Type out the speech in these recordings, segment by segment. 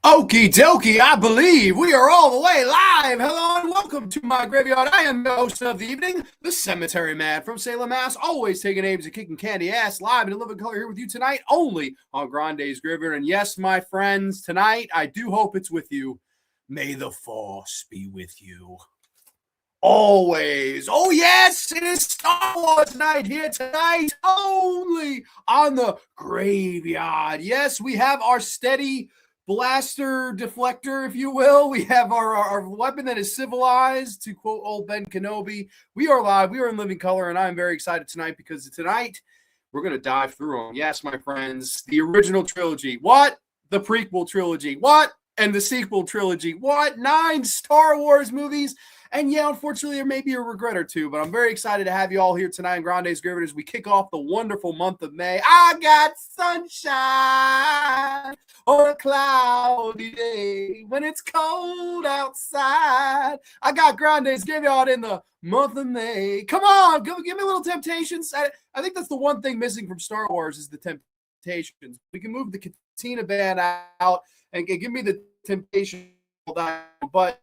Okie dokie, I believe we are all the way live. Hello and welcome to my graveyard. I am the host of the evening, the Cemetery Man from Salem, Mass. Always taking names and kicking candy ass live in living color here with you tonight, only on Grande's Graveyard. And yes, my friends, tonight I do hope it's with you. May the force be with you. Always. Oh, yes, it is Star Wars night here tonight, only on the graveyard. Yes, we have our steady blaster deflector, if you will. We have our weapon that is civilized, to quote old Ben Kenobi. We are live. We are in living color, and I'm very excited tonight because tonight we're going to dive through them. Yes, my friends, the original trilogy. What? The prequel trilogy. What? And the sequel trilogy. What? 9 Star Wars movies. And yeah, unfortunately, there may be a regret or two, but I'm very excited to have you all here tonight in Grande's Graveyard as we kick off the wonderful month of May. I got sunshine on a cloudy day when it's cold outside. I got Grande's Graveyard in the month of May. Come on, give me a little Temptations. I think that's the one thing missing from Star Wars is the Temptations. We can move the Katina band out and give me the Temptations, but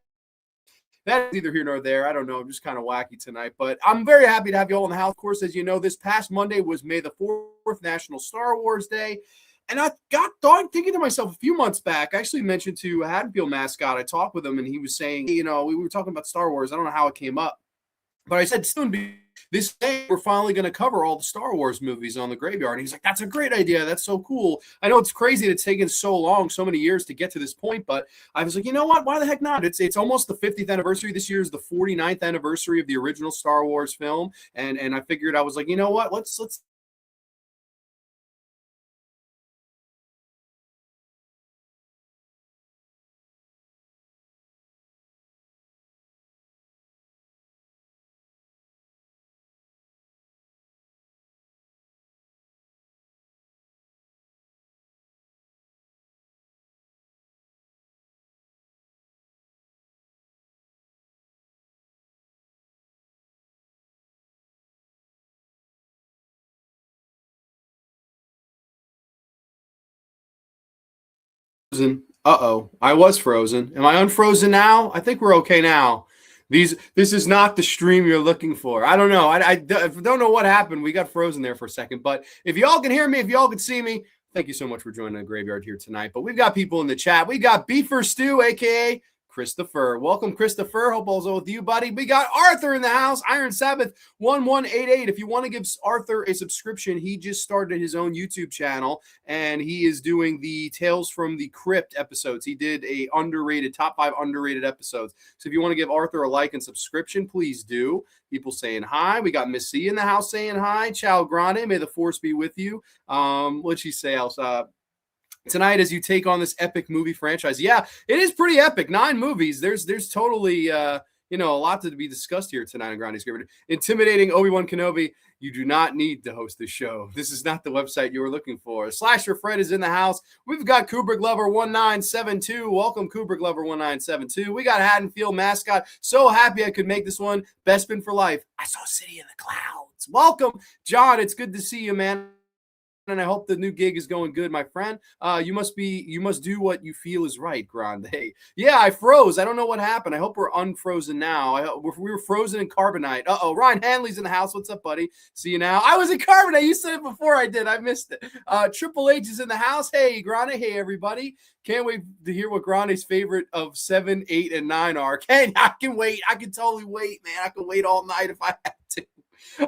that's either here nor there. I don't know. I'm just kind of wacky tonight, but I'm very happy to have you all in the house. Of course, as you know, this past Monday was May the 4th, National Star Wars Day. And I got thinking to myself a few months back, I actually mentioned to a Haddonfield mascot, I talked with him and he was saying, we were talking about Star Wars. I don't know how it came up, but I said, soon this day, we're finally going to cover all the Star Wars movies on the graveyard. And he's like, that's a great idea. That's so cool. I know it's crazy that it's taken so long, so many years to get to this point, but I was like, you know what? Why the heck not? It's almost the 50th anniversary. This year is the 49th anniversary of the original Star Wars film. And I figured, I was like, you know what? Let's frozen. Uh-oh, I was frozen. Am I unfrozen now? I think we're okay now. This is not the stream you're looking for. I don't know. I don't know what happened. We got frozen there for a second. But if y'all can hear me, if y'all can see me, thank you so much for joining the graveyard here tonight. But we've got people in the chat. We got Beefer Stew, aka Christopher. Welcome, Christopher. Hope all's well with you, buddy. We got Arthur in the house. Iron Sabbath 1188. If you want to give Arthur a subscription, he just started his own YouTube channel and he is doing the Tales from the Crypt episodes. He did a top 5 underrated episodes. So if you want to give Arthur a like and subscription, please do. People saying hi. We got Miss C in the house saying hi. Ciao Grande. May the force be with you. What'd she say else? Tonight as you take on this epic movie franchise. Yeah, it is pretty epic. 9 movies. There's totally a lot to be discussed here tonight on Grande's Graveyard. Intimidating Obi-Wan Kenobi. You do not need to host this show. This is not the website you were looking for. Slasher Fred is in the house. We've got Kubrick Lover 1972. Welcome, Kubrick Lover 1972. We got Haddonfield mascot. So happy I could make this one. Bespin for life. I saw City in the Clouds. Welcome, John. It's good to see you, man. And I hope the new gig is going good, my friend. You must do what you feel is right, Grande. Yeah, I froze. I don't know what happened. I hope we're unfrozen now. We were frozen in carbonite. Uh-oh, Ryan Hanley's in the house. What's up, buddy? See you now. I was in carbonite. You said it before I did. I missed it. Triple H is in the house. Hey, Grande. Hey, everybody. Can't wait to hear what Grande's favorite of 7, 8, and 9 are. I can wait. I can totally wait, man. I can wait all night if I have to.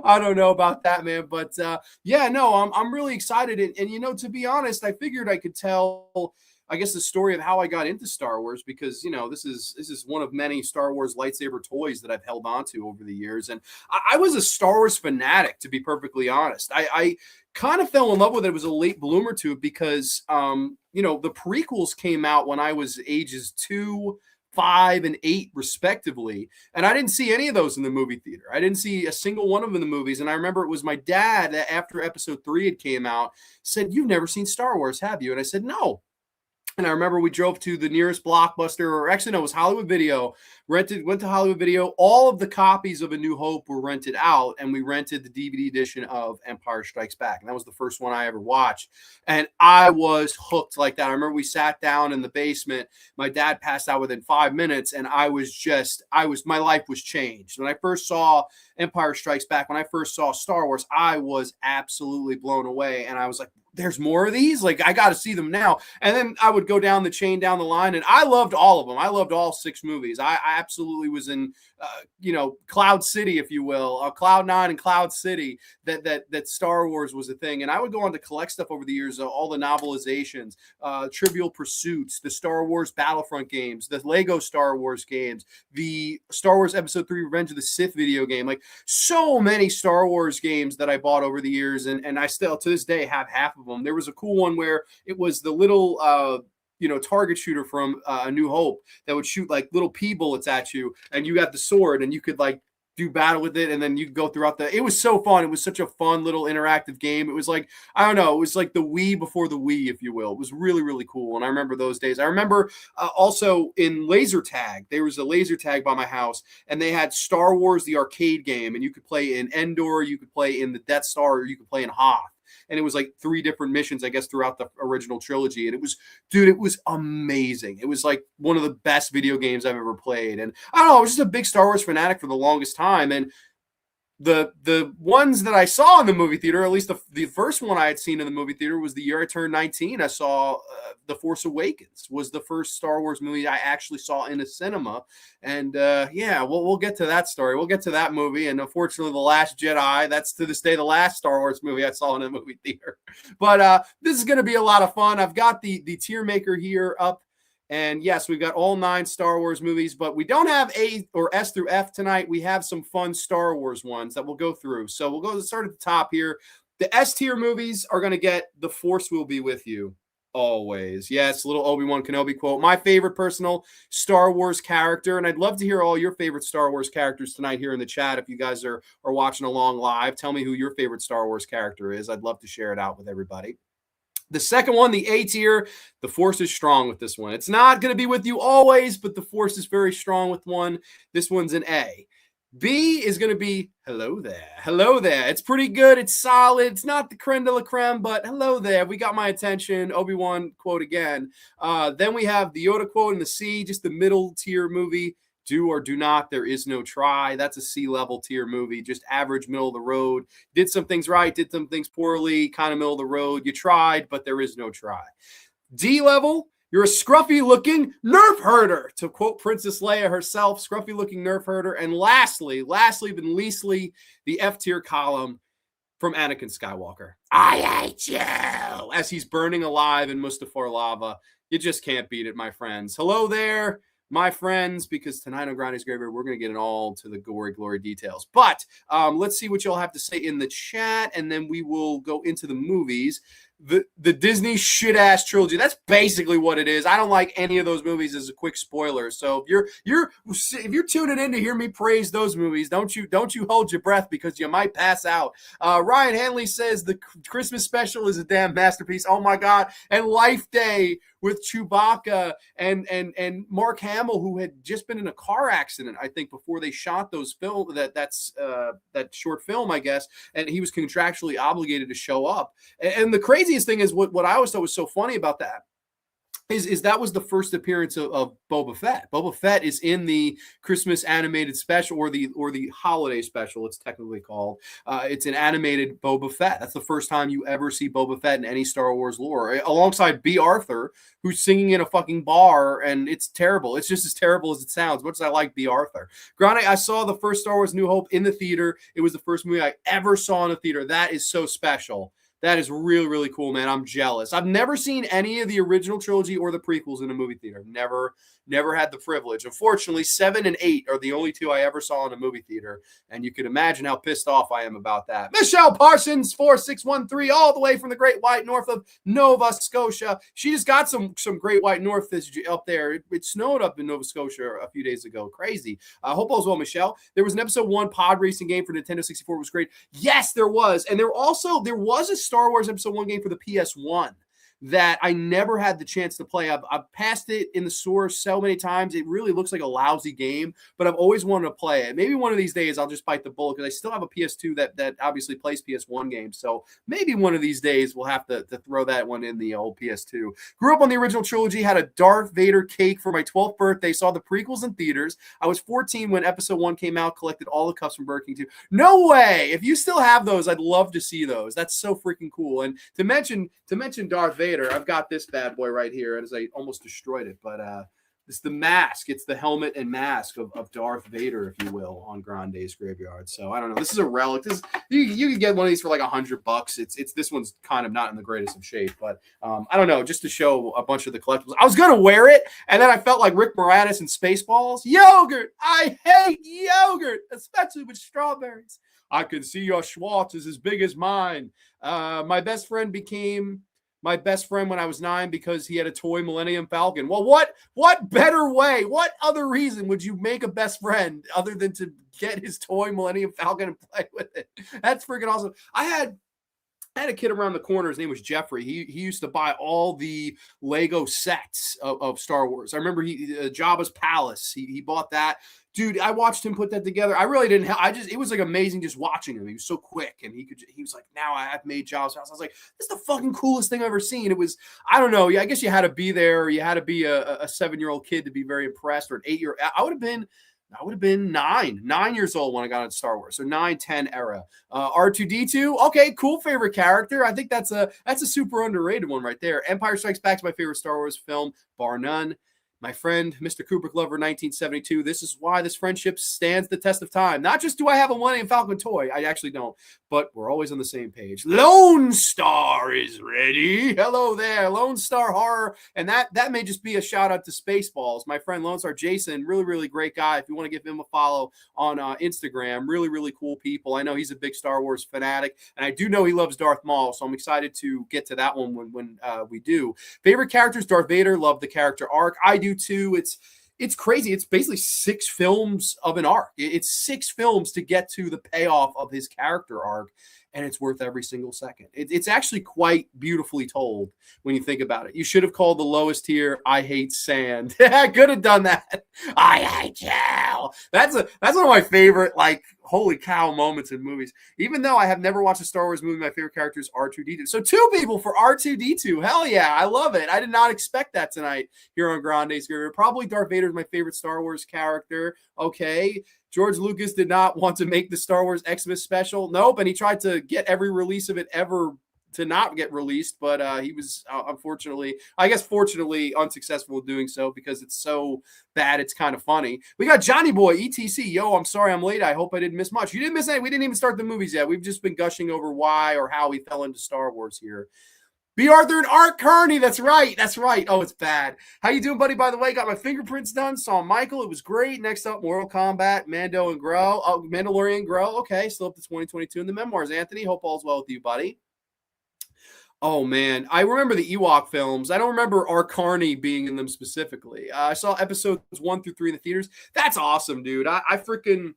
I don't know about that, man, but I'm really excited, and to be honest, I figured I could tell, I guess, the story of how I got into Star Wars because this is one of many Star Wars lightsaber toys that I've held on to over the years, and I was a Star Wars fanatic, to be perfectly honest. I kind of fell in love with it. It was a late bloomer to it because the prequels came out when I was ages 2, 5, and 8 respectively, and I didn't see any of those in the movie theater. I didn't see a single one of them in the movies. And I remember it was my dad that after episode 3 had came out said, "You've never seen Star Wars, have you?" And I said, "No." And I remember we drove to the nearest Blockbuster, or actually, no, it was Hollywood Video. Went to Hollywood Video. All of the copies of A New Hope were rented out, and we rented the DVD edition of Empire Strikes Back. And that was the first one I ever watched. And I was hooked like that. I remember we sat down in the basement. My dad passed out within 5 minutes, and my life was changed. When I first saw Empire Strikes Back, when I first saw Star Wars, I was absolutely blown away. And I was like, there's more of these? Like, I got to see them now. And then I would go down the chain, down the line, and I loved all of them. I loved all 6 movies. I absolutely was in, Cloud City, if you will, Cloud 9 and Cloud City, that Star Wars was a thing. And I would go on to collect stuff over the years, all the novelizations, Trivial Pursuits, the Star Wars Battlefront games, the Lego Star Wars games, the Star Wars Episode 3 Revenge of the Sith video game. Like, so many Star Wars games that I bought over the years, and I still, to this day, have half of them. There was a cool one where it was the little target shooter from A New Hope that would shoot like little pea bullets at you, and you got the sword and you could like do battle with it, and then you go throughout it was so fun. It was such a fun little interactive game. It was like, I don't know, it was like the Wii before the Wii, if you will. It was really, really cool. And I remember those days. I remember also in laser tag, there was a laser tag by my house, and they had Star Wars, the arcade game, and you could play in Endor, you could play in the Death Star, or you could play in Hoth. And it was like 3 different missions, I guess, throughout the original trilogy. And it was amazing. It was like one of the best video games I've ever played. And I don't know, I was just a big Star Wars fanatic for the longest time. And the ones that I saw in the movie theater, at least the first one I had seen in the movie theater, was the year I turned 19. I saw The Force Awakens was the first Star Wars movie I actually saw in a cinema. And we'll get to that story. We'll get to that movie. And unfortunately, The Last Jedi, that's to this day the last Star Wars movie I saw in a movie theater. But this is going to be a lot of fun. I've got the tier maker here up. And yes, we've got all 9 Star Wars movies, but we don't have A or S through F tonight. We have some fun Star Wars ones that we'll go through. So we'll start at the top here. The S tier movies are going to get The Force Will Be With You always. Yes, little Obi-Wan Kenobi quote. My favorite personal Star Wars character, and I'd love to hear all your favorite Star Wars characters tonight here in the chat. If you guys are watching along live, tell me who your favorite Star Wars character is. I'd love to share it out with everybody. The second one, the A tier, the Force is strong with this one. It's not going to be with you always, but the Force is very strong with one. This one's an A. B is going to be hello there. Hello there. It's pretty good. It's solid. It's not the creme de la creme, but hello there. We got my attention. Obi-Wan quote again. Then we have the Yoda quote in the C, just the middle tier movie. Do or do not, there is no try. That's a C-level tier movie, just average, middle of the road. Did some things right, did some things poorly, kind of middle of the road. You tried, but there is no try. D-level, you're a scruffy-looking nerf herder, to quote Princess Leia herself, scruffy-looking nerf herder. And lastly but leastly, the F-tier column from Anakin Skywalker. I hate you! As he's burning alive in Mustafar lava. You just can't beat it, my friends. Hello there, my friends, because tonight on Grande's Graveyard, we're going to get it all to the gory glory details. But let's see what y'all have to say in the chat, and then we will go into the movies. The Disney shit-ass trilogy, that's basically what it is. I don't like any of those movies, as a quick spoiler. So if you're tuning in to hear me praise those movies, don't you hold your breath, because you might pass out. Ryan Hanley says the Christmas special is a damn masterpiece. Oh my God. And Life Day with Chewbacca and Mark Hamill, who had just been in a car accident, I think, before they shot those that short film, I guess, and he was contractually obligated to show up. And the craziest thing is what I always thought was so funny about that is that was the first appearance of Boba Fett. Boba Fett is in the Christmas animated special, or the holiday special, it's technically called. It's an animated Boba Fett. That's the first time you ever see Boba Fett in any Star Wars lore, alongside B. Arthur, who's singing in a fucking bar, and it's terrible. It's just as terrible as it sounds, much as I like B. Arthur. Granted, I saw the first Star Wars New Hope in the theater. It was the first movie I ever saw in a theater. That is so special. That is really, really cool, man. I'm jealous. I've never seen any of the original trilogy or the prequels in a movie theater. Never had the privilege. Unfortunately, 7 and 8 are the only 2 I ever saw in a movie theater, and you can imagine how pissed off I am about that. Michelle Parsons, 4613, all the way from the Great White North of Nova Scotia. She just got some Great White North up there. It snowed up in Nova Scotia a few days ago. Crazy. I hope all's well, Michelle. There was an episode 1 pod racing game for Nintendo 64. It was great. Yes, there was. And there was a Star Wars episode 1 game for the PS1. that I never had the chance to play. I've passed it in the store so many times. It really looks like a lousy game, but I've always wanted to play it. Maybe one of these days I'll just bite the bullet, because I still have a PS2 that obviously plays PS1 games. So maybe one of these days we'll have to throw that one in the old PS2. Grew up on the original trilogy, had a Darth Vader cake for my 12th birthday, saw the prequels in theaters. I was 14 when episode 1 came out, collected all the cups from Burger King 2. No way! If you still have those, I'd love to see those. That's so freaking cool. And to mention Darth Vader, I've got this bad boy right here, as I almost destroyed it, but it's the mask. It's the helmet and mask of Darth Vader, if you will, on Grande's Graveyard. So I don't know. This is a relic. You can get one of these for like $100. It's this one's kind of not in the greatest of shape, but I don't know. Just to show a bunch of the collectibles, I was gonna wear it, and then I felt like Rick Moranis in Spaceballs. Yogurt. I hate yogurt, especially with strawberries. I can see your Schwartz is as big as mine. My best friend became my best friend when I was 9 because he had a toy Millennium Falcon. Well, what better way? What other reason would you make a best friend other than to get his toy Millennium Falcon and play with it? That's freaking awesome. I had a kid around the corner. His name was Jeffrey. He used to buy all the Lego sets of Star Wars. I remember Jabba's Palace. He bought that. Dude, I watched him put that together. I really didn't. It was like amazing just watching him. He was so quick, and he was like, now I've made Jabba's Palace. I was like, this is the fucking coolest thing I've ever seen. It was, I don't know. I guess you had to be there, or you had to be a 7-year-old kid to be very impressed, or an 8-year. I would have been 9 years old when I got into Star Wars. So 9, 10 era. R2D2. Okay, cool favorite character. I think that's a super underrated one right there. Empire Strikes Back is my favorite Star Wars film, bar none. My friend, Mr. Kubrick Lover, 1972. This is why this friendship stands the test of time. Not just do I have a Millennium Falcon toy. I actually don't. But we're always on the same page. Lone Star is ready. Hello there. Lone Star Horror. And that may just be a shout out to Spaceballs. My friend Lone Star Jason, really, really great guy. If you want to give him a follow on Instagram, really, really cool people. I know he's a big Star Wars fanatic. And I do know he loves Darth Maul. So I'm excited to get to that one when we do. Favorite characters, Darth Vader. Love the character arc. I do too. It's crazy. It's basically 6 films of an arc. It's 6 films to get to the payoff of his character arc, and it's worth every single second. It's actually quite beautifully told when you think about it. You should have called the lowest tier I hate sand. I could have done that. I hate you. That's one of my favorite, like, holy cow moments in movies. Even though I have never watched a Star Wars movie, my favorite character is R2D2. So 2 people for R2D2. Hell yeah, I love it. I did not expect that tonight here on Grande's Graveyard. Probably Darth Vader is my favorite Star Wars character. Okay. George Lucas did not want to make the Star Wars Xmas special. Nope. And he tried to get every release of it ever to not get released, but he was fortunately unsuccessful in doing so because it's so bad. It's kind of funny. We got Johnny Boy, ETC. Yo, I'm sorry I'm late. I hope I didn't miss much. You didn't miss anything. We didn't even start the movies yet. We've just been gushing over why or how we fell into Star Wars here. B. Arthur and Art Kearney. That's right. Oh, it's bad. How you doing, buddy? By the way, got my fingerprints done. Saw Michael. It was great. Next up, Mortal Kombat, Mando and Grow. Oh, Mandalorian Grow. Okay, still up to 2022 in the memoirs. Anthony, hope all's well with you, buddy. Oh, man. I remember the Ewok films. I don't remember Art Carney being in them specifically. I saw episodes 1 through 3 in the theaters. That's awesome, dude. I freaking...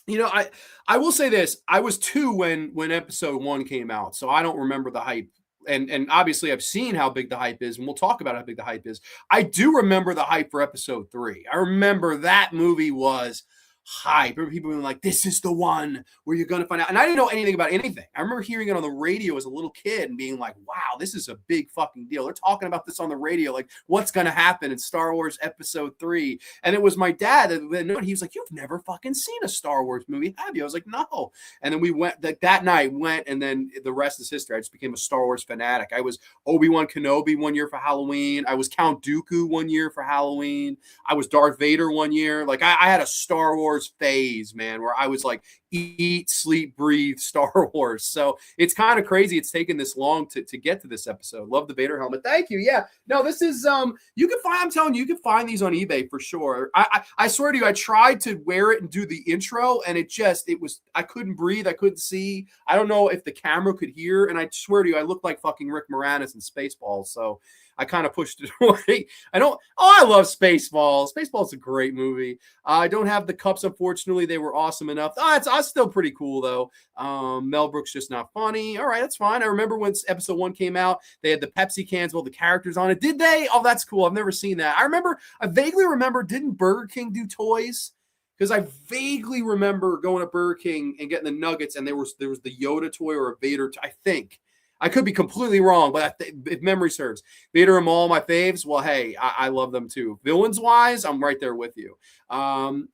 I will say this. I was 2 when episode 1 came out, so I don't remember the hype. And obviously I've seen how big the hype is, and we'll talk about how big the hype is. I do remember the hype for episode 3. I remember that movie was hype. I remember people being like, this is the one where you're going to find out. And I didn't know anything about anything. I remember hearing it on the radio as a little kid and being like, wow, this is a big fucking deal. They're talking about this on the radio. Like, what's going to happen in Star Wars episode 3? And it was my dad that he was like, you've never fucking seen a Star Wars movie, have you? I was like, no. And then we went that night, and then the rest is history. I just became a Star Wars fanatic. I was Obi-Wan Kenobi one year for Halloween. I was Count Dooku one year for Halloween. I was Darth Vader one year. Like, I had a Star Wars phase, man, where I was like, eat, sleep, breathe Star Wars. So it's kind of crazy it's taken this long to get to this episode. Love the Vader helmet. Thank you. Yeah. No, this is you can find, I'm telling you can find these on eBay for sure. I swear to you, I tried to wear it and do the intro, and it was I couldn't breathe, I couldn't see. I don't know if the camera could hear, and I swear to you, I looked like fucking Rick Moranis in Spaceballs. So I kind of pushed it away. I love Spaceballs. Spaceballs is a great movie. I don't have the cups, unfortunately. They were awesome enough. It's still pretty cool, though. Mel Brooks just not funny. All right, that's fine. I remember when episode 1 came out, they had the Pepsi cans with all the characters on it. Did they? Oh, that's cool. I've never seen that. I vaguely remember, didn't Burger King do toys? Because I vaguely remember going to Burger King and getting the nuggets, and there was the Yoda toy or a Vader I think. I could be completely wrong, but if memory serves, Vader and Maul, my faves. Well, hey, I love them too. Villains-wise, I'm right there with you.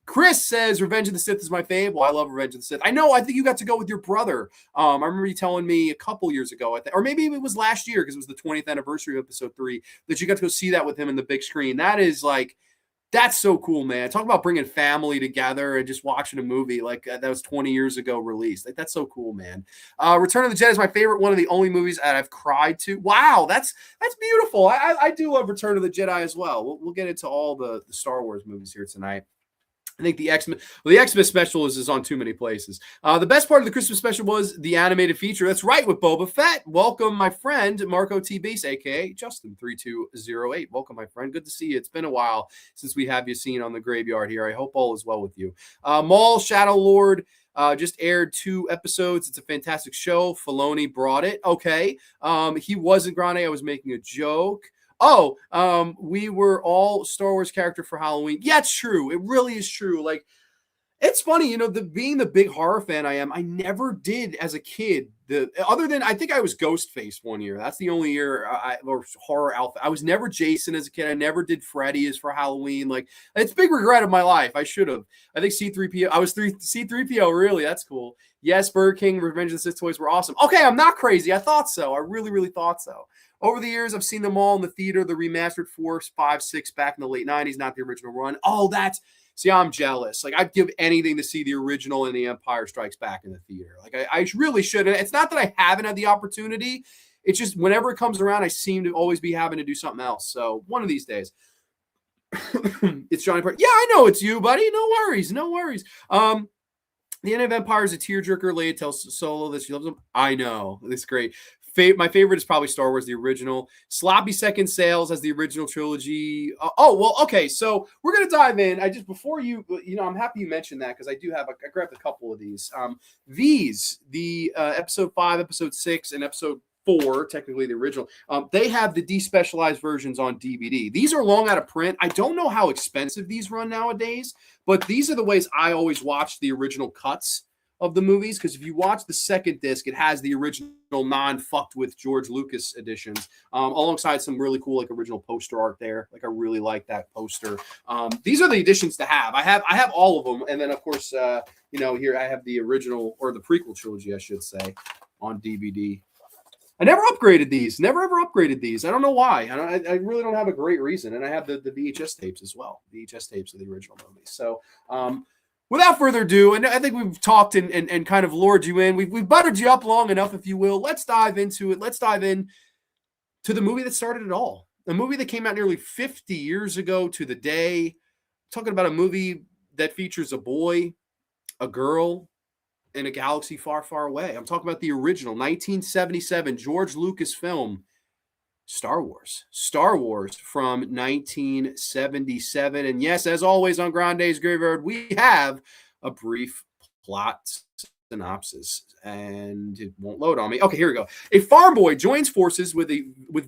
Chris says Revenge of the Sith is my fave. Well, I love Revenge of the Sith. I know. I think you got to go with your brother. I remember you telling me a couple years ago, or maybe it was last year because it was the 20th anniversary of Episode 3, that you got to go see that with him in the big screen. That's so cool, man. Talk about bringing family together and just watching a movie like that was 20 years ago released. Like, that's so cool, man. Return of the Jedi is my favorite, one of the only movies that I've cried to. Wow, that's beautiful. I do love Return of the Jedi as well. We'll get into all the Star Wars movies here tonight. I think the Xmas special is on too many places. The best part of the Christmas special was the animated feature. That's right, with Boba Fett. Welcome, my friend, Marco T. Beast, a.k.a. Justin3208. Welcome, my friend. Good to see you. It's been a while since we have you seen on the graveyard here. I hope all is well with you. Maul, Shadow Lord, just aired 2 episodes. It's a fantastic show. Filoni brought it. Okay. He wasn't Grande. I was making a joke. We were all Star Wars character for Halloween. Yeah, it's true. It really is true. Like, it's funny, being the big horror fan I am, I never did as a kid. Other than I think I was Ghostface one year. That's the only year or horror outfit. I was never Jason as a kid. I never did Freddy as for Halloween. Like, it's a big regret of my life. I should have. I think C3PO. I was C3PO. Really, that's cool. Yes, Burger King Revenge of the Sith toys were awesome. Okay, I'm not crazy. I thought so. I really, really thought so. Over the years, I've seen them all in the theater, the remastered 4, 5, 6 back in the late 90s, not the original run. See, I'm jealous. Like, I'd give anything to see the original and the Empire Strikes Back in the theater. Like, I really should. And it's not that I haven't had the opportunity. It's just whenever it comes around, I seem to always be having to do something else. So one of these days. It's Johnny Park. Yeah, I know it's you, buddy. No worries. No worries. The End of Empire is a tearjerker. Leia tells Solo that she loves him. I know. It's great. My favorite is probably Star Wars, the original. Sloppy Second Sales as the original trilogy. Okay. So we're going to dive in. Before I'm happy you mentioned that because I grabbed a couple of these. The episode 5, episode 6, and episode 4, technically the original, they have the despecialized versions on DVD. These are long out of print. I don't know how expensive these run nowadays, but these are the ways I always watch the original cuts of the movies, because if you watch the second disc, it has the original non-fucked with George Lucas editions, alongside some really cool original poster art there. Like, I really like that poster. These are the editions to have. I have all of them, and then of course, here I have the original, or the prequel trilogy, I should say, on DVD. I never upgraded these. Never ever upgraded these. I don't know why. I really don't have a great reason. And I have the VHS tapes as well. VHS tapes of the original movies. So, without further ado, and I think we've talked and kind of lured you in. We've buttered you up long enough, if you will. Let's dive into it. Let's dive in to the movie that started it all. A movie that came out nearly 50 years ago to the day. Talking about a movie that features a boy, a girl, in a galaxy far, far away. I'm talking about the original 1977 George Lucas film, Star Wars. Star Wars from 1977. And yes, as always on Grande's Graveyard, we have a brief plot synopsis, and it won't load on me. Okay, here we go. A farm boy joins forces with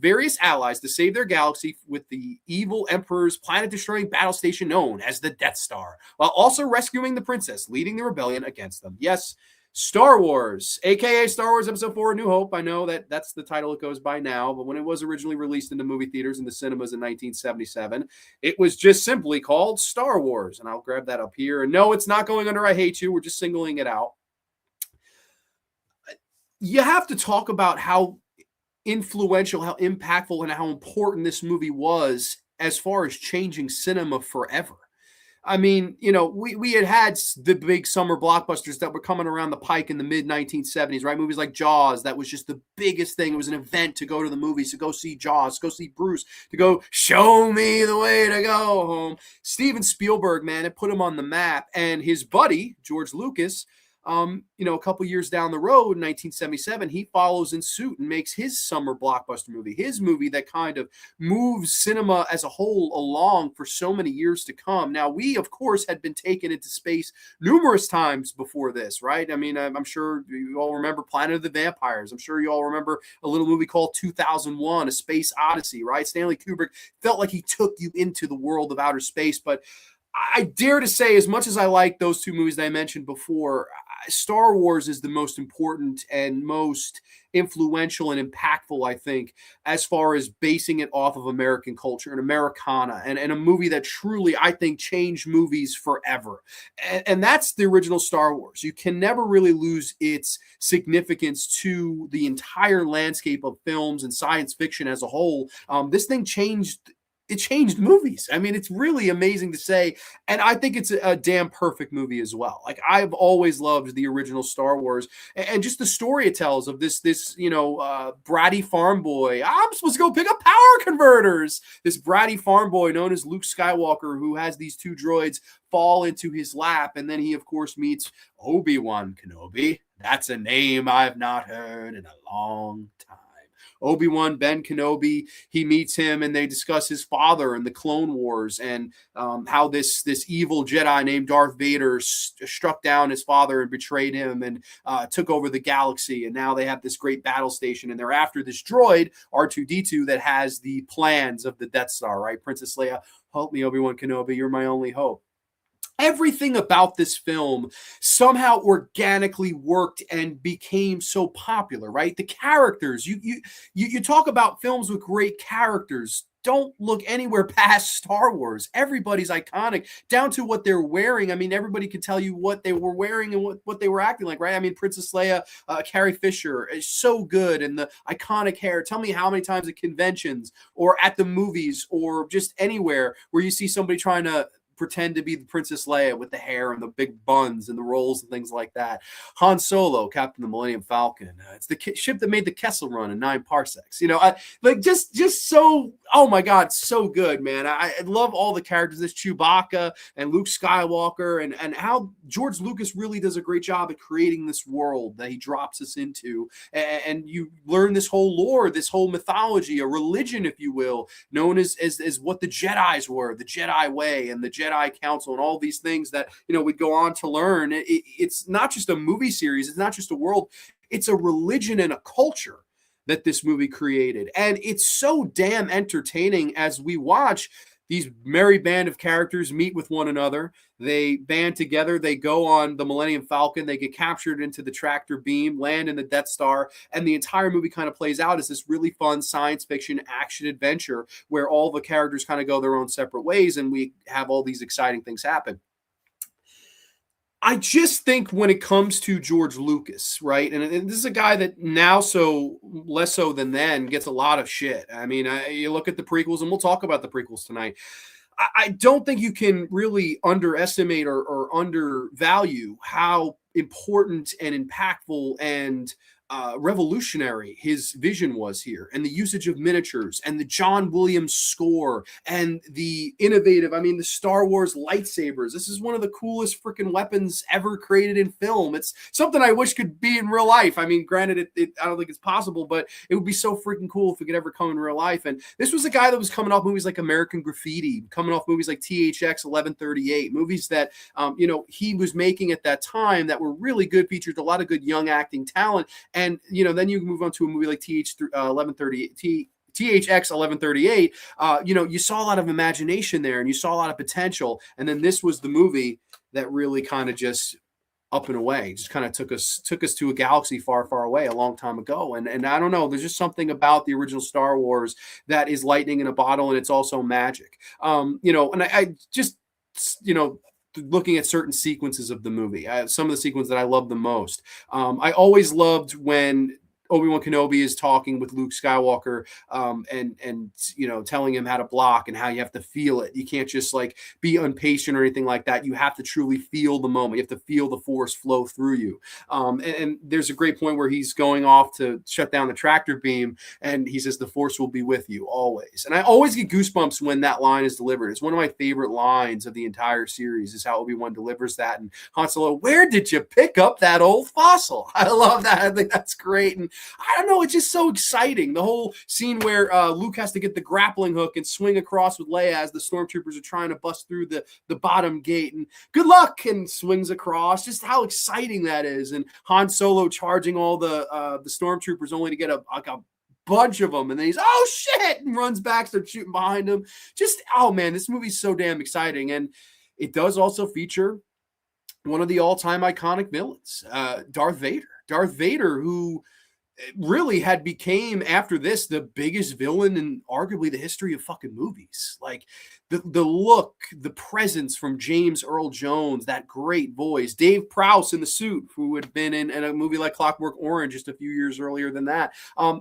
various allies to save their galaxy with the evil Emperor's planet-destroying battle station known as the Death Star, while also rescuing the princess, leading the rebellion against them. Yes, Star Wars, aka Star Wars Episode 4: A New Hope. I know that's the title it goes by now, but when it was originally released in the movie theaters and the cinemas in 1977, it was just simply called Star Wars. And I'll grab that up here. And no, it's not going under I Hate You. We're just singling it out. You have to talk about how influential, how impactful, and how important this movie was as far as changing cinema forever. I mean, we had the big summer blockbusters that were coming around the pike in the mid 1970s, right? Movies like Jaws, that was just the biggest thing. It was an event to go to the movies, to go see Jaws, to go see Bruce, to go show me the way to go home. Steven Spielberg, man, it put him on the map. And his buddy, George Lucas, A couple years down the road, in 1977, he follows in suit and makes his summer blockbuster movie, his movie that kind of moves cinema as a whole along for so many years to come. Now, we, of course, had been taken into space numerous times before this, right? I mean, I'm sure you all remember Planet of the Vampires. I'm sure you all remember a little movie called 2001, A Space Odyssey, right? Stanley Kubrick felt like he took you into the world of outer space. But I dare to say, as much as I like those two movies that I mentioned before, Star Wars is the most important and most influential and impactful, I think, as far as basing it off of American culture and Americana, and a movie that truly, I think, changed movies forever. And that's the original Star Wars. You can never really lose its significance to the entire landscape of films and science fiction as a whole. This thing changed. It changed movies. I mean, it's really amazing to say. And I think it's a damn perfect movie as well. Like, I've always loved the original Star Wars, and just the story it tells of this bratty farm boy. I'm supposed to go pick up power converters. This bratty farm boy known as Luke Skywalker, who has these two droids fall into his lap. And then he, of course, meets Obi-Wan Kenobi. That's a name I've not heard in a long time. Obi-Wan, Ben Kenobi, he meets him and they discuss his father and the Clone Wars, and how this evil Jedi named Darth Vader struck down his father and betrayed him and took over the galaxy. And now they have this great battle station, and they're after this droid, R2-D2, that has the plans of the Death Star, right? Princess Leia, help me, Obi-Wan Kenobi, you're my only hope. Everything about this film somehow organically worked and became so popular, right? The characters, you talk about films with great characters. Don't look anywhere past Star Wars. Everybody's iconic, down to what they're wearing. I mean, everybody could tell you what they were wearing and what they were acting like, right? I mean, Princess Leia, Carrie Fisher is so good, and the iconic hair. Tell me how many times at conventions or at the movies or just anywhere where you see somebody trying to pretend to be the Princess Leia with the hair and the big buns and the rolls and things like that. Han Solo, Captain of the Millennium Falcon. It's the ship that made the Kessel Run in 9 parsecs. Just so, oh my God, so good, man. I love all the characters. This Chewbacca and Luke Skywalker, and how George Lucas really does a great job at creating this world that he drops us into. And you learn this whole lore, this whole mythology, a religion, if you will, known as what the Jedis were, the Jedi way and the Jedi Council, and all these things that we'd go on to learn. It's not just a movie series, it's not just a world, it's a religion and a culture that this movie created. And it's so damn entertaining as we watch these merry band of characters meet with one another. They band together. They go on the Millennium Falcon. They get captured into the tractor beam, land in the Death Star, and the entire movie kind of plays out as this really fun science fiction action adventure where all the characters kind of go their own separate ways, and we have all these exciting things happen. I just think when it comes to George Lucas, right, and this is a guy that now, so less so than then, gets a lot of shit. I mean, you look at the prequels, and we'll talk about the prequels tonight. I don't think you can really underestimate or undervalue how important and impactful and revolutionary his vision was here, and the usage of miniatures and the John Williams score and the innovative, I mean, the Star Wars lightsabers. This is one of the coolest freaking weapons ever created in film. It's something I wish could be in real life. I mean, granted, I don't think it's possible, but it would be so freaking cool if it could ever come in real life. And this was a guy that was coming off movies like American Graffiti, coming off movies like THX 1138, movies that he was making at that time that were really good, featured a lot of good young acting talent. And, then you move on to a movie like THX 1138. You saw a lot of imagination there, and you saw a lot of potential. And then this was the movie that really kind of just up and away, just kind of took us to a galaxy far, far away a long time ago. And I don't know, there's just something about the original Star Wars that is lightning in a bottle, and it's also magic. And I just, looking at certain sequences of the movie, some of the sequences that I love the most. I always loved when Obi-Wan Kenobi is talking with Luke Skywalker, and telling him how to block and how you have to feel it. You can't just like be impatient or anything like that. You have to truly feel the moment. You have to feel the force flow through you. And there's a great point where he's going off to shut down the tractor beam, and he says, "The force will be with you always." And I always get goosebumps when that line is delivered. It's one of my favorite lines of the entire series, is how Obi-Wan delivers that. And Han Solo, "Where did you pick up that old fossil?" I love that. I think that's great. And I don't know, it's just so exciting. The whole scene where Luke has to get the grappling hook and swing across with Leia as the stormtroopers are trying to bust through the bottom gate, and good luck, and swings across. Just how exciting that is. And Han Solo charging all the stormtroopers only to get a bunch of them, and then he's, "Oh shit," and runs back, starts shooting behind him. Just, oh man, this movie's so damn exciting. And it does also feature one of the all-time iconic villains, Darth Vader. Darth Vader, who really had became after this the biggest villain in arguably the history of fucking movies. Like the look, the presence from James Earl Jones, that great voice, Dave Prowse in the suit, who had been in a movie like Clockwork Orange just a few years earlier than that.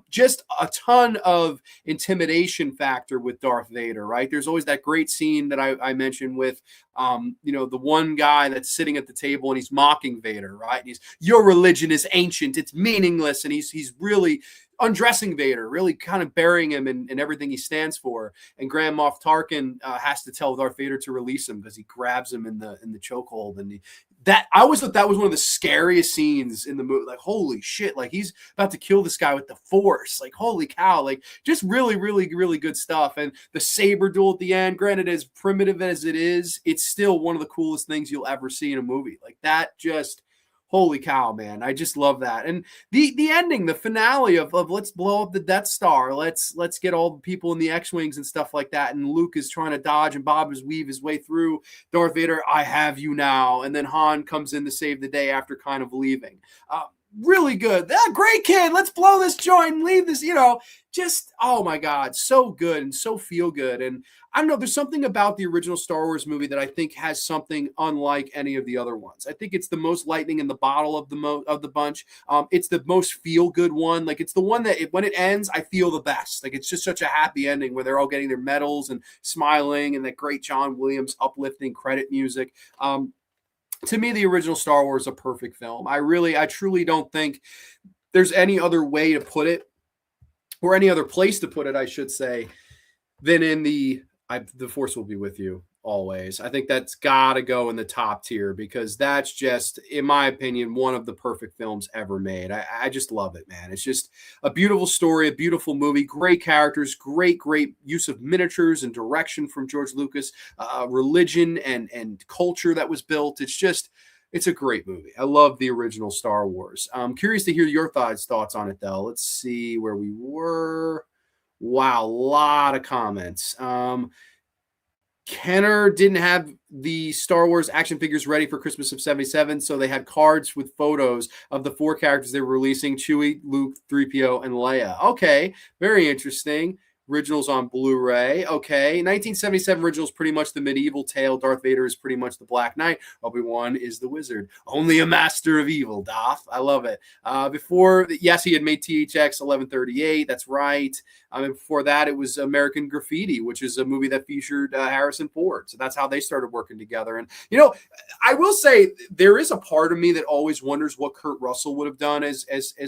Just a ton of intimidation factor with Darth Vader, right? There's always that great scene that I mentioned with the one guy that's sitting at the table and he's mocking Vader, right? And he's, "Your religion is ancient, it's meaningless," and he's really undressing Vader, really kind of burying him in everything he stands for. And Grand Moff Tarkin has to tell Darth Vader to release him because he grabs him in the chokehold. And that, I always thought that was one of the scariest scenes in the movie. Like, holy shit, like he's about to kill this guy with the Force. Like, holy cow, like just really, really, really good stuff. And the saber duel at the end, granted, as primitive as it is, it's still one of the coolest things you'll ever see in a movie. Like that, just holy cow, man. I just love that. And the ending, the finale of let's blow up the Death Star. Let's get all the people in the X-Wings and stuff like that. And Luke is trying to dodge and Bob is weave his way through. Darth Vader, "I have you now." And then Han comes in to save the day after kind of leaving. Really good. Great kid. Let's blow this joint and leave this, just, oh my God, so good and so feel good. And I don't know, there's something about the original Star Wars movie that I think has something unlike any of the other ones. I think it's the most lightning in the bottle of the bunch. It's the most feel good one. Like it's the one that when it ends, I feel the best. Like it's just such a happy ending where they're all getting their medals and smiling, and that great John Williams uplifting credit music. To me, the original Star Wars is a perfect film. I truly don't think there's any other way to put it, or any other place to put it, I should say, than in the Force will be with you always. I think that's got to go in the top tier, because that's just, in my opinion, one of the perfect films ever made. I just love it, man. It's just a beautiful story, a beautiful movie, great characters, great use of miniatures and direction from George Lucas, religion and culture that was built. It's a great movie. I love the original Star Wars. I'm curious to hear your thoughts on it, though. Let's see where we were. Wow, a lot of comments. Kenner didn't have the Star Wars action figures ready for Christmas of 77, so they had cards with photos of the 4 characters they were releasing: Chewie, Luke, 3PO, and Leia. Okay, very interesting. Originals on Blu-ray. Okay. 1977 original is pretty much the medieval tale. Darth Vader is pretty much the Black Knight. Obi-Wan is the wizard. Only a master of evil, Doth. I love it. Before, yes, he had made THX 1138. That's right. And before that, it was American Graffiti, which is a movie that featured Harrison Ford. So that's how they started working together. And, I will say there is a part of me that always wonders what Kurt Russell would have done as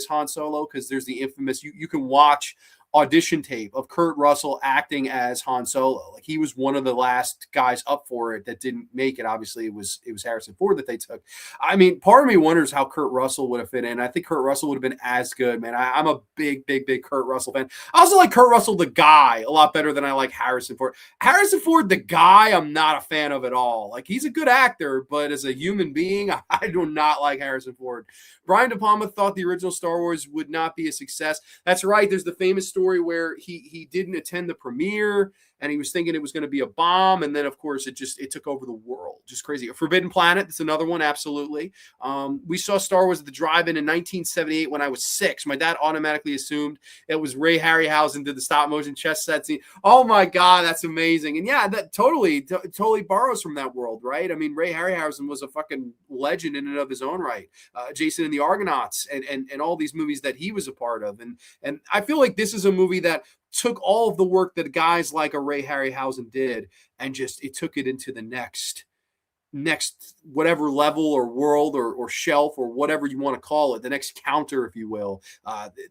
Han Solo, because there's the infamous, you can watch audition tape of Kurt Russell acting as Han Solo. Like he was one of the last guys up for it that didn't make it. Obviously, it was Harrison Ford that they took. I mean, part of me wonders how Kurt Russell would have fit in. I think Kurt Russell would have been as good, man. I'm a big Kurt Russell fan. I also like Kurt Russell the guy a lot better than I like Harrison Ford. Harrison Ford the guy, I'm not a fan of at all. Like he's a good actor, but as a human being, I do not like Harrison Ford. Brian De Palma thought the original Star Wars would not be a success. That's right. There's the famous story where he didn't attend the premiere, and he was thinking it was going to be a bomb, and then of course it took over the world. Just crazy. Forbidden Planet, that's another one, absolutely. We saw Star Wars at the drive-in in 1978 when I was 6. My dad automatically assumed it was Ray Harryhausen did the stop motion chess set scene. Oh my God, that's amazing. And yeah, that totally borrows from that world, right? I mean, Ray Harryhausen was a fucking legend in and of his own right. Jason and the Argonauts and all these movies that he was a part of. And I feel like this is a movie that took all of the work that guys like a Ray Harryhausen did and just it took it into the next whatever level or world or shelf or whatever you want to call it, the next counter, if you will.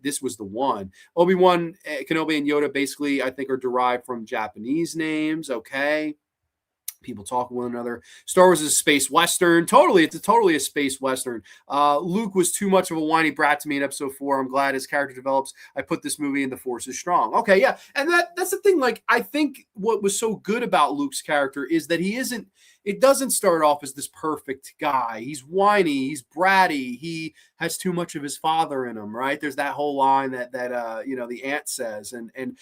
This was the one. Obi-Wan Kenobi and Yoda basically, I think, are derived from Japanese names. Okay. People talk with one another. Star Wars is a space Western. Totally. It's totally a space Western. Luke was too much of a whiny brat to me in episode 4. I'm glad his character develops. I put this movie in the Force is strong. Okay. Yeah. And that's the thing. Like, I think what was so good about Luke's character is that it doesn't start off as this perfect guy. He's whiny. He's bratty. He has too much of his father in him, right? There's that whole line that the aunt says. And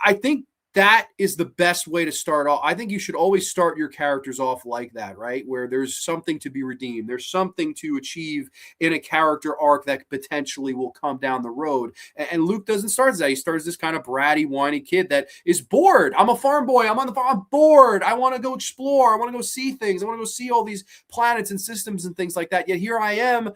I think that is the best way to start off. I think you should always start your characters off like that, right? Where there's something to be redeemed. There's something to achieve in a character arc that potentially will come down the road. And Luke doesn't start as that. He starts this kind of bratty, whiny kid that is bored. I'm a farm boy. I'm on the farm. I'm bored. I want to go explore. I want to go see things. I want to go see all these planets and systems and things like that. Yet here I am,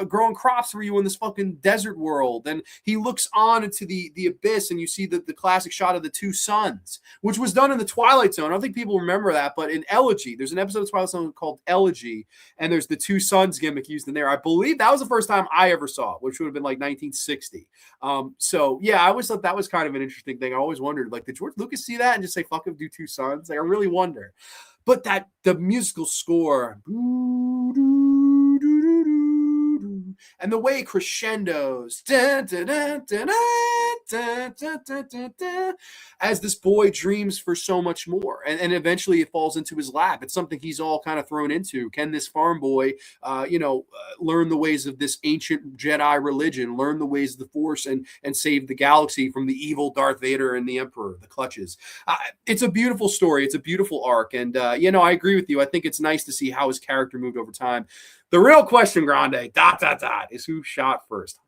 growing crops for you in this fucking desert world. And he looks on into the abyss, and you see the classic shot of the two suns, which was done in the Twilight Zone. I don't think people remember that, but in Elegy, there's an episode of Twilight Zone called Elegy, and there's the two suns gimmick used in there. I believe that was the first time I ever saw it, which would have been like 1960. So yeah, I always thought that was kind of an interesting thing. I always wondered, like, did George Lucas see that and just say, fuck him, do two suns? Like, I really wonder. But the musical score, and the way it crescendos, as this boy dreams for so much more, and eventually it falls into his lap. It's something he's all kind of thrown into. Can this farm boy learn the ways of this ancient Jedi religion, learn the ways of the Force, and save the galaxy from the evil Darth Vader and the Emperor, the clutches? It's a beautiful story. It's a beautiful arc, and I agree with you. I think it's nice to see how his character moved over time. The real question, Grande, is who shot first?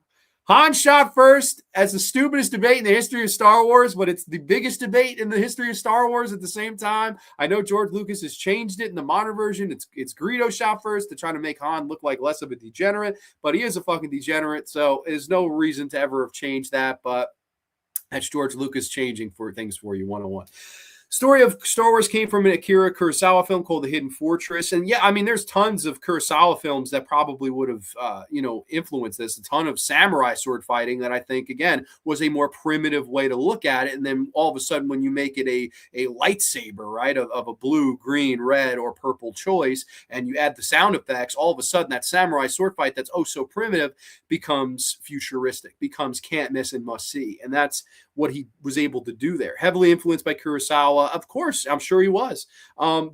Han shot first. As the stupidest debate in the history of Star Wars, but it's the biggest debate in the history of Star Wars at the same time. I know George Lucas has changed it in the modern version. It's Greedo shot first to try to make Han look like less of a degenerate, but he is a fucking degenerate, so there's no reason to ever have changed that, but that's George Lucas changing things for you 101. Story of Star Wars came from an Akira Kurosawa film called The Hidden Fortress. And yeah, I mean, there's tons of Kurosawa films that probably would have, influenced this. A ton of samurai sword fighting that I think, again, was a more primitive way to look at it. And then all of a sudden, when you make it a lightsaber, right, of a blue, green, red, or purple choice, and you add the sound effects, all of a sudden that samurai sword fight that's oh so primitive becomes futuristic, becomes can't miss and must see. And that's what he was able to do there. Heavily influenced by Kurosawa. Of course, I'm sure he was.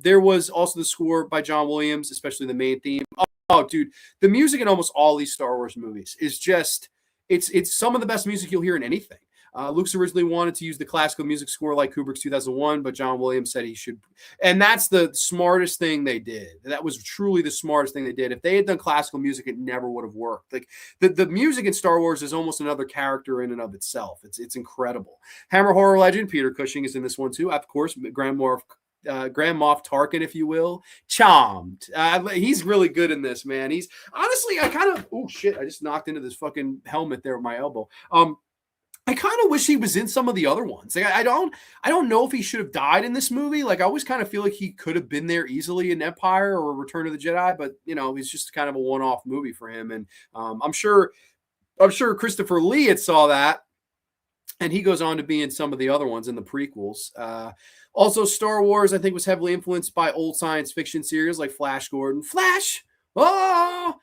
There was also the score by John Williams, especially the main theme. Oh, dude, the music in almost all these Star Wars movies is just, it's some of the best music you'll hear in anything. Lucas originally wanted to use the classical music score like Kubrick's 2001, but John Williams said he should. And that's the smartest thing they did. That was truly the smartest thing they did. If they had done classical music, it never would have worked. Like the music in Star Wars is almost another character in and of itself. It's incredible. Hammer horror legend Peter Cushing is in this one too. Of course, Grand Moff Tarkin, if you will, charmed. He's really good in this, man. He's honestly, I just knocked into this fucking helmet there with my elbow. I kind of wish he was in some of the other ones. Like I don't know if he should have died in this movie. Like I always kind of feel like he could have been there easily in Empire or Return of the Jedi, but he's just kind of a one-off movie for him. And I'm sure Christopher Lee had saw that, and he goes on to be in some of the other ones in the prequels. Also, Star Wars, I think, was heavily influenced by old science fiction series like Flash Gordon. Flash! Oh!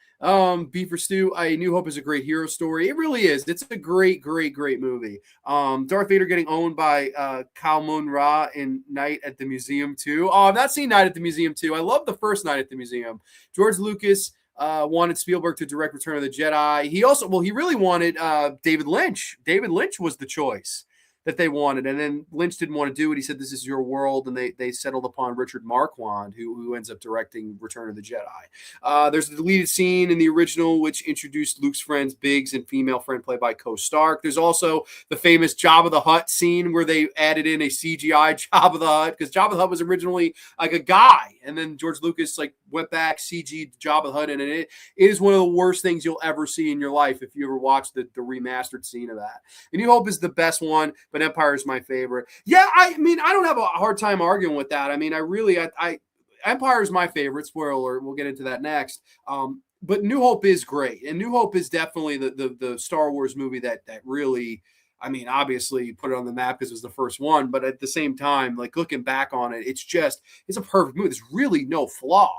Beef or Stew, A New Hope is a great hero story. It really is. It's a great, great, great movie. Darth Vader getting owned by Kal Mun Ra in Night at the Museum 2. Oh, I've not seen Night at the Museum 2. I love the first Night at the Museum. George Lucas wanted Spielberg to direct Return of the Jedi. He really wanted David Lynch. David Lynch was the choice. that they wanted. And then Lynch didn't want to do it. He said, "This is your world." And they settled upon Richard Marquand, who ends up directing Return of the Jedi. There's a deleted scene in the original, which introduced Luke's friends, Biggs, and female friend played by Co Stark. There's also the famous Jabba the Hutt scene where they added in a CGI Jabba the Hutt, because Jabba the Hutt was originally like a guy. And then George Lucas like went back, CG'd Jabba the Hutt, and it is one of the worst things you'll ever see in your life if you ever watch the remastered scene of that. And New Hope is the best one, but Empire is my favorite. Yeah, I mean, I don't have a hard time arguing with that. I mean, I Empire is my favorite. Spoiler alert, we'll get into that next. But New Hope is great, and New Hope is definitely the Star Wars movie that really, I mean, obviously put it on the map because it was the first one, but at the same time, like looking back on it, it's a perfect movie. There's really no flaw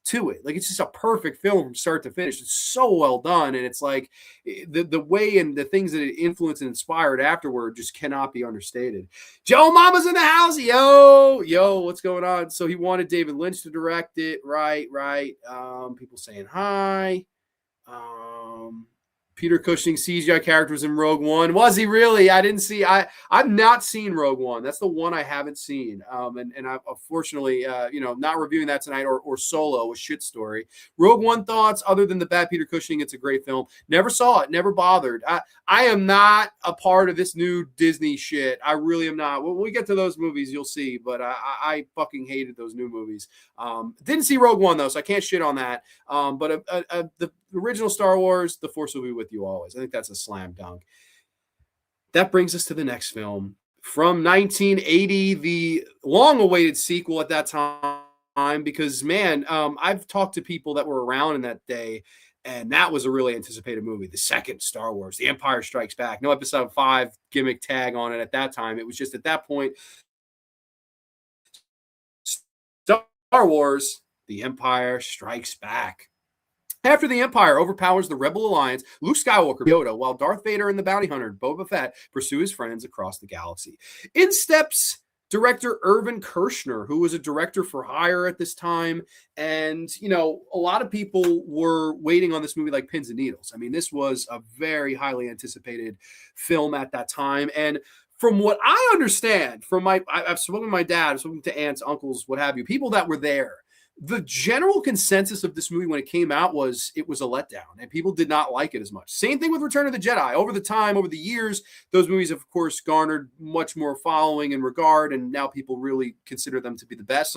to it. Like, it's just a perfect film from start to finish. It's so well done, and it's like the way and the things that it influenced and inspired afterward just cannot be understated. Joe Mama's in the house. Yo, what's going on? So he wanted David Lynch to direct it. Right. People saying hi. Peter Cushing CGI characters in Rogue One. Was he really? I didn't see. I've not seen Rogue One. That's the one I haven't seen. And I've unfortunately, not reviewing that tonight, or Solo, a shit story. Rogue One thoughts, other than the bad Peter Cushing, it's a great film. Never saw it. Never bothered. I am not a part of this new Disney shit. I really am not. When we get to those movies, you'll see. But I fucking hated those new movies. Didn't see Rogue One though, so I can't shit on that. But the original Star Wars, the Force will be with you always. I think that's a slam dunk. That brings us to the next film from 1980, the long-awaited sequel at that time. Because man, I've talked to people that were around in that day, and that was a really anticipated movie. The second Star Wars, The Empire Strikes Back. No Episode 5 gimmick tag on it at that time. It was just at that point, Star Wars, The Empire Strikes Back. After the Empire overpowers the Rebel Alliance, Luke Skywalker, Yoda, while Darth Vader and the bounty hunter Boba Fett pursue his friends across the galaxy. In steps director Irvin Kershner, who was a director for hire at this time. And, a lot of people were waiting on this movie like pins and needles. I mean, this was a very highly anticipated film at that time. And from what I understand, I've spoken to my dad, I've spoken to aunts, uncles, what have you, people that were there. The general consensus of this movie when it came out was it was a letdown, and people did not like it as much. Same thing with Return of the Jedi. Over the years, those movies have, of course, garnered much more following and regard, and now people really consider them to be the best.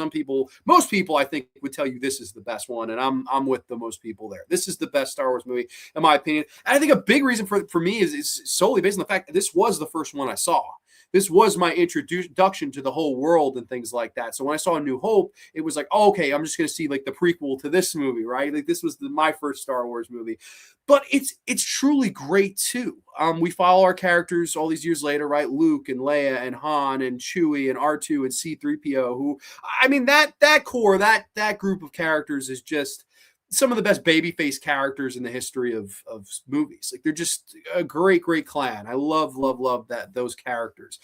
Most people, I think, would tell you this is the best one, and I'm with the most people there. This is the best Star Wars movie, in my opinion. And I think a big reason for me is solely based on the fact that this was the first one I saw. This was my introduction to the whole world and things like that. So when I saw A New Hope, it was like, oh, okay, I'm just going to see like the prequel to this movie, right? Like this was my first Star Wars movie. But it's truly great too. We follow our characters all these years later, right? Luke and Leia and Han and Chewie and R2 and C-3PO, who, I mean, that core, that group of characters is just some of the best babyface characters in the history of movies. Like, they're just a great clan. I love those characters.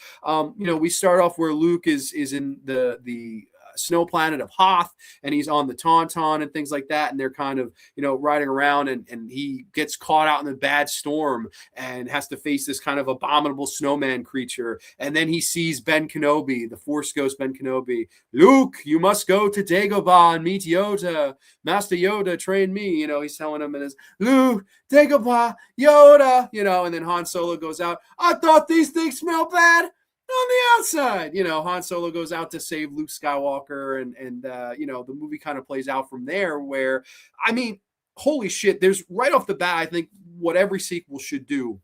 We start off where Luke is in the snow planet of Hoth, and he's on the Tauntaun and things like that, and they're kind of riding around, and he gets caught out in a bad storm and has to face this kind of abominable snowman creature. And then he sees Ben Kenobi, the Force ghost Ben Kenobi. Luke, you must go to Dagobah and meet Yoda. Master Yoda trained me. He's telling him in his Luke, Dagobah, Yoda, and then Han Solo goes out. I thought these things smell bad on the outside. Han Solo goes out to save Luke Skywalker, and the movie kind of plays out from there, where, I mean, holy shit, there's right off the bat, I think what every sequel should do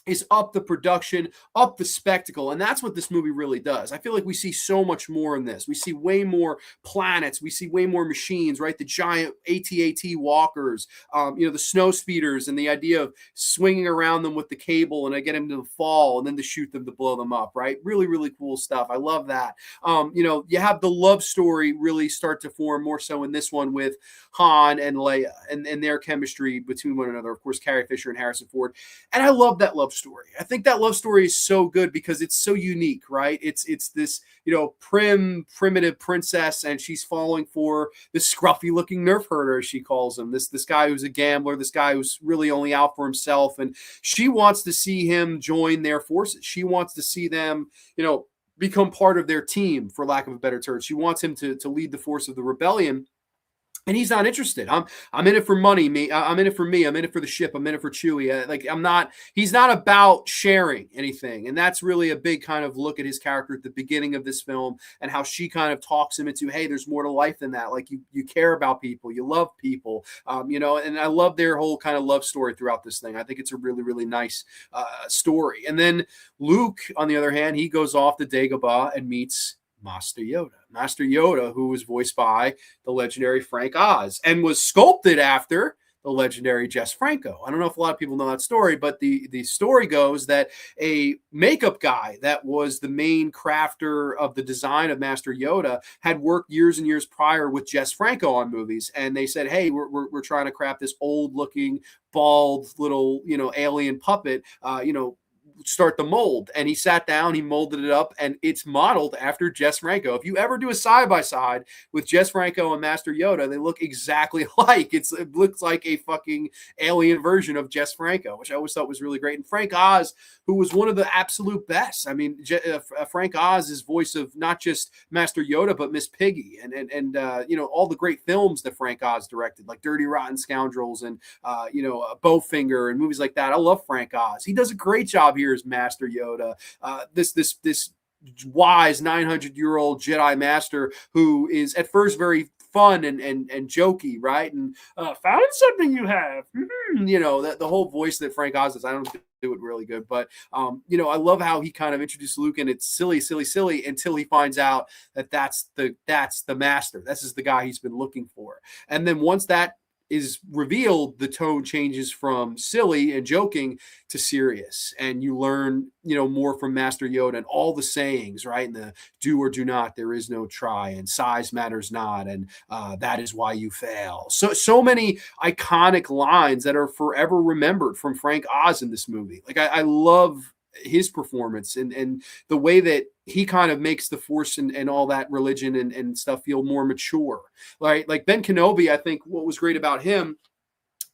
is up the production, up the spectacle. And that's what this movie really does. I feel like we see so much more in this. We see way more planets. We see way more machines, right? The giant AT-AT walkers, the snow speeders, and the idea of swinging around them with the cable and I get them to fall and then to shoot them to blow them up, right? Really cool stuff. I love that. You have the love story really start to form more so in this one with Han and Leia and their chemistry between one another. Of course, Carrie Fisher and Harrison Ford. And I love that love story. I think that love story is so good because it's so unique, right? It's this, primitive princess, and she's falling for this scruffy looking nerf herder, as she calls him. This guy who's a gambler, this guy who's really only out for himself, and she wants to see him join their forces. She wants to see them, become part of their team, for lack of a better term. She wants him to lead the force of the rebellion. And he's not interested. I'm in it for money. I'm in it for me. I'm in it for the ship. I'm in it for Chewie. I'm not. He's not about sharing anything, and that's really a big kind of look at his character at the beginning of this film, and how she kind of talks him into, hey, there's more to life than that. Like you care about people, you love people, And I love their whole kind of love story throughout this thing. I think it's a really, really nice story. And then Luke, on the other hand, he goes off to Dagobah and meets Master Yoda. Master Yoda, who was voiced by the legendary Frank Oz and was sculpted after the legendary Jess Franco. I don't know if a lot of people know that story, but the story goes that a makeup guy that was the main crafter of the design of Master Yoda had worked years and years prior with Jess Franco on movies. And they said, hey, we're trying to craft this old looking, bald little, alien puppet, start the mold. And he sat down, he molded it up, and it's modeled after Jess Franco. If you ever do a side-by-side with Jess Franco and Master Yoda, they look exactly alike. It looks like a fucking alien version of Jess Franco, which I always thought was really great. And Frank Oz, who was one of the absolute best. I mean, Frank Oz is voice of not just Master Yoda, but Miss Piggy, and all the great films that Frank Oz directed, like Dirty Rotten Scoundrels and Bowfinger and movies like that. I love Frank Oz. He does a great job here as Master Yoda. This wise 900-year-old Jedi Master who is at first very fun and jokey, right? And found something you have. The whole voice that Frank Oz does. I don't do it really good, but I love how he kind of introduced Luke, and it's silly until he finds out that that's the master. This is the guy he's been looking for. And then once that is revealed, the tone changes from silly and joking to serious, and you learn more from Master Yoda and all the sayings, right? And the do or do not, there is no try, and size matters not, and that is why you fail. So many iconic lines that are forever remembered from Frank Oz in this movie. Like I love his performance and the way that he kind of makes the Force and all that religion and stuff feel more mature, right? Like Ben Kenobi, I think what was great about him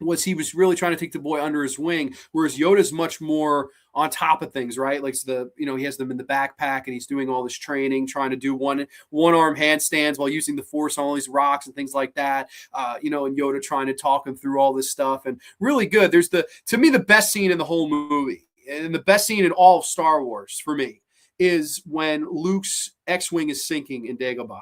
was he was really trying to take the boy under his wing, whereas Yoda's much more on top of things, right? Like he has them in the backpack, and he's doing all this training, trying to do one arm handstands while using the Force on all these rocks and things like that. And Yoda trying to talk him through all this stuff, and really good. There's to me the best scene in the whole movie, and the best scene in all of Star Wars for me is when Luke's X-wing is sinking in Dagobah.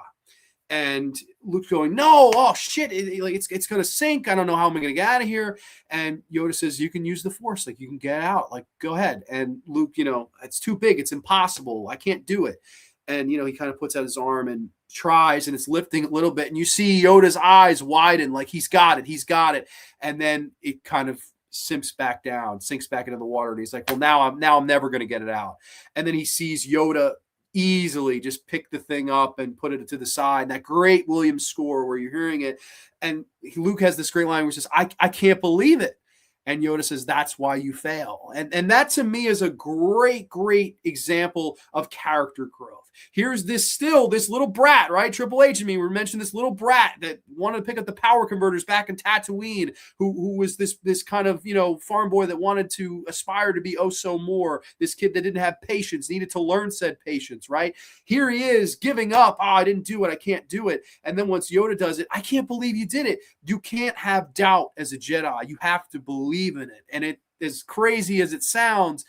And Luke's going, no, oh shit, it's gonna sink. I don't know how I'm gonna get out of here. And Yoda says, you can use the Force, like you can get out, like go ahead. And Luke, it's too big, it's impossible, I can't do it. And he kind of puts out his arm and tries, and it's lifting a little bit, and you see Yoda's eyes widen, like he's got it. And then it kind of sinks back into the water, and he's like, well, now I'm never gonna get it out. And then he sees Yoda easily just pick the thing up and put it to the side. And that great Williams score where you're hearing it. And Luke has this great line where he says, I can't believe it. And Yoda says, that's why you fail. And that to me is a great, great example of character growth. Here's this little brat, right? Triple H and me, we mentioned this little brat that wanted to pick up the power converters back in Tatooine, who was this kind of, farm boy that wanted to aspire to be oh so more. This kid that didn't have patience, needed to learn said patience, right? Here he is giving up. Oh, I didn't do it. I can't do it. And then once Yoda does it, I can't believe you did it. You can't have doubt as a Jedi. You have to believe in it. And it, as crazy as it sounds,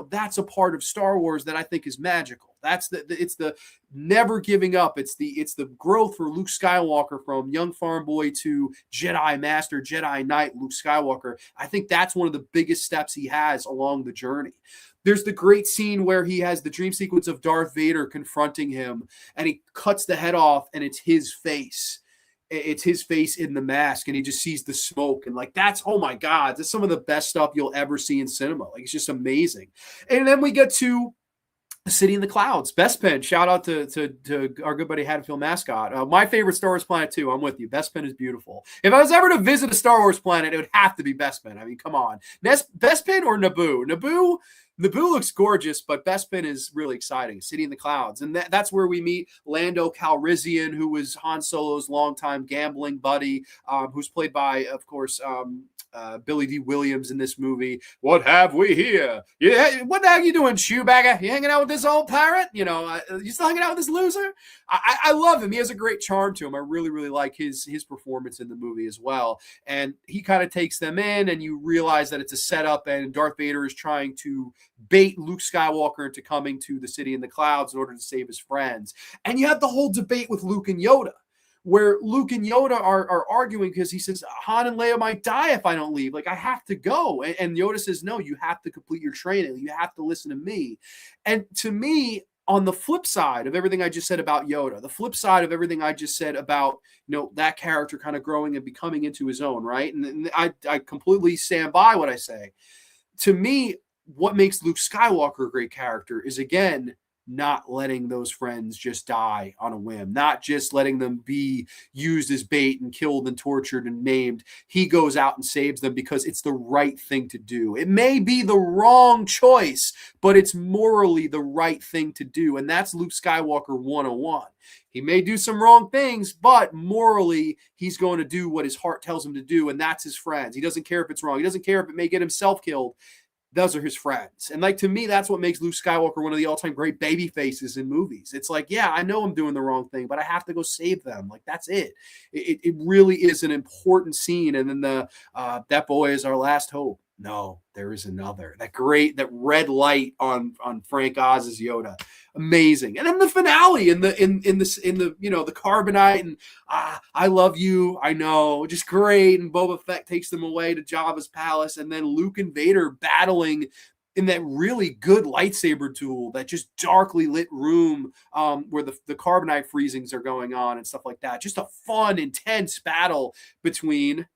that's a part of Star Wars that I think is magical. It's the never giving up. It's the growth for Luke Skywalker from young farm boy to Jedi Master, Jedi Knight Luke Skywalker. I think that's one of the biggest steps he has along the journey. There's the great scene where he has the dream sequence of Darth Vader confronting him, and he cuts the head off, and it's his face. It's his face in the mask, and he just sees the smoke, and that's, oh my God, that's some of the best stuff you'll ever see in cinema. It's just amazing. And then we get to City in the Clouds, Bespin. Shout out to our good buddy Haddonfield mascot. My favorite Star Wars planet too. I'm with you. Bespin is beautiful. If I was ever to visit a Star Wars planet, it would have to be Bespin. I mean, come on, Bespin or Naboo. Naboo looks gorgeous, but Bespin is really exciting. City in the Clouds, and that's where we meet Lando Calrissian, who was Han Solo's longtime gambling buddy, who's played by, of course, Billy D. Williams in this movie. What have we here? Yeah, what the heck are you doing, shoebagger? You hanging out with this old pirate? You know, you still hanging out with this loser? I love him. He has a great charm to him. I really, really like his performance in the movie as well. And he kind of takes them in, and you realize that it's a setup, and Darth Vader is trying to bait Luke Skywalker into coming to the City in the Clouds in order to save his friends. And you have the whole debate with Luke and Yoda, where Luke and Yoda are arguing because he says, Han and Leia might die if I don't leave. Like, I have to go. And Yoda says, no, you have to complete your training. You have to listen to me. And to me, on the flip side of everything I just said about Yoda, the flip side of everything I just said about, that character kind of growing and becoming into his own, right? And I completely stand by what I say. To me, what makes Luke Skywalker a great character is, again, not letting those friends just die on a whim, not just letting them be used as bait and killed and tortured and maimed. He goes out and saves them because it's the right thing to do. It may be the wrong choice, but it's morally the right thing to do. And that's Luke Skywalker 101. He may do some wrong things, but morally, he's going to do what his heart tells him to do, and that's his friends. He doesn't care if it's wrong. He doesn't care if it may get himself killed. Those are his friends. And to me, that's what makes Luke Skywalker one of the all-time great baby faces in movies. It's like, yeah, I know I'm doing the wrong thing, but I have to go save them. Like, that's it. It really is an important scene. And then that boy is our last hope. No, there is another. That red light on Frank Oz's Yoda. Amazing. And then the finale in the the carbonite, and I love you. I know, just great. And Boba Fett takes them away to Jabba's palace, and then Luke and Vader battling in that really good lightsaber duel, that just darkly lit room where the carbonite freezings are going on and stuff like that. Just a fun, intense battle between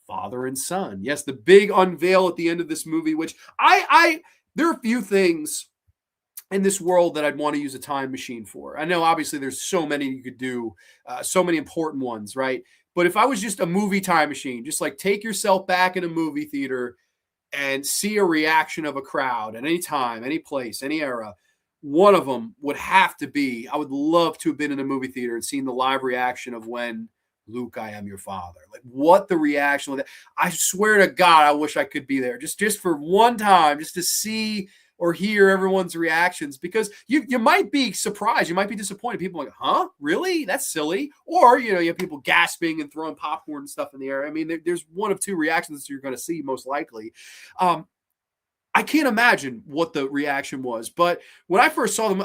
father and son. Yes, the big unveil at the end of this movie, which there are a few things in this world that I'd want to use a time machine for. I know obviously there's so many you could do, so many important ones, right? But if I was just a movie time machine, just like take yourself back in a movie theater and see a reaction of a crowd at any time, any place, any era, one of them would have to be, I would love to have been in a movie theater and seen the live reaction of when Luke, I am your father. Like, what the reaction was. I swear to God, I wish I could be there just for one time, just to see or hear everyone's reactions, because you might be surprised. You might be disappointed. People are like, huh? Really? That's silly. Or, you have people gasping and throwing popcorn and stuff in the air. I mean, there's one of two reactions you're going to see most likely. I can't imagine what the reaction was, but when I first saw them,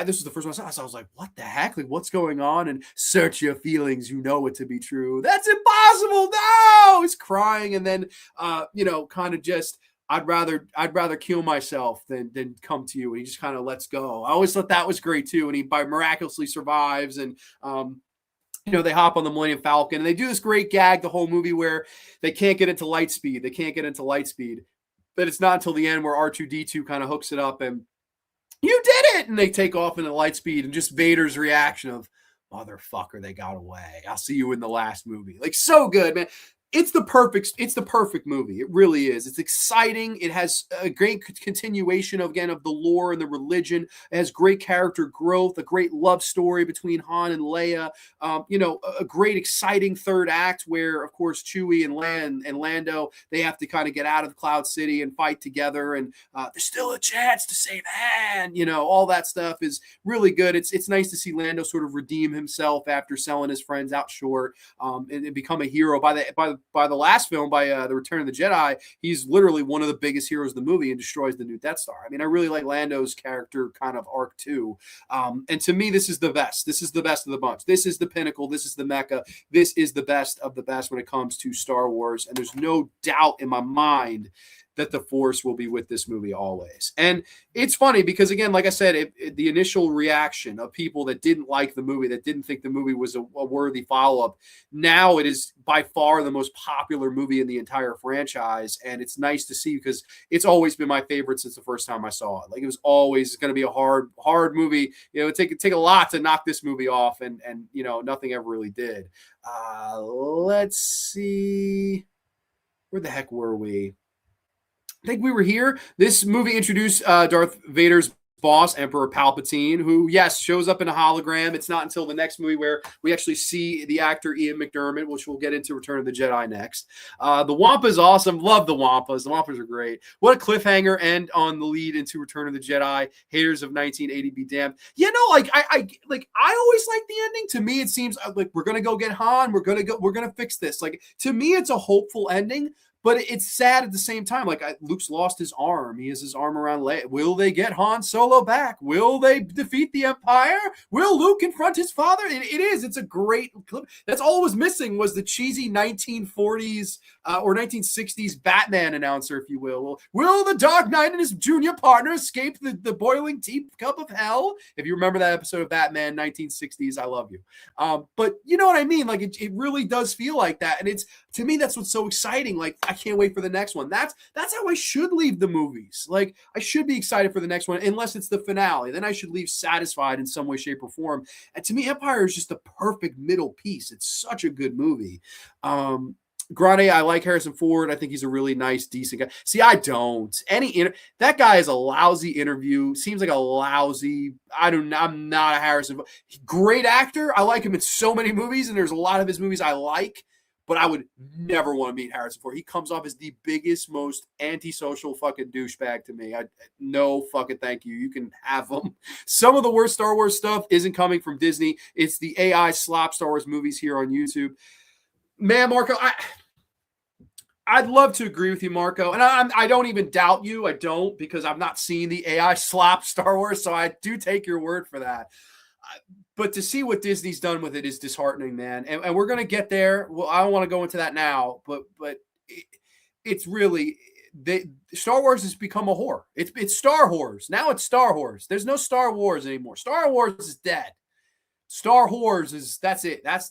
this was the first one I saw. So I was like, "What the heck? Like, what's going on?" And search your feelings, you know it to be true. That's impossible. No, he's crying, and then, kind of just, I'd rather kill myself than come to you. And he just kind of lets go. I always thought that was great too, and he miraculously survives. And they hop on the Millennium Falcon, and they do this great gag the whole movie where they can't get into light speed. But it's not until the end where R2-D2 kind of hooks it up and, you did it! And they take off into light speed, and just Vader's reaction of, motherfucker, they got away. I'll see you in the last movie. Like, so good, man. It's the perfect movie. It really is. It's exciting. It has a great continuation of the lore and the religion. It has great character growth, a great love story between Han and Leia. A great exciting third act where, of course, Chewie and Lando, they have to kind of get out of Cloud City and fight together. And there's still a chance to save Han. All that stuff is really good. It's nice to see Lando sort of redeem himself after selling his friends out short and become a hero by the last film, by The Return of the Jedi. He's literally one of the biggest heroes of the movie and destroys the new Death Star. I mean, I really like Lando's character kind of arc too. And to me, this is the best. This is the best of the bunch. This is the pinnacle. This is the Mecca. This is the best of the best when it comes to Star Wars. And there's no doubt in my mind that the Force will be with this movie always. And it's funny because, again, like I said, the initial reaction of people that didn't like the movie, that didn't think the movie was a worthy follow-up, now it is by far the most popular movie in the entire franchise. And it's nice to see because it's always been my favorite since the first time I saw it. Like, it was always going to be a hard movie. You know, it take a lot to knock this movie off, and you know, nothing ever really did. Let's see. Where the heck were we? I think we were here. This movie introduced Darth Vader's boss, Emperor Palpatine, who, yes, shows up in a hologram. It's not until the next movie where we actually see the actor Ian McDermott, which we'll get into Return of the Jedi next. The Wampa is awesome. Love the Wampas. The Wampas are great. What a cliffhanger end on the lead into Return of the Jedi. Haters of 1980 be damned. You know, like I always like the ending. To me, it seems like we're gonna go get Han. We're gonna fix this. Like, to me, it's a hopeful ending. But it's sad at the same time. Like, Luke's lost his arm. He has his arm around Leia. Will they get Han Solo back? Will they defeat the Empire? Will Luke confront his father? It is. It's a great clip. That's all it was missing, was the cheesy 1940s or 1960s Batman announcer, if you will. Will the Dark Knight and his junior partner escape the boiling teacup of hell? If you remember that episode of Batman 1960s, I love you. But you know what I mean? Like, it really does feel like that. And it's, to me, that's what's so exciting. Like, I can't wait for the next one. That's how I should leave the movies. Like, I should be excited for the next one, unless it's the finale. Then I should leave satisfied in some way, shape, or form. And to me, Empire is just the perfect middle piece. It's such a good movie. Grande, I like Harrison Ford. I think he's a really nice, decent guy. See, I don't. That guy is a lousy interview. Seems like a lousy. I'm not a Harrison Ford. Great actor. I like him in so many movies, and there's a lot of his movies I like. But I would never want to meet Harrison Ford. He comes off as the biggest, most antisocial fucking douchebag to me. No fucking thank you. You can have him. Some of the worst Star Wars stuff isn't coming from Disney. It's the AI slop Star Wars movies here on YouTube. Man, Marco, I'd love to agree with you, Marco. And I don't even doubt you. I don't, because I've not seen the AI slop Star Wars. So I do take your word for that. But to see what Disney's done with it is disheartening, man. And we're going to get there. Well, I don't want to go into that now, but it's really Star Wars has become a whore. It's Star Wars. Now it's Star Wars. There's no Star Wars anymore. Star Wars is dead. Star Wars that's it. That's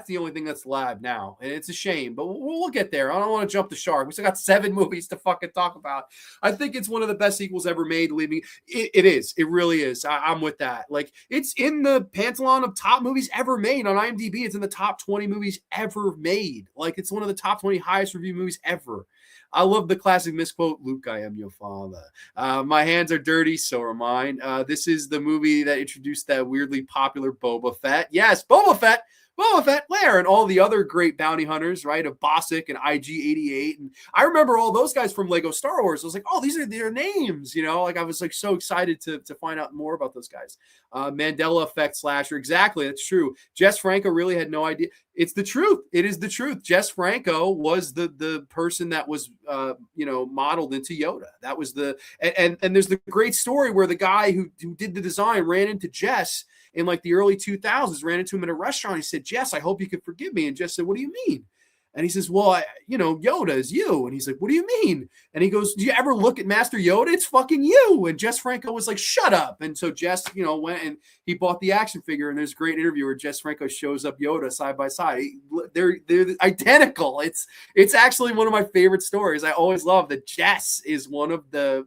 the only thing that's live now. And it's a shame, but we'll get there. I don't want to jump the shark. We still got 7 movies to fucking talk about. I think it's one of the best sequels ever made. It is. It really is. I'm with that. Like, it's in the pantheon of top movies ever made on IMDb. It's in the top 20 movies ever made. Like, it's one of the top 20 highest review movies ever. I love the classic misquote, Luke, I am your father. My hands are dirty, so are mine. This is the movie that introduced that weirdly popular Boba Fett. Yes, Boba Fett, Blair, and all the other great bounty hunters, right, of Bossk and IG-88. And I remember all those guys from Lego Star Wars. I was like, oh, these are their names, you know? Like, I was like so excited to find out more about those guys. Mandela effect slasher. Exactly, that's true. Jess Franco really had no idea. It's the truth. It is the truth. Jess Franco was the person that was, modeled into Yoda. That was and there's the great story where the guy who did the design ran into Jess in like the early 2000s, ran into him in a restaurant. He said, Jess, I hope you can forgive me. And Jess said, what do you mean? And he says, well, Yoda is you. And he's like, what do you mean? And he goes, do you ever look at Master Yoda? It's fucking you. And Jess Franco was like, shut up. And so Jess, went and he bought the action figure. And there's a great interview where Jess Franco shows up Yoda side by side. They're identical. It's actually one of my favorite stories. I always love that Jess is one of the,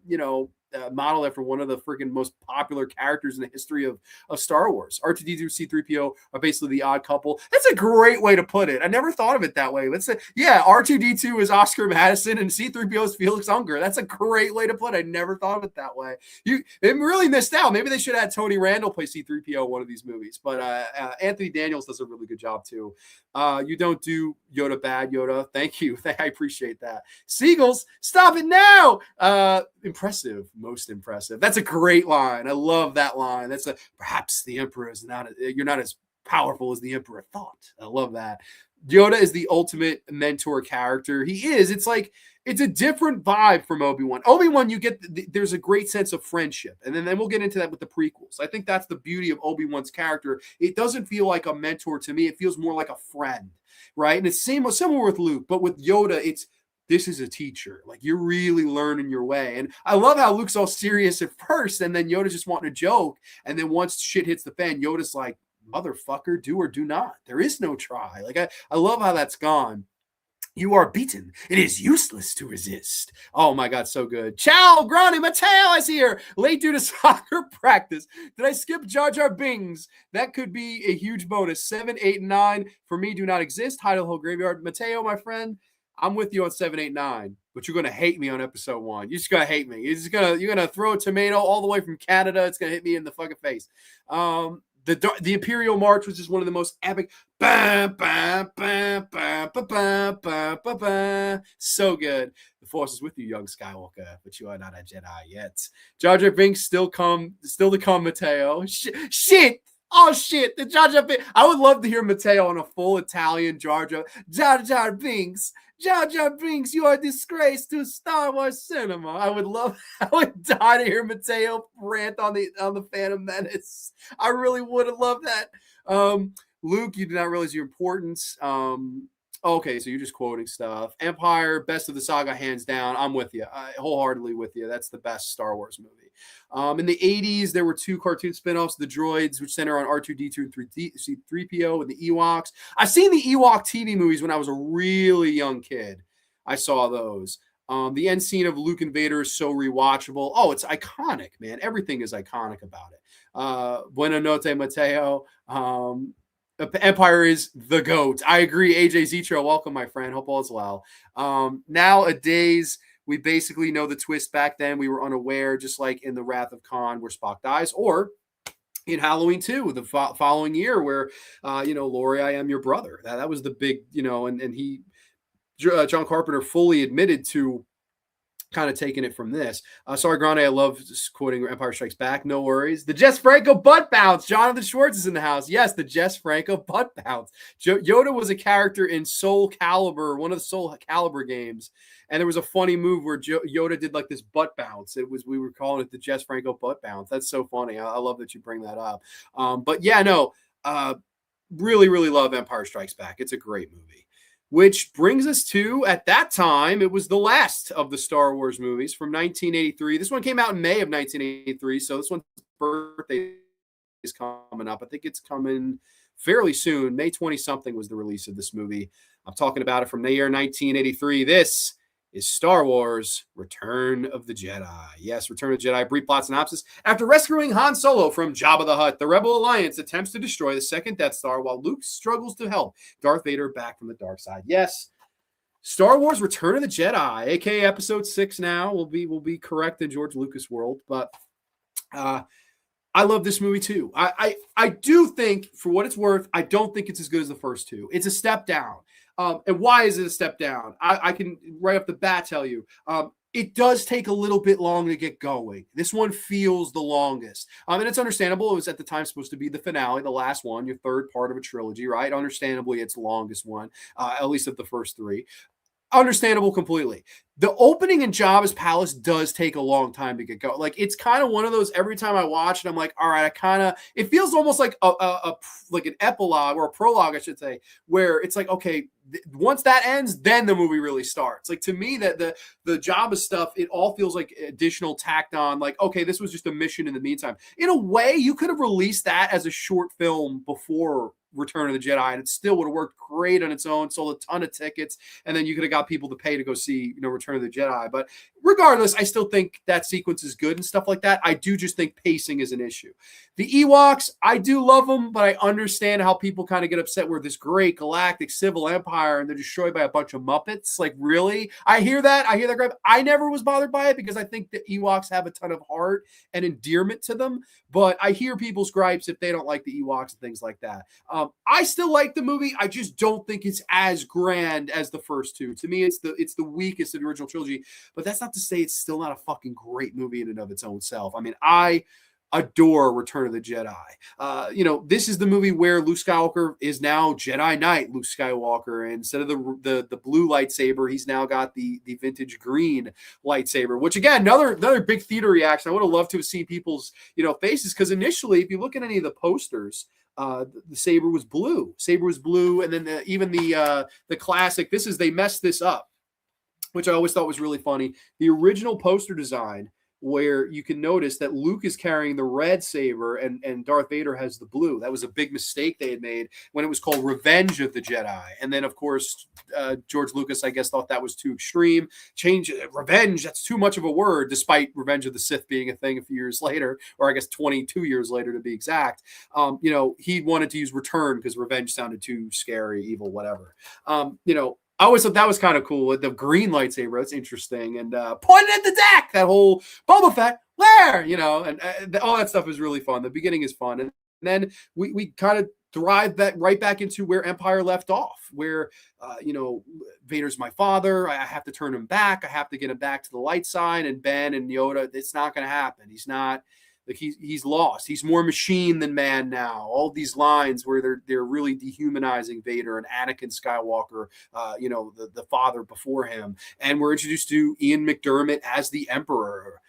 modeled after one of the freaking most popular characters in the history of Star Wars. R2-D2, C-3PO are basically the odd couple. That's a great way to put it. I never thought of it that way. Let's say, yeah, R2-D2 is Oscar Madison and C-3PO is Felix Unger. That's a great way to put it. I never thought of it that way. They really missed out. Maybe they should have had Tony Randall play C-3PO in one of these movies. But Anthony Daniels does a really good job too. You don't do Yoda bad, Yoda. Thank you. I appreciate that. Seagulls, stop it now. Impressive. Most impressive. That's a great line. I love that line. That's perhaps the Emperor is you're not as powerful as the Emperor thought. I love that. Yoda is the ultimate mentor character. He is. It's like, it's a different vibe from Obi-Wan. Obi-Wan, you get, there's a great sense of friendship. And then we'll get into that with the prequels. I think that's the beauty of Obi-Wan's character. It doesn't feel like a mentor to me. It feels more like a friend, right? And it's similar with Luke, but with Yoda, this is a teacher. Like, you're really learning your way. And I love how Luke's all serious at first, and then Yoda's just wanting to joke. And then once shit hits the fan, Yoda's like, motherfucker, do or do not. There is no try. Like, I love how that's gone. You are beaten. It is useless to resist. Oh my God, so good. Ciao, Grande Mateo is here. Late due to soccer practice. Did I skip Jar Jar Bings? That could be a huge bonus. 7, 8, and 9 for me do not exist. Hide the whole graveyard. Mateo, my friend, I'm with you on 7, 8, 9, but you're gonna hate me on episode 1. You're just gonna hate me. You're gonna throw a tomato all the way from Canada. It's gonna hit me in the fucking face. The Imperial March was just one of the most epic. So good. The Force is with you, young Skywalker, but you are not a Jedi yet. Jar Jar Binks still to come, Mateo. Shit. Oh shit, the Jar Jar Binks. I would love to hear Mateo on a full Italian Jar Jar Binks. Jar Jar Binks, you are a disgrace to Star Wars cinema. I would die to hear Mateo rant on the Phantom Menace. I really would have loved that. Luke, you did not realize your importance. Okay, so you're just quoting stuff. Empire, best of the saga, hands down. I'm with you. Wholeheartedly with you. That's the best Star Wars movie. In the 80s, there were 2 cartoon spinoffs, The Droids, which center on R2-D2 and 3PO, and the Ewoks. I've seen the Ewok TV movies when I was a really young kid. I saw those. The end scene of Luke and Vader is so rewatchable. Oh, it's iconic, man. Everything is iconic about it. Buena notte, Mateo. Empire is the GOAT. I agree. AJ Zitro, welcome, my friend. Hope all is well. Nowadays, we basically know the twist. Back then, we were unaware, just like in The Wrath of Khan, where Spock dies, or in Halloween 2, the following year, where, Laurie, I am your brother. That was the big, and he, John Carpenter fully admitted to kind of taking it from this. Sorry, Grande, I love quoting Empire Strikes Back. No worries. The Jess Franco butt bounce. Jonathan Schwartz is in the house. Yes, the Jess Franco butt bounce. Yoda was a character in Soul Calibur, one of the Soul Calibur games. And there was a funny move where Yoda did like this butt bounce. We were calling it the Jess Franco butt bounce. That's so funny. I love that you bring that up. But yeah, no, really, really love Empire Strikes Back. It's a great movie. Which brings us to, at that time, it was the last of the Star Wars movies from 1983. This one came out in May of 1983, so this one's birthday is coming up. I think it's coming fairly soon. May 20-something was the release of this movie. I'm talking about it from the year 1983. This is Star Wars Return of the Jedi. Yes, Return of the Jedi. Brief plot synopsis. After rescuing Han Solo from Jabba the Hutt, the Rebel Alliance attempts to destroy the second Death Star while Luke struggles to help Darth Vader back from the dark side. Yes, Star Wars Return of the Jedi, aka Episode 6 now, will be correct in George Lucas world, but I love this movie too. I do think, for what it's worth, I don't think it's as good as the first two. It's a step down. And why is it a step down? I can right off the bat tell you. It does take a little bit long to get going. This one feels the longest. And it's understandable. It was at the time supposed to be the finale, the last one, your third part of a trilogy, right? Understandably, it's the longest one, at least of the first 3. Understandable completely. The opening in Jabba's palace does take a long time to get going. Like, it's kind of one of those, every time I watch it, I'm like, all right, it feels almost like like an epilogue, or a prologue, I should say, where it's like, okay, once that ends, then the movie really starts. Like, to me, that the Jabba stuff, it all feels like additional tacked on, like, okay, this was just a mission in the meantime. In a way, you could have released that as a short film before Return of the Jedi, and it still would have worked great on its own, sold a ton of tickets, and then you could have got people to pay to go see, Return of the Jedi. But regardless, I still think that sequence is good and stuff like that. I do just think pacing is an issue. The Ewoks, I do love them, but I understand how people kind of get upset with this great galactic civil empire and they're destroyed by a bunch of Muppets. Like, really? I hear that gripe. I never was bothered by it because I think the Ewoks have a ton of heart and endearment to them, but I hear people's gripes if they don't like the Ewoks and things like that. I still like the movie. I just don't think it's as grand as the first two. To me, it's the weakest of the original trilogy, but that's not to say it's still not a fucking great movie in and of its own self. I mean, I adore Return of the Jedi. This is the movie where Luke Skywalker is now Jedi Knight Luke Skywalker. And instead of the blue lightsaber, he's now got the vintage green lightsaber, which, again, another big theater reaction. I would have loved to have seen people's faces, because initially, if you look at any of the posters, the saber was blue. And then even the classic. They messed this up. which I always thought was really funny. The original poster design, where you can notice that Luke is carrying the red saber and Darth Vader has the blue. That was a big mistake they had made when it was called Revenge of the Jedi. And then, of course, George Lucas, I guess, thought that was too extreme. Change revenge, that's too much of a word, despite Revenge of the Sith being a thing a few years later, or I guess 22 years later to be exact. He wanted to use return because revenge sounded too scary, evil, whatever. I always thought that was kind of cool. With the green lightsaber, that's interesting. And pointed at the deck, that whole Boba Fett, where? And all that stuff is really fun. The beginning is fun. And then we kind of drive that right back into where Empire left off, where, Vader's my father. I have to turn him back. I have to get him back to the light side. And Ben and Yoda, it's not going to happen. He's not. Like he's lost. He's more machine than man now. All these lines where they're really dehumanizing Vader and Anakin Skywalker, the father before him, and we're introduced to Ian McDiarmid as the Emperor.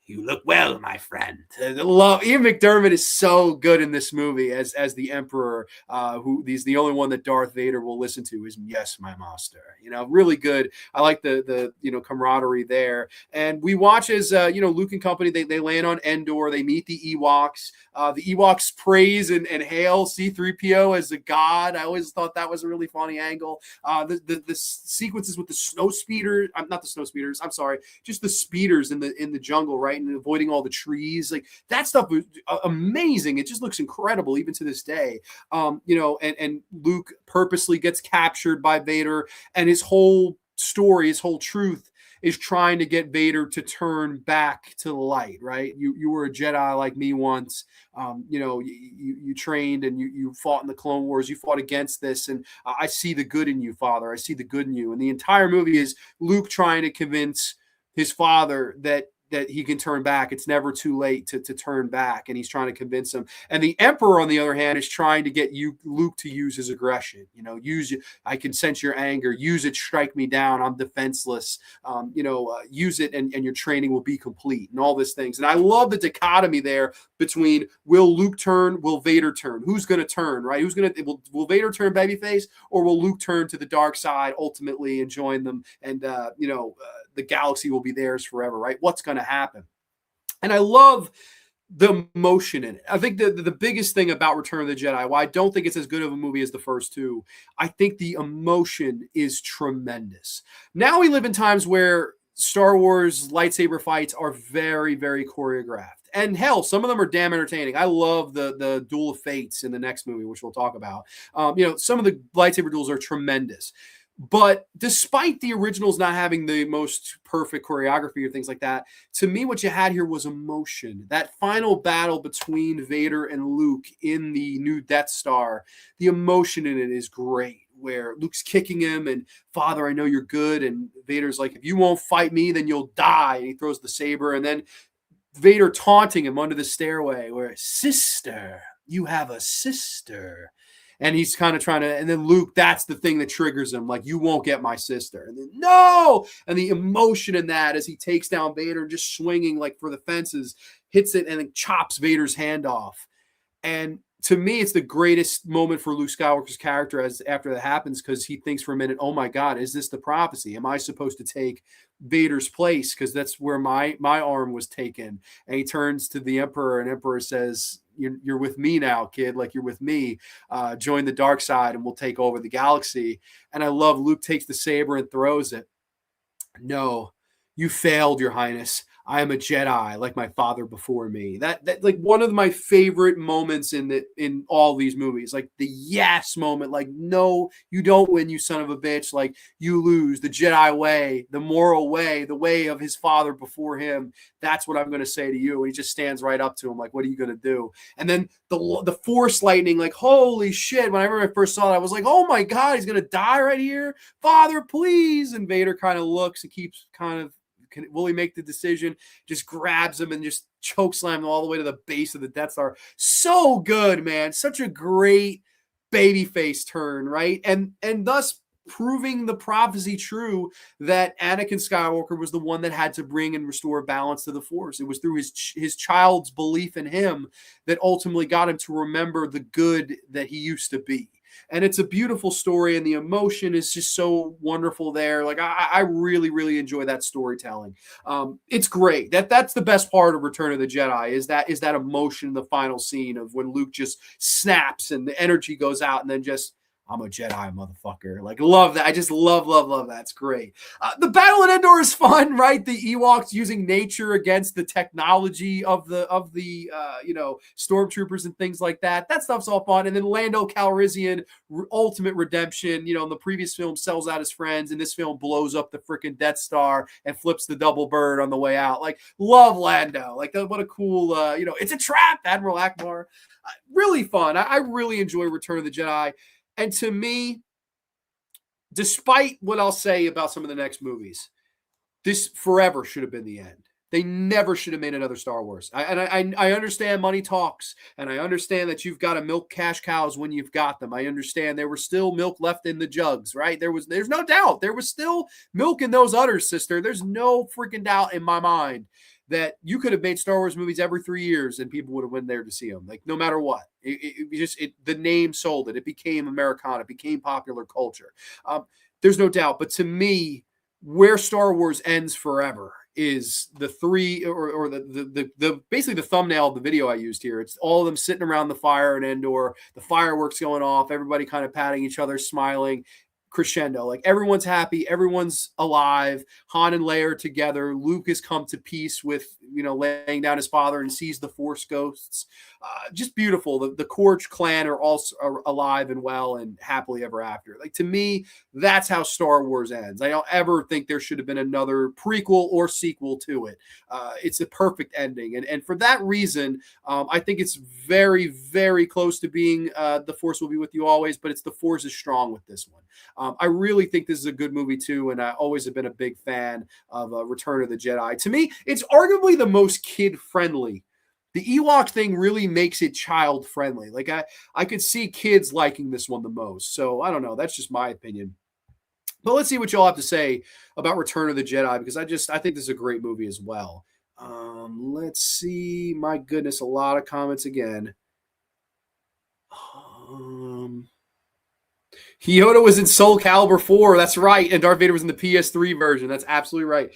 You look well, my friend. Ian McDiarmid is so good in this movie as the Emperor, who he's the only one that Darth Vader will listen to is yes, my master. Really good. I like the camaraderie there. And we watch as Luke and company, they land on Endor. They meet the Ewoks. The Ewoks praise and hail C-3PO as a god. I always thought that was a really funny angle. The sequences with the snow speeders, not the snow speeders. I'm sorry, just the speeders in the jungle, right? And avoiding all the trees, like that stuff was amazing. It just looks incredible even to this day. And Luke purposely gets captured by Vader, and his whole story, his whole truth is trying to get Vader to turn back to the light, right? You were a Jedi like me once. You trained and you fought in the Clone Wars. You fought against this, and I see the good in you, Father. I see the good in you. And the entire movie is Luke trying to convince his father that he can turn back. It's never too late to turn back. And he's trying to convince him. And the Emperor, on the other hand, is trying to get Luke to use his aggression. I can sense your anger. Use it. Strike me down. I'm defenseless. Use it and your training will be complete and all these things. And I love the dichotomy there between will Luke turn? Will Vader turn? Who's going to turn, right? Will Vader turn babyface, or will Luke turn to the dark side ultimately and join them? And, the galaxy will be theirs forever, right? What's going to happen? And I love the emotion in it. I think the biggest thing about Return of the Jedi, why I don't think it's as good of a movie as the first two, I think the emotion is tremendous. Now we live in times where Star Wars lightsaber fights are very, very choreographed. And hell, some of them are damn entertaining. I love the Duel of Fates in the next movie, which we'll talk about. Some of the lightsaber duels are tremendous. But despite the originals not having the most perfect choreography or things like that, to me, what you had here was emotion. That final battle between Vader and Luke in the new Death Star, the emotion in it is great, where Luke's kicking him and, Father, I know you're good. And Vader's like, if you won't fight me, then you'll die. And he throws the saber. And then Vader taunting him under the stairway where, sister, you have a sister. And he's kind of trying to, and then Luke, that's the thing that triggers him. Like, you won't get my sister. And then, no! And the emotion in that as he takes down Vader and just swinging like for the fences, hits it and then chops Vader's hand off. And to me, it's the greatest moment for Luke Skywalker's character after that happens, because he thinks for a minute, oh my God, is this the prophecy? Am I supposed to take Vader's place? Because that's where my arm was taken. And he turns to the Emperor, and Emperor says, you're with me now, kid. Like, you're with me. Join the dark side and we'll take over the galaxy. And I love Luke takes the saber and throws it. No, you failed, Your Highness. I am a Jedi like my father before me. That like one of my favorite moments in all these movies, like the yes moment, like, no, you don't win, you son of a bitch. Like, you lose. The Jedi way, the moral way, the way of his father before him. That's what I'm going to say to you. And he just stands right up to him. Like, what are you going to do? And then the Force lightning, like, holy shit. Whenever I first saw it, I was like, oh my God, he's going to die right here. Father, please. And Vader kind of looks and keeps kind of, will he make the decision? Just grabs him and just choke slam him all the way to the base of the Death Star. So good, man. Such a great babyface turn, right? And thus proving the prophecy true that Anakin Skywalker was the one that had to bring and restore balance to the Force. It was through his child's belief in him that ultimately got him to remember the good that he used to be. And it's a beautiful story, and the emotion is just so wonderful there. Like I really, really enjoy that storytelling. It's great. That's the best part of Return of the Jedi is that emotion in the final scene of when Luke just snaps and the energy goes out, and then just I'm a Jedi, motherfucker. Like, love that. I just love that. It's great. The battle at Endor is fun, right? The Ewoks using nature against the technology of the stormtroopers and things like that. That stuff's all fun. And then Lando Calrissian, ultimate redemption. In the previous film, sells out his friends. In this film, blows up the freaking Death Star and flips the double bird on the way out. Like, love Lando. Like, what a cool, it's a trap, Admiral Akbar. Really fun. I really enjoy Return of the Jedi. And to me, despite what I'll say about some of the next movies, this forever should have been the end. They never should have made another Star Wars. I understand money talks, and I understand that you've got to milk cash cows when you've got them. I understand there was still milk left in the jugs, right? There's no doubt. There was still milk in those udders, sister. There's no freaking doubt in my mind that you could have made Star Wars movies every 3 years and people would have went there to see them. Like, no matter what, the name sold it. It became Americana. It became popular culture. There's no doubt. But to me, where Star Wars ends forever is the three or the basically the thumbnail of the video I used here. It's all of them sitting around the fire in Endor, the fireworks going off, everybody kind of patting each other, smiling. Crescendo, like everyone's happy, everyone's alive. Han and Leia are together. Luke has come to peace with laying down his father and sees the Force ghosts. Just beautiful. The Korch clan are also alive and well and happily ever after. Like, to me, that's how Star Wars ends. I don't ever think there should have been another prequel or sequel to it. It's a perfect ending, and for that reason, I think it's very, very close to being The Force Will Be With You Always, but it's The Force is strong with this one. I really think this is a good movie too, and I always have been a big fan of Return of the Jedi. To me, it's arguably the most kid-friendly. The Ewok thing really makes it child-friendly. Like, I could see kids liking this one the most. So, I don't know. That's just my opinion. But let's see what y'all have to say about Return of the Jedi, because I think this is a great movie as well. Let's see. My goodness, a lot of comments again. Yoda was in Soul Calibur 4. That's right. And Darth Vader was in the PS3 version. That's absolutely right.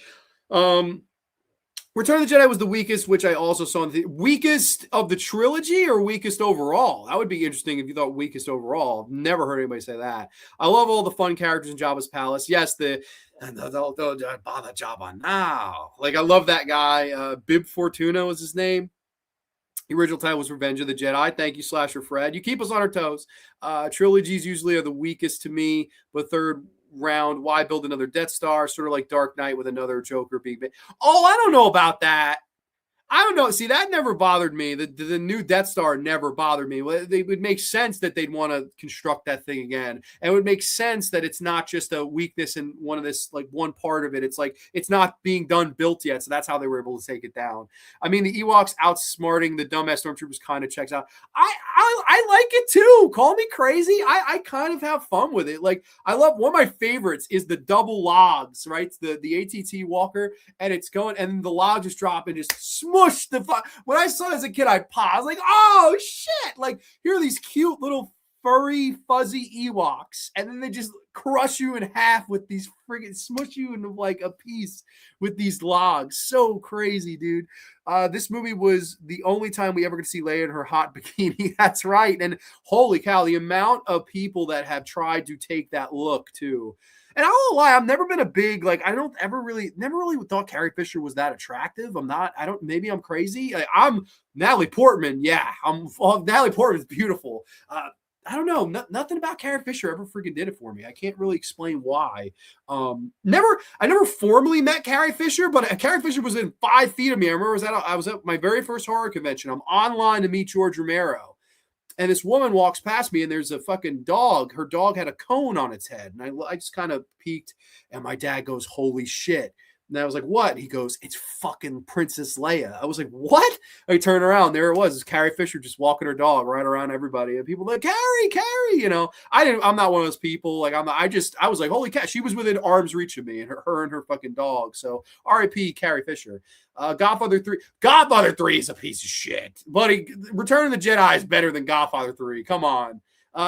Return of the Jedi was the weakest, which I also saw. Weakest of the trilogy or weakest overall? That would be interesting if you thought weakest overall. Never heard anybody say that. I love all the fun characters in Jabba's palace. Yes, don't bother Jabba now. Like, I love that guy. Bib Fortuna was his name. The original title was Revenge of the Jedi. Thank you, Slasher Fred. You keep us on our toes. Trilogies usually are the weakest to me, but third round, why build another Death Star? Sort of like Dark Knight with another Joker being big. Oh, I don't know about that. I don't know. See, that never bothered me. The new Death Star never bothered me. It would make sense that they'd want to construct that thing again. And it would make sense that it's not just a weakness in one part of it. It's like, it's not being done built yet. So that's how they were able to take it down. I mean, the Ewoks outsmarting the dumbass stormtroopers kind of checks out. I like it too. Call me crazy. I kind of have fun with it. Like, I love, one of my favorites is the double logs, right? It's the ATT walker, and it's going, and the log just drop and just smush when I saw it as a kid, I paused. I was like, oh shit! Like, here are these cute little furry, fuzzy Ewoks, and then they just crush you in half with these friggin' smush you into like a piece with these logs. So crazy, dude. This movie was the only time we ever get to see Leia in her hot bikini. That's right. And holy cow, the amount of people that have tried to take that look too. And I won't lie, I've never been a big, like, I don't ever really, never really thought Carrie Fisher was that attractive. Maybe I'm crazy. I'm Natalie Portman. Yeah, Natalie Portman's beautiful. I don't know. Nothing about Carrie Fisher ever freaking did it for me. I can't really explain why. I never formally met Carrie Fisher, but Carrie Fisher was within 5 feet of me. I remember I was at my very first horror convention. I'm online to meet George Romero. And this woman walks past me, and there's a fucking dog. Her dog had a cone on its head. And I just kind of peeked, and my dad goes, holy shit. And I was like, what? He goes, it's fucking Princess Leia. I was like, what? I turned around. There it was. It's Carrie Fisher just walking her dog right around everybody. And people like, Carrie, you know. I'm not one of those people. Like, I was like, holy cat. She was within arm's reach of me and her and her fucking dog. So R.I.P. Carrie Fisher. Godfather 3. Godfather 3 is a piece of shit. Buddy, Return of the Jedi is better than Godfather 3. Come on.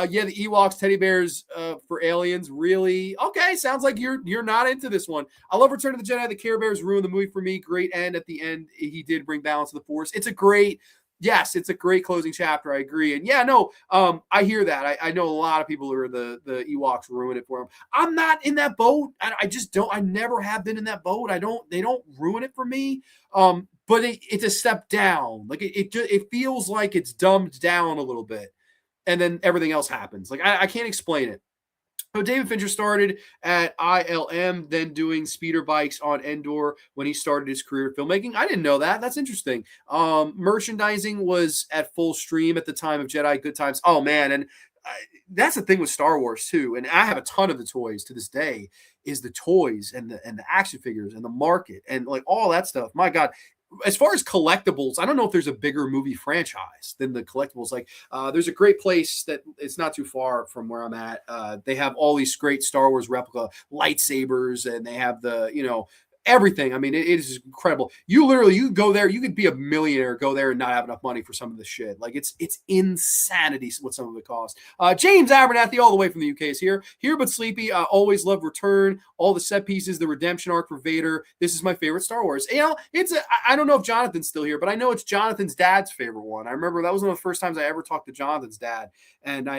Yeah, the Ewoks, teddy bears for aliens. Really? Okay, sounds like you're not into this one. I love Return of the Jedi. The Care Bears ruined the movie for me. Great end at the end. He did bring balance to the Force. It's a great closing chapter. I agree. And yeah, no, I hear that. I know a lot of people who are the Ewoks ruin it for him. I'm not in that boat. I just don't. I never have been in that boat. They don't ruin it for me. But it's a step down. Like it feels like it's dumbed down a little bit. And then everything else happens. Like I can't explain it. So David Fincher started at ILM, then doing speeder bikes on Endor when he started his career filmmaking. I didn't know that. That's interesting. Merchandising was at full stream at the time of Jedi Good Times. Oh man, and that's the thing with Star Wars too. And I have a ton of the toys to this day. Is the toys and the action figures and the market and like all that stuff. My God, as far as collectibles, I don't know if there's a bigger movie franchise than the collectibles. Like there's a great place that it's not too far from where I'm at. They have all these great Star Wars replica lightsabers and they have everything. I mean, it is incredible. You go there, you could be a millionaire, go there and not have enough money for some of the shit. Like it's insanity what some of it costs. James Abernathy, all the way from the UK, is here but sleepy. Always love Return, all the set pieces, the redemption arc for Vader. This is my favorite Star Wars. You know, I don't know if Jonathan's still here, but I know it's Jonathan's dad's favorite one. I remember that was one of the first times I ever talked to Jonathan's dad, and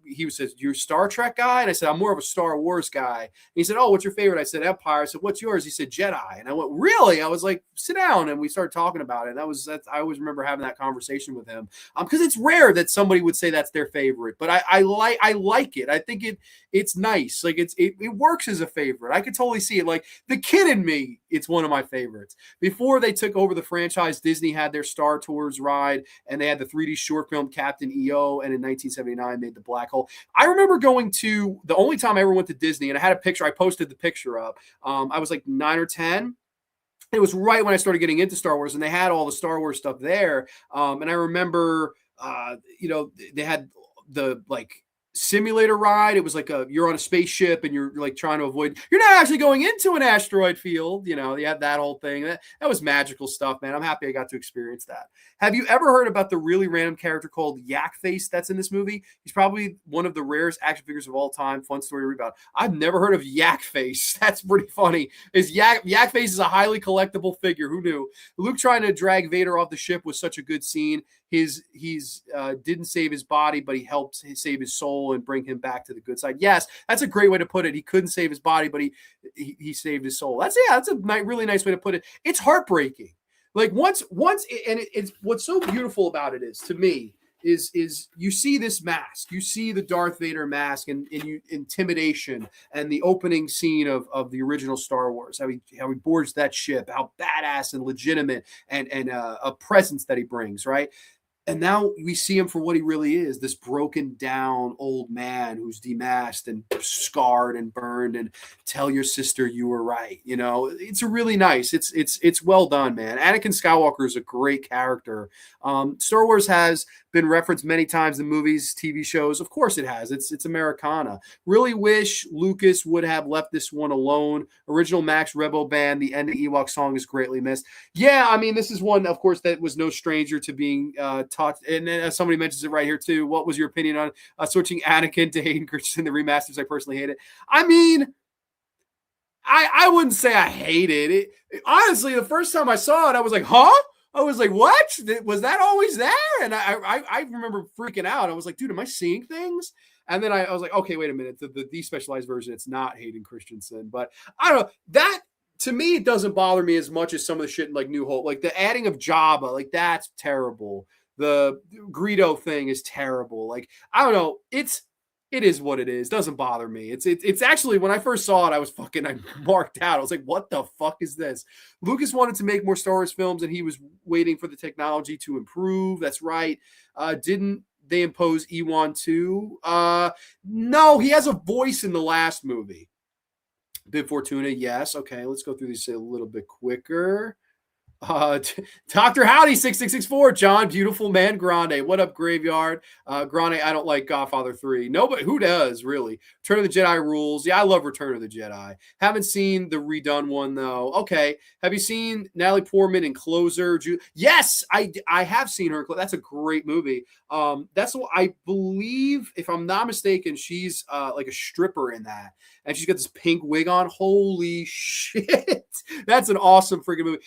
he says, "You're a Star Trek guy," and I said, "I'm more of a Star Wars guy." And he said, "Oh, what's your favorite?" I said, "Empire." I said, "What's yours?" He said, "Jedi." And I went, "Really?" I was like, "Sit down." And we started talking about it. I always remember having that conversation with him. Because it's rare that somebody would say that's their favorite, but I like it. I think it's nice. Like it works as a favorite. I could totally see it. Like the kid in me, it's one of my favorites. Before they took over the franchise, Disney had their Star Tours ride, and they had the 3D short film Captain EO, and in 1979 made the Black Hole. I remember going to the only time I ever went to Disney, and I had a picture. I posted the picture up. I was like 9 or 10. It was right when I started getting into Star Wars, and they had all the Star Wars stuff there. And I remember, they had the simulator ride. It was like you're on a spaceship and you're like trying to avoid. You're not actually going into an asteroid field. You know, you had that whole thing. That was magical stuff, man. I'm happy I got to experience that. Have you ever heard about the really random character called Yak Face that's in this movie? He's probably one of the rarest action figures of all time. Fun story to read about. I've never heard of Yak Face. That's pretty funny. Yak Face is a highly collectible figure. Who knew? Luke trying to drag Vader off the ship was such a good scene. He's didn't save his body, but he helped save his soul and bring him back to the good side. Yes, that's a great way to put it. He couldn't save his body, but he saved his soul. That's a really nice way to put it. It's heartbreaking. Like once, and it's what's so beautiful about it is to me is you see this mask, you see the Darth Vader mask and intimidation and the opening scene of the original Star Wars, how he boards that ship, how badass and legitimate and a presence that he brings, right? And now we see him for what he really is, this broken down old man who's demasked and scarred and burned and tell your sister you were right. You know, it's a really nice, it's well done, man. Anakin Skywalker is a great character. Star Wars has been referenced many times in movies, TV shows. Of course it has. It's Americana. Really wish Lucas would have left this one alone. Original Max Rebo band, the ending Ewok song is greatly missed. Yeah, I mean, this is one, of course, that was no stranger to being taught. And then somebody mentions it right here too. What was your opinion on switching Anakin to Hayden Christensen, the remasters? I personally hate it. I mean, I wouldn't say I hated it. Honestly, the first time I saw it, I was like, huh? I was like, what? Was that always there? And I remember freaking out. I was like, dude, am I seeing things? And then I was like, okay, wait a minute. The despecialized version, it's not Hayden Christensen. But I don't know. That, to me, it doesn't bother me as much as some of the shit in like New Hope. Like the adding of Jabba, like that's terrible. The Greedo thing is terrible. Like, I don't know. It is what it is. Doesn't bother me. It's actually, when I first saw it, I marked out. I was like, what the fuck is this? Lucas wanted to make more Star Wars films and he was waiting for the technology to improve. That's right. Didn't they impose Ewan 2? No, he has a voice in the last movie. Bib Fortuna, yes. Okay, let's go through these a little bit quicker. Dr. Howdy 6664, John, beautiful man, Grande. What up, Graveyard? Grande, I don't like Godfather 3. Nobody, who does, really? Return of the Jedi rules. Yeah, I love Return of the Jedi. Haven't seen the redone one, though. Okay. Have you seen Natalie Portman in Closer? Yes, I have seen her. That's a great movie. That's what I believe, if I'm not mistaken, she's like a stripper in that. And she's got this pink wig on. Holy shit. That's an awesome freaking movie.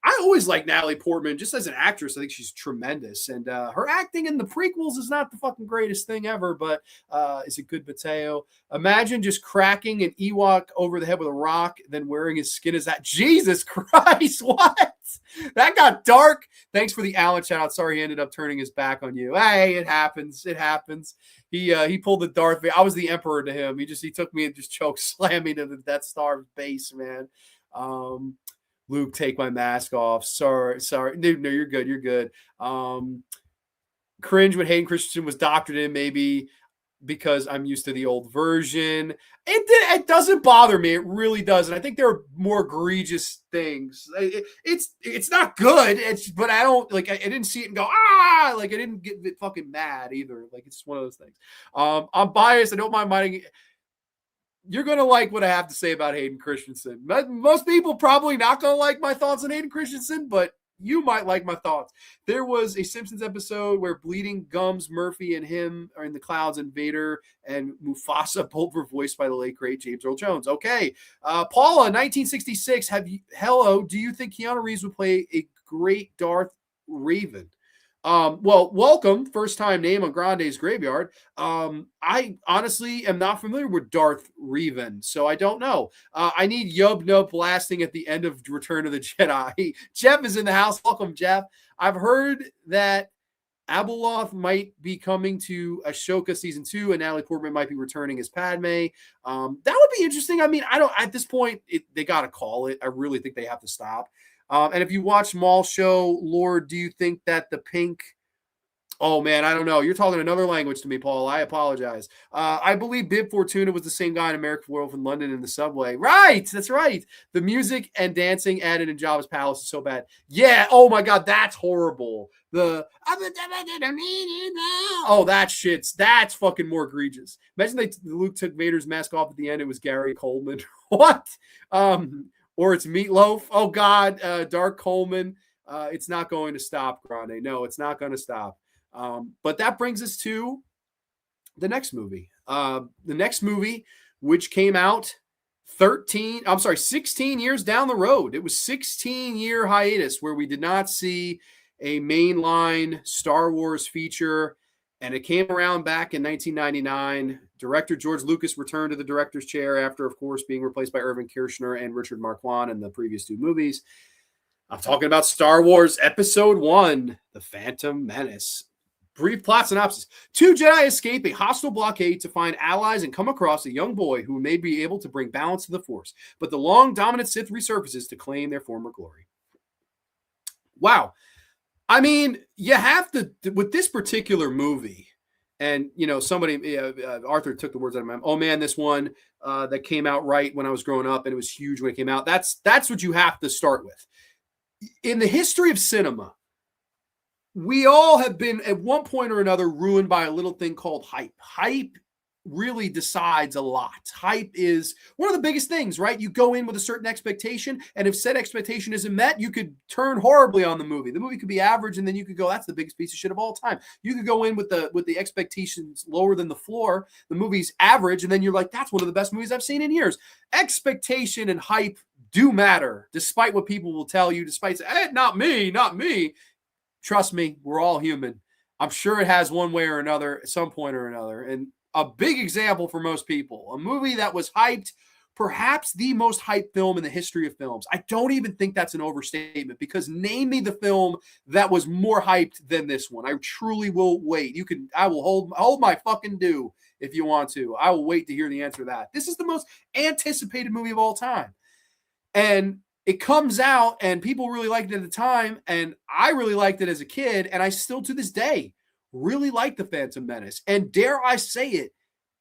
I always like Natalie Portman just as an actress. I think she's tremendous, and her acting in the prequels is not the fucking greatest thing ever, but is a good Mateo. Imagine just cracking an Ewok over the head with a rock, then wearing his skin as that. Jesus Christ, what? That got dark. Thanks for the Alan shout out. Sorry he ended up turning his back on you. Hey, it happens. It happens. He pulled the Darth Vader. I was the Emperor to him. He took me and just choke slammed me to the Death Star base, man. Luke, take my mask off. Sorry. No, you're good. You're good. Cringe when Hayden Christensen was doctored in, maybe because I'm used to the old version. It doesn't bother me. It really doesn't. I think there are more egregious things. It's not good. But I don't like. I didn't see it and go like I didn't get fucking mad either. Like it's one of those things. I'm biased. I don't mind minding. You're going to like what I have to say about Hayden Christensen. Most people probably not going to like my thoughts on Hayden Christensen, but you might like my thoughts. There was a Simpsons episode where Bleeding Gums Murphy and him are in the clouds, and Vader and Mufasa both were voiced by the late, great James Earl Jones. Okay. Paula, 1966. Hello. Do you think Keanu Reeves would play a great Darth Raven? Well, welcome. First time name on Grande's Graveyard. I honestly am not familiar with Darth Revan, so I don't know. I need Yub Nub blasting at the end of Return of the Jedi. Jeff is in the house. Welcome, Jeff. I've heard that Abeloth might be coming to Ashoka season 2, and Natalie Portman might be returning as Padme. That would be interesting. I mean, I don't. At this point, they got to call it. I really think they have to stop. And if you watch Mall Show, Lord, do you think that the pink? Oh man, I don't know. You're talking another language to me, Paul. I apologize. I believe Bib Fortuna was the same guy in American Werewolf in London in the subway. Right, that's right. The music and dancing added in Jabba's palace is so bad. Yeah. Oh my God, that's horrible. That's fucking more egregious. Imagine Luke took Vader's mask off at the end. It was Gary Coleman. What? Or it's Meatloaf. Oh, God, Dark Coleman. It's not going to stop, Grande. No, it's not going to stop. But that brings us to the next movie. The next movie, which came out 16 years down the road. It was 16-year hiatus where we did not see a mainline Star Wars feature. And it came around back in 1999. Director George Lucas returned to the director's chair after, of course, being replaced by Irvin Kershner and Richard Marquand in the previous two movies. I'm talking about Star Wars Episode 1, The Phantom Menace. Brief plot synopsis. Two Jedi escape a hostile blockade to find allies and come across a young boy who may be able to bring balance to the Force. But the long dominant Sith resurfaces to claim their former glory. Wow. I mean, you have to, with this particular movie, and, you know, somebody, Arthur took the words out of my mouth. Oh, man, this one that came out right when I was growing up, and it was huge when it came out. That's what you have to start with. In the history of cinema, we all have been, at one point or another, ruined by a little thing called hype. Hype really decides a lot. Hype is one of the biggest things, right? You go in with a certain expectation, and if said expectation isn't met, you could turn horribly on the movie. The movie could be average, and then you could go, that's the biggest piece of shit of all time. You could go in with the expectations lower than the floor. The movie's average, and then you're like, that's one of the best movies I've seen in years. Expectation and hype do matter, despite what people will tell you, despite saying, not me. Trust me, we're all human. I'm sure it has one way or another at some point or another. And a big example for most people, a movie that was hyped, perhaps the most hyped film in the history of films. I don't even think that's an overstatement, because name me the film that was more hyped than this one. I truly will wait. I will hold my fucking due if you want to. I will wait to hear the answer to that. This is the most anticipated movie of all time. And it comes out and people really liked it at the time. And I really liked it as a kid. And I still to this day really like The Phantom Menace. And dare I say it,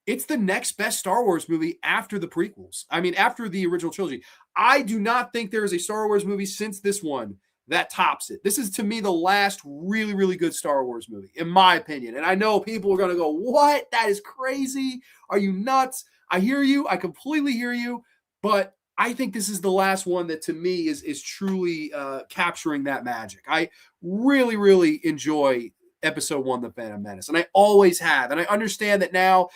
It's the next best Star Wars movie after the prequels. I mean, after the original trilogy. I do not think there is a Star Wars movie since this one that tops it. This is, to me, the last really, really good Star Wars movie, in my opinion. And I know people are going to go, what? That is crazy. Are you nuts? I hear you. I completely hear you. But I think this is the last one that, to me, is truly capturing that magic. I really, really enjoy episode one, The Phantom Menace. And I always have. And I understand that now,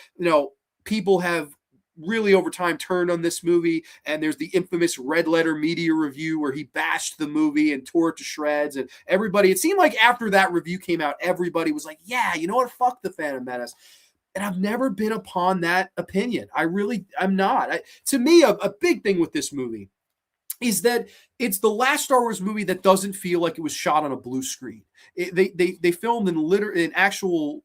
people have really over time turned on this movie, and there's the infamous red letter media review where he bashed the movie and tore it to shreds, and everybody, it seemed like after that review came out, everybody was like, yeah, you know what, fuck The Phantom Menace. And I've never been upon that opinion. I'm not. To me, a big thing with this movie is that it's the last Star Wars movie that doesn't feel like it was shot on a blue screen. They filmed in actual,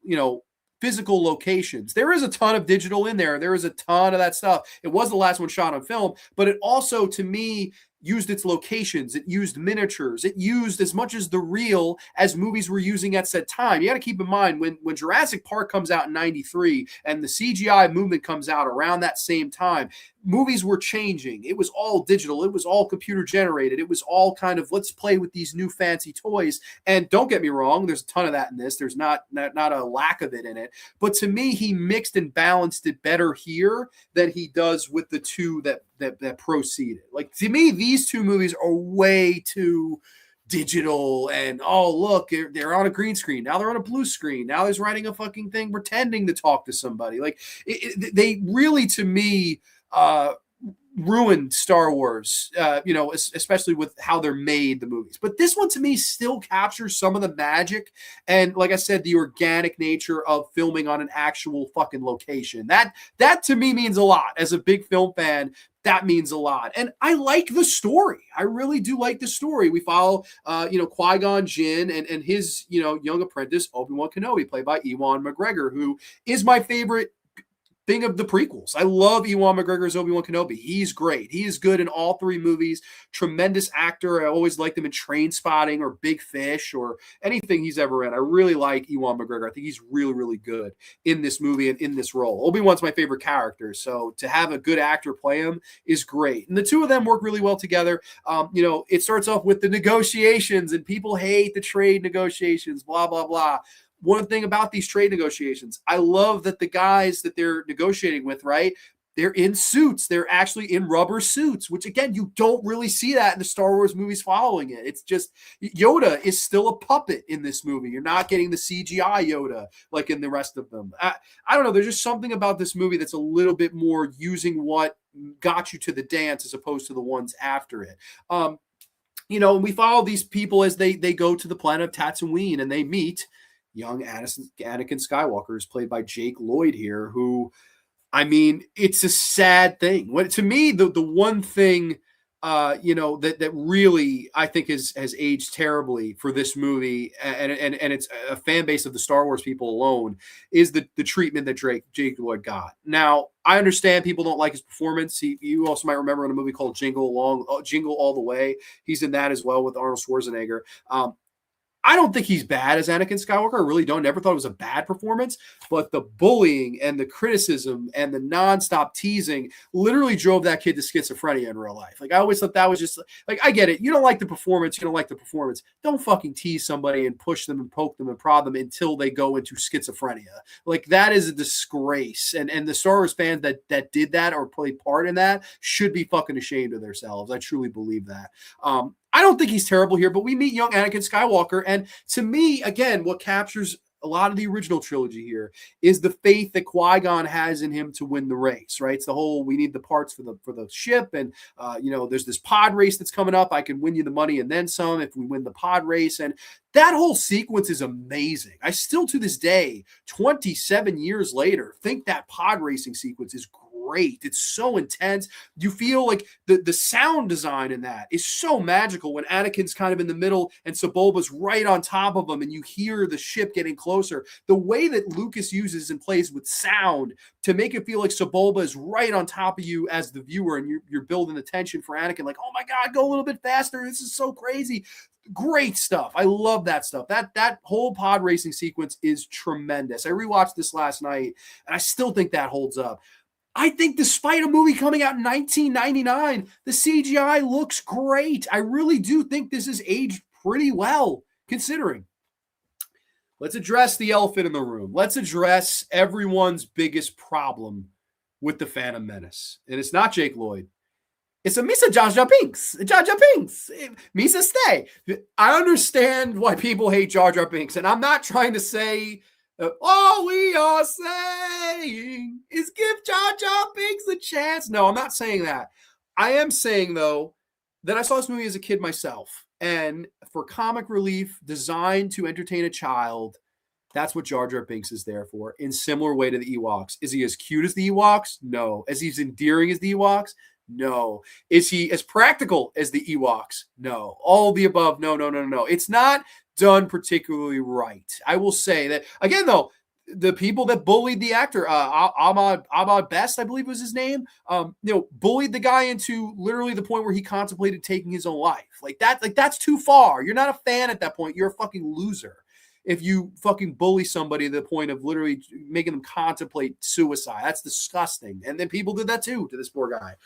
physical locations. There is a ton of digital in there. There is a ton of that stuff. It was the last one shot on film, but it also, to me, used its locations. It used miniatures. It used as much as the real as movies were using at said time. You got to keep in mind when Jurassic Park comes out in 93 and the CGI movement comes out around that same time, movies were changing. It was all digital. It was all computer generated. It was all kind of, let's play with these new fancy toys. And don't get me wrong, there's a ton of that in this. There's not a lack of it in it. But to me, he mixed and balanced it better here than he does with the two that proceeded. Like, to me, these two movies are way too digital, and oh, look, they're on a green screen, now they're on a blue screen, now he's writing a fucking thing pretending to talk to somebody. Like, they really, to me, ruined Star Wars, especially with how they're made, the movies. But this one, to me, still captures some of the magic and, like I said, the organic nature of filming on an actual fucking location. That to me means a lot. As a big film fan, that means a lot. And I like the story. I really do like the story. We follow, Qui-Gon Jinn and his, young apprentice, Obi-Wan Kenobi, played by Ewan McGregor, who is my favorite thing of the prequels. I love Ewan McGregor's Obi-Wan Kenobi. He's great. He is good in all three movies. Tremendous actor. I always liked him in Trainspotting or Big Fish or anything he's ever in. I really like Ewan McGregor. I think he's really, really good in this movie and in this role. Obi-Wan's my favorite character, so to have a good actor play him is great. And the two of them work really well together. It starts off with the negotiations, and people hate the trade negotiations, blah, blah, blah. One thing about these trade negotiations, I love that the guys that they're negotiating with, right, they're in suits. They're actually in rubber suits, which, again, you don't really see that in the Star Wars movies following it. It's just Yoda is still a puppet in this movie. You're not getting the CGI Yoda like in the rest of them. I don't know. There's just something about this movie that's a little bit more using what got you to the dance as opposed to the ones after it. We follow these people as they go to the planet of Tatooine, and they meet young Anakin Skywalker, is played by Jake Lloyd here, who, I mean, it's a sad thing. To me, the one thing, that really I think has aged terribly for this movie, and it's a fan base of the Star Wars people alone, is the treatment that Jake Lloyd got. Now, I understand people don't like his performance. You also might remember in a movie called Jingle All the Way. He's in that as well with Arnold Schwarzenegger. I don't think he's bad as Anakin Skywalker. I really don't. Never thought it was a bad performance. But the bullying and the criticism and the nonstop teasing literally drove that kid to schizophrenia in real life. Like, I always thought that was just, like, I get it. You don't like the performance. You don't like the performance. Don't fucking tease somebody and push them and poke them and prod them until they go into schizophrenia. Like, that is a disgrace. And the Star Wars fans that did that or played part in that should be fucking ashamed of themselves. I truly believe that. I don't think he's terrible here, but we meet young Anakin Skywalker. And to me, again, what captures a lot of the original trilogy here is the faith that Qui-Gon has in him to win the race, right? It's the whole, we need the parts for the ship. And, there's this pod race that's coming up. I can win you the money and then some if we win the pod race. And that whole sequence is amazing. I still, to this day, 27 years later, think that pod racing sequence is great. It's so intense. You feel like the sound design in that is so magical when Anakin's kind of in the middle and Sebulba's right on top of him and you hear the ship getting closer. The way that Lucas uses and plays with sound to make it feel like Sebulba is right on top of you as the viewer, and you're building the tension for Anakin, like, oh my God, go a little bit faster. This is so crazy. Great stuff. I love that stuff. That whole pod racing sequence is tremendous. I rewatched this last night, and I still think that holds up. I think despite a movie coming out in 1999, the CGI looks great. I really do think this is aged pretty well, considering. Let's address the elephant in the room. Let's address everyone's biggest problem with the Phantom Menace. And it's not Jake Lloyd. It's a Misa Jar Jar Binks. Jar Jar Binks. Misa stay. I understand why people hate Jar Jar Binks. And I'm not trying to say, all we are saying is give Jar Jar Binks a chance. No, I'm not saying that. I am saying, though, that I saw this movie as a kid myself. And for comic relief designed to entertain a child, that's what Jar Jar Binks is there for, in similar way to the Ewoks. Is he as cute as the Ewoks? No. Is he as endearing as the Ewoks? No. Is he as practical as the Ewoks? No. All the above, no. It's not done particularly right. I will say that, again, though, the people that bullied the actor, Ahmad Best, I believe was his name, bullied the guy into literally the point where he contemplated taking his own life. That's too far. You're not a fan at that point. You're a fucking loser if you fucking bully somebody to the point of literally making them contemplate suicide. That's disgusting. And then people did that too to this poor guy.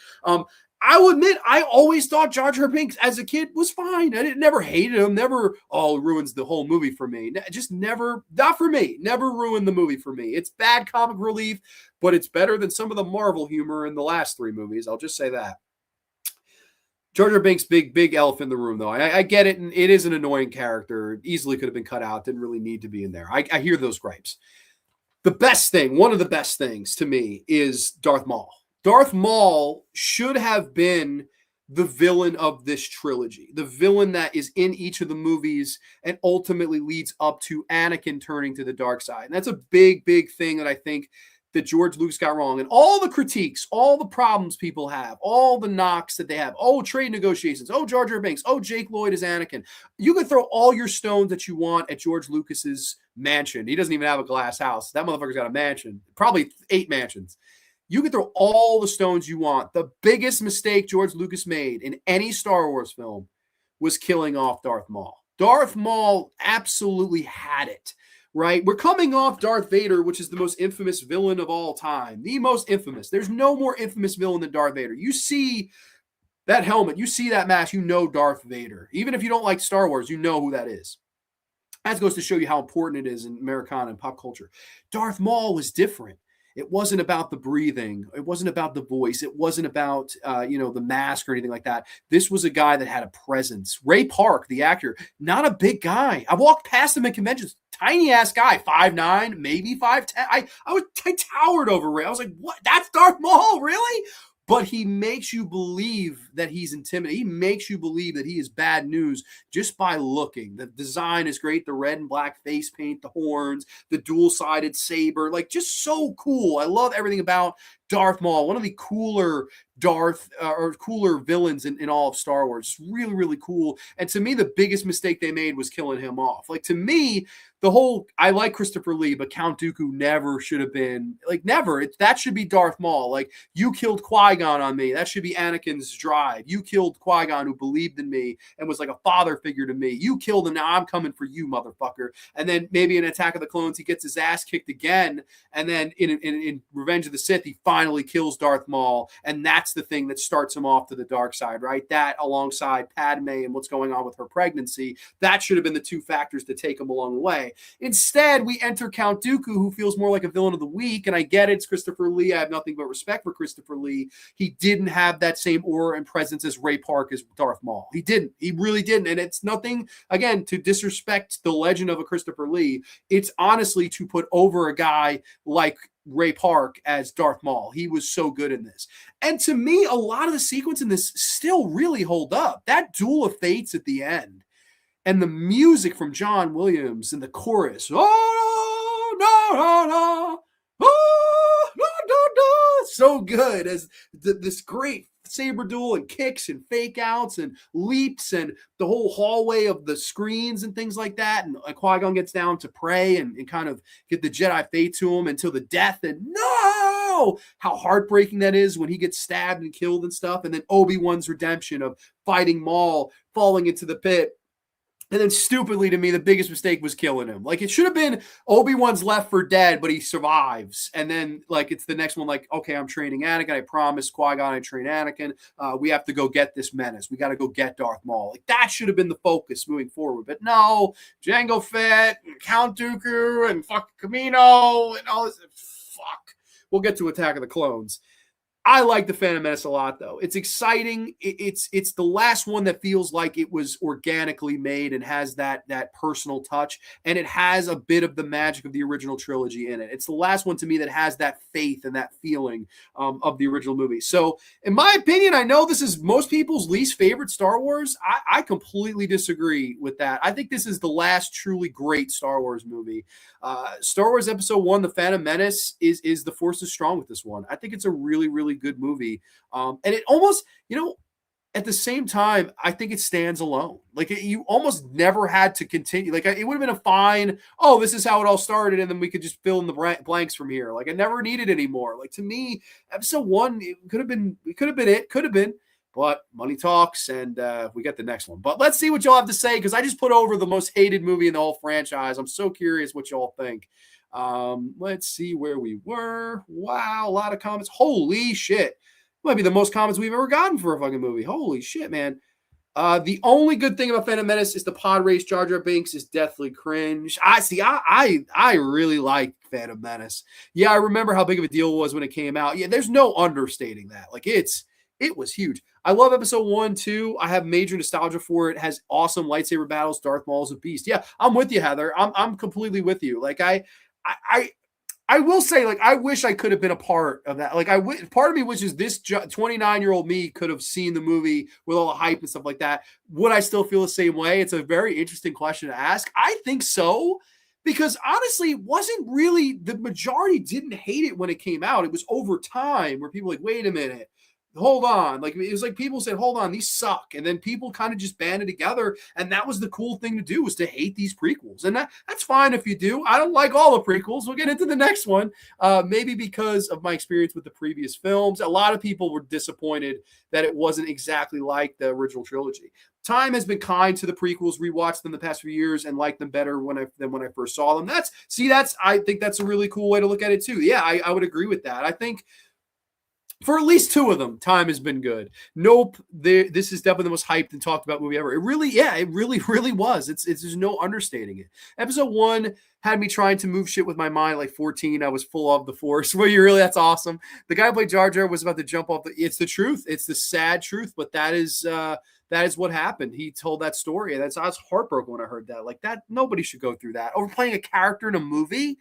I will admit, I always thought Jar Jar Binks as a kid was fine. I never hated him. Never, ruins the whole movie for me. Just never, not for me. Never ruined the movie for me. It's bad comic relief, but it's better than some of the Marvel humor in the last 3 movies. I'll just say that. Jar Jar Binks, big elephant in the room, though. I get it, and it is an annoying character. It easily could have been cut out. Didn't really need to be in there. I hear those gripes. The best thing, one of the best things to me, is Darth Maul. Darth Maul should have been the villain of this trilogy, the villain that is in each of the movies and ultimately leads up to Anakin turning to the dark side. And that's a big thing that I think that George Lucas got wrong. And all the critiques, all the problems people have, all the knocks that they have, trade negotiations, Jar Jar Binks, Jake Lloyd is Anakin. You can throw all your stones that you want at George Lucas's mansion. He doesn't even have a glass house. That motherfucker's got a mansion, probably 8 mansions. You can throw all the stones you want. The biggest mistake George Lucas made in any Star Wars film was killing off Darth Maul. Darth Maul absolutely had it, right? We're coming off Darth Vader, which is the most infamous villain of all time. The most infamous. There's no more infamous villain than Darth Vader. You see that helmet, you see that mask, you know Darth Vader. Even if you don't like Star Wars, you know who that is. That goes to show you how important it is in Americana and pop culture. Darth Maul was different. It wasn't about the breathing. It wasn't about the voice. It wasn't about, the mask or anything like that. This was a guy that had a presence. Ray Park, the actor, not a big guy. I walked past him at conventions. Tiny ass guy, 5'9", maybe 5'10". I towered over Ray. I was like, what? That's Darth Maul, really? But he makes you believe that he's intimidating. He makes you believe that he is bad news just by looking. The design is great. The red and black face paint, the horns, the dual-sided saber, just so cool. I love everything about Darth Maul, one of the cooler cooler villains in all of Star Wars. Just really cool. And to me, the biggest mistake they made was killing him off. To me, I like Christopher Lee, but Count Dooku never should have been, never. That should be Darth Maul. You killed Qui-Gon on me. That should be Anakin's drive. You killed Qui-Gon, who believed in me and was like a father figure to me. You killed him. Now I'm coming for you, motherfucker. And then maybe in Attack of the Clones, he gets his ass kicked again. And then in Revenge of the Sith, he finally kills Darth Maul. And that's the thing that starts him off to the dark side, right? That alongside Padme and what's going on with her pregnancy, that should have been the 2 factors to take him along the way. Instead, we enter Count Dooku, who feels more like a villain of the week. And I get it, it's Christopher Lee. I have nothing but respect for Christopher Lee. He didn't have that same aura and presence as Ray Park as Darth Maul. He didn't. He really didn't. And it's nothing, again, to disrespect the legend of a Christopher Lee. It's honestly to put over a guy like Ray Park as Darth Maul. He was so good in this. And to me, a lot of the sequence in this still really hold up. That duel of fates at the end and the music from John Williams and the chorus, so good as this great saber duel and kicks and fake outs and leaps and the whole hallway of the screens and things like that. And Qui-Gon gets down to pray and kind of get the Jedi fate to him until the death. And no, how heartbreaking that is when he gets stabbed and killed and stuff. And then Obi-Wan's redemption of fighting Maul, falling into the pit. And then stupidly to me, the biggest mistake was killing him. Like it should have been Obi-Wan's left for dead, but he survives. And then like it's the next one, like, okay, I'm training Anakin. I promised Qui-Gon I train Anakin. We have to go get this menace. We got to go get Darth Maul. Like that should have been the focus moving forward. But no, Jango Fett, and Count Dooku, and fuck Kamino, and all this. Fuck. We'll get to Attack of the Clones. I like the Phantom Menace a lot, though. It's exciting. It's the last one that feels like it was organically made and has that personal touch, and it has a bit of the magic of the original trilogy in it. It's the last one to me that has that faith and that feeling of the original movie. So, in my opinion, I know this is most people's least favorite Star Wars. I completely disagree with that. I think this is the last truly great Star Wars movie. Star Wars Episode 1, The Phantom Menace, is the force is strong with this one. I think it's a really, really good movie. And it almost, at the same time, I think it stands alone. Like you almost never had to continue. Like it would have been a fine, oh, this is how it all started. And then we could just fill in the blanks from here. Like I never needed anymore. Like to me, Episode 1, it could have been it. But money talks, and we get the next one. But let's see what y'all have to say, because I just put over the most hated movie in the whole franchise. I'm so curious what y'all think. Let's see where we were. Wow, a lot of comments. Holy shit. Might be the most comments we've ever gotten for a fucking movie. Holy shit, man. The only good thing about Phantom Menace is the pod race Jar Jar Binks is deathly cringe. I really like Phantom Menace. Yeah, I remember how big of a deal it was when it came out. Yeah, there's no understating that. Like it was huge. I love Episode 1 too. I have major nostalgia for it. It has awesome lightsaber battles. Darth Maul is a beast. Yeah, I'm with you, Heather. I'm completely with you. Like I will say, like, I wish I could have been a part of that. Like, part of me wishes this 29-year-old me could have seen the movie with all the hype and stuff like that. Would I still feel the same way? It's a very interesting question to ask. I think so, because honestly, it wasn't really, the majority didn't hate it when it came out. It was over time where people were like, wait a minute. Hold on. Like it was like people said, hold on, these suck. And then people kind of just banded together. And that was the cool thing to do, was to hate these prequels. And that's fine if you do. I don't like all the prequels. We'll get into the next one. Maybe because of my experience with the previous films. A lot of people were disappointed that it wasn't exactly like the original trilogy. Time has been kind to the prequels. Rewatched them the past few years and liked them better than when I first saw them. I think that's a really cool way to look at it too. Yeah, I would agree with that. I think for at least two of them, time has been good. Nope, this is definitely the most hyped and talked about movie ever. It really was. It's there's no understating it. Episode 1 had me trying to move shit with my mind like 14. I was full of the Force. Well, that's awesome. The guy who played Jar Jar was about to jump off. It's the truth. It's the sad truth, but that is what happened. He told that story, and I was heartbroken when I heard that. Like that, nobody should go through that. Over playing a character in a movie,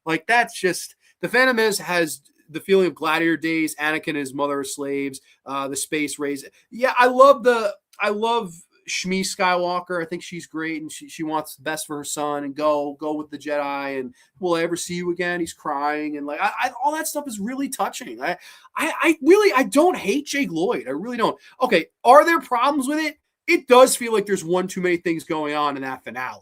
like that's just the Phantom Menace has the feeling of gladiator days. Anakin and his mother are slaves. The space race. Yeah, I love Shmi Skywalker. I think she's great, and she wants the best for her son and go with the Jedi. And will I ever see you again? He's crying, and like all that stuff is really touching. I don't hate Jake Lloyd. I really don't. Okay, are there problems with it? It does feel like there's one too many things going on in that finale.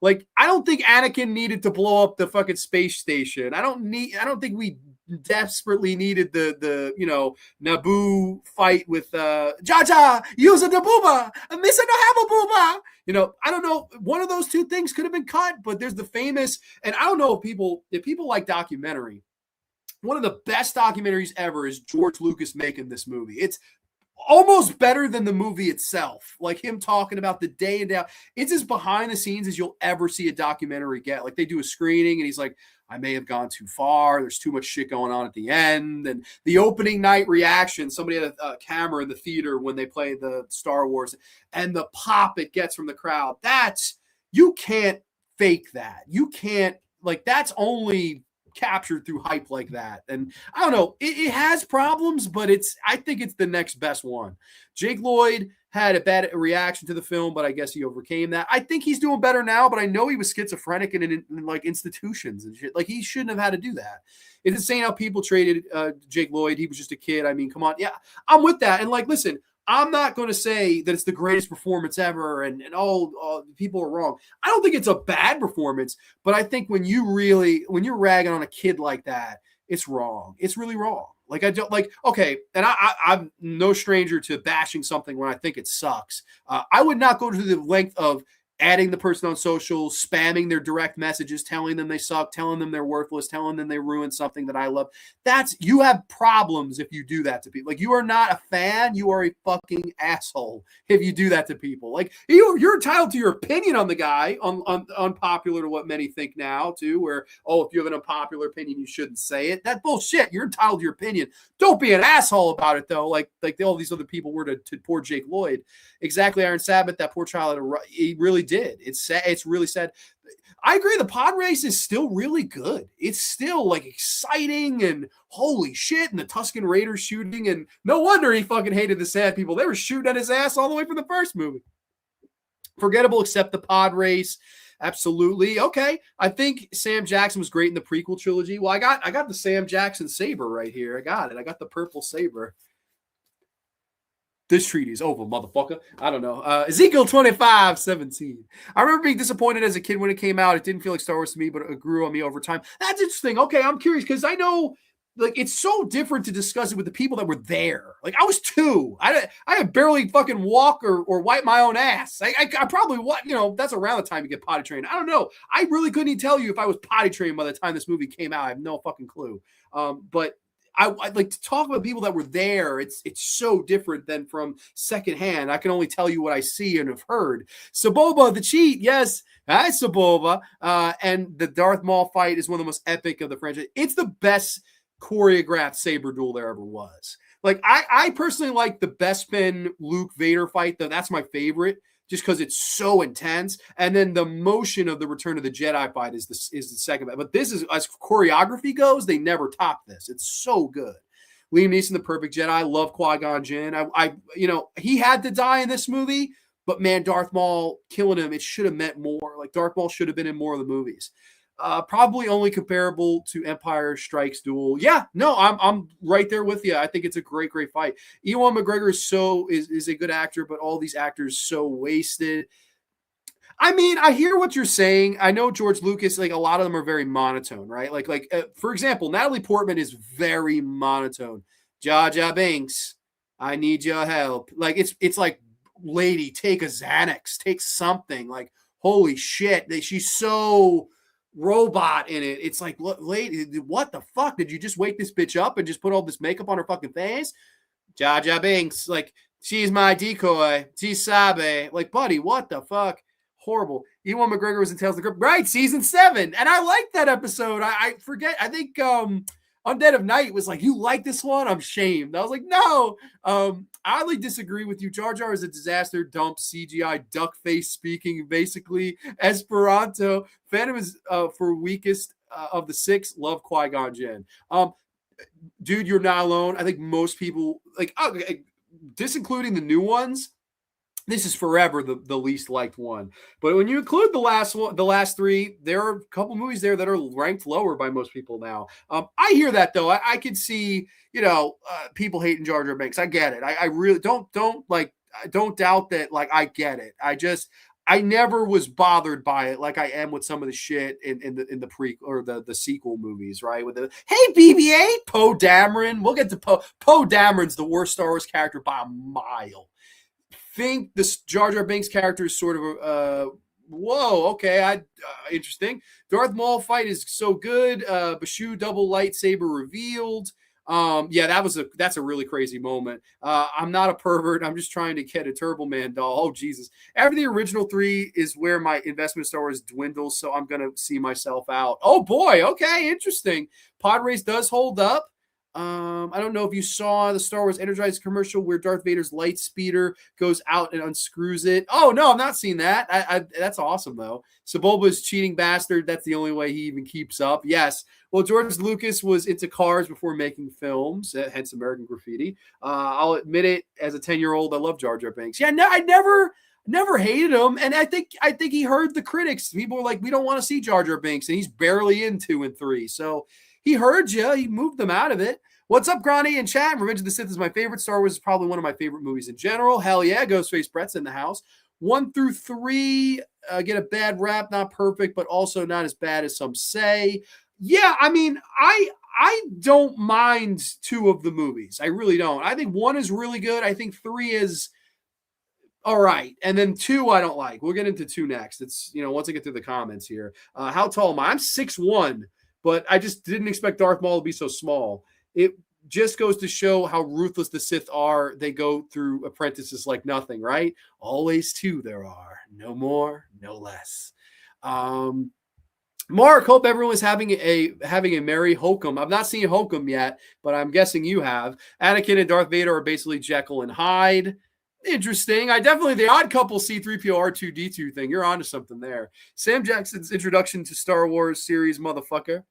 Like I don't think Anakin needed to blow up the fucking space station. I don't think we desperately needed the Naboo fight with Jaja using the booba and missing the have a booba. I don't know. One of those two things could have been cut, but there's the famous, and I don't know if people like documentary. One of the best documentaries ever is George Lucas making this movie. It's almost better than the movie itself. Like him talking about the day and day out. It's as behind the scenes as you'll ever see a documentary get. Like they do a screening and he's like, I may have gone too far. There's too much shit going on at the end. And the opening night reaction, somebody had a camera in the theater when they played the Star Wars, and the pop it gets from the crowd. You can't fake that. You can't, like, that's only captured through hype like that. And I don't know, it has problems, but I think it's the next best one. Jake Lloyd had a bad reaction to the film, but I guess he overcame that. I think he's doing better now, but I know he was schizophrenic in like institutions and shit. Like he shouldn't have had to do that. It's insane how people treated Jake Lloyd. He was just a kid. I mean, come on. Yeah, I'm with that. And like, listen, I'm not going to say that it's the greatest performance ever and all people are wrong. I don't think it's a bad performance, but I think when you're ragging on a kid like that, it's wrong. It's really wrong. Like I don't like, okay. And I'm no stranger to bashing something when I think it sucks. I would not go to the length of adding the person on social, spamming their direct messages, telling them they suck, telling them they're worthless, telling them they ruined something that I love. You have problems if you do that to people. Like, you are not a fan, you are a fucking asshole if you do that to people. Like, you're entitled to your opinion on the guy, on unpopular to what many think now too, where, oh, if you have an unpopular opinion, you shouldn't say it. That bullshit. You're entitled to your opinion. Don't be an asshole about it though, like all these other people were to poor Jake Lloyd. Exactly, Iron Sabbath, that poor child, he really did. It's sad. It's really sad. I agree. The pod race is still really good. It's still like exciting and holy shit. And the Tusken Raiders shooting, and no wonder he fucking hated the sad people. They were shooting at his ass all the way from the first movie. Forgettable except the pod race. Absolutely. Okay. I think Sam Jackson was great in the prequel trilogy. Well, I got the Sam Jackson saber right here. I got it. I got the purple saber. This treaty is over, motherfucker. I don't know. Ezekiel 25:17. I remember being disappointed as a kid when it came out. It didn't feel like Star Wars to me, but it grew on me over time. That's interesting. Okay, I'm curious because I know, like, it's so different to discuss it with the people that were there. Like, I was 2. I had barely fucking walk or wipe my own ass. I probably, that's around the time you get potty trained. I don't know. I really couldn't even tell you if I was potty trained by the time this movie came out. I have no fucking clue. But I'd like to talk about people that were there. It's so different than from secondhand. I can only tell you what I see and have heard. Saboba, the cheat. Yes, that's Saboba. And the Darth Maul fight is one of the most epic of the franchise. It's the best choreographed saber duel there ever was. Like, I personally like the Bespin Luke Vader fight, though. That's my favorite, just because it's so intense. And then the motion of the Return of the Jedi fight is the second. But this is, as choreography goes, they never top this. It's so good. Liam Neeson, the perfect Jedi. I love Qui-Gon Jinn. He had to die in this movie, but man, Darth Maul killing him, it should have meant more. Like, Darth Maul should have been in more of the movies. Probably only comparable to Empire Strikes Duel. Yeah, no, I'm right there with you. I think it's a great fight. Ewan McGregor is a good actor, but all these actors so wasted. I mean, I hear what you're saying. I know George Lucas, like, a lot of them are very monotone, right? For example, Natalie Portman is very monotone. Jar Jar Binks, I need your help. Like, it's like, lady, take a Xanax, take something. Like, holy shit, she's so robot in it. It's like, lady, what the fuck? Did you just wake this bitch up and just put all this makeup on her fucking face? Jar Jar Binks, like, she's my decoy. She's Sabe. Like, buddy, what the fuck? Horrible. Ewan McGregor was in Tales of the Crypt. Right, season 7. And I like that episode. I forget. I think Undead of Night was like, you like this one? I'm shamed. I was like, no. I oddly disagree with you. Jar Jar is a disaster dump, CGI, duck face speaking, basically Esperanto. Phantom is for weakest of the 6. Love Qui-Gon Jinn. Dude, you're not alone. I think most people, like, disincluding the new ones, this is forever the least liked one. But when you include the last 3, there are a couple movies there that are ranked lower by most people now. I hear that though. I could see, people hating Jar Jar Binks. I get it. I really don't doubt that. Like, I get it. I never was bothered by it like I am with some of the shit in the pre or the sequel movies, right? With the, hey, BB-8, Poe Dameron. We'll get to Poe. Poe Dameron's the worst Star Wars character by a mile. Think this Jar Jar Binks character is sort of whoa, okay, interesting. Darth Maul fight is so good. Bashu double lightsaber revealed. That's a really crazy moment. I'm not a pervert. I'm just trying to get a Turbo Man doll. Oh, Jesus. After the original 3 is where my investment in Star Wars dwindles, so I'm going to see myself out. Oh, boy. Okay, interesting. Pod Race does hold up. I don't know if you saw the Star Wars Energized commercial where Darth Vader's light speeder goes out and unscrews it. Oh, no, I'm not seeing that. That's awesome, though. Sebulba's cheating bastard. That's the only way he even keeps up. Yes. Well, George Lucas was into cars before making films, hence American Graffiti. I'll admit it, as a 10-year-old, I love Jar Jar Binks. Yeah, no, I never hated him. And I think he heard the critics. People were like, we don't want to see Jar Jar Binks. And he's barely in 2 and 3. So he heard you. He moved them out of it. What's up, Grani in chat? Revenge of the Sith is my favorite. Star Wars is probably one of my favorite movies in general. Hell yeah. Ghostface Brett's in the house. 1 through 3 get a bad rap. Not perfect, but also not as bad as some say. Yeah, I mean, I don't mind 2 of the movies. I really don't. I think 1 is really good. I think 3 is All right. And then 2, I don't like. We'll get into 2 next. It's, once I get through the comments here. How tall am I? I'm 6'1", but I just didn't expect Darth Maul to be so small. It just goes to show how ruthless the Sith are. They go through apprentices like nothing, right? Always 2 there are. No more, no less. Mark, hope everyone's having a merry Hokum. I've not seen Hokum yet, but I'm guessing you have. Anakin and Darth Vader are basically Jekyll and Hyde. Interesting. I definitely the odd couple C3PO R2D2 thing. You're onto something there. Sam Jackson's introduction to Star Wars series, motherfucker.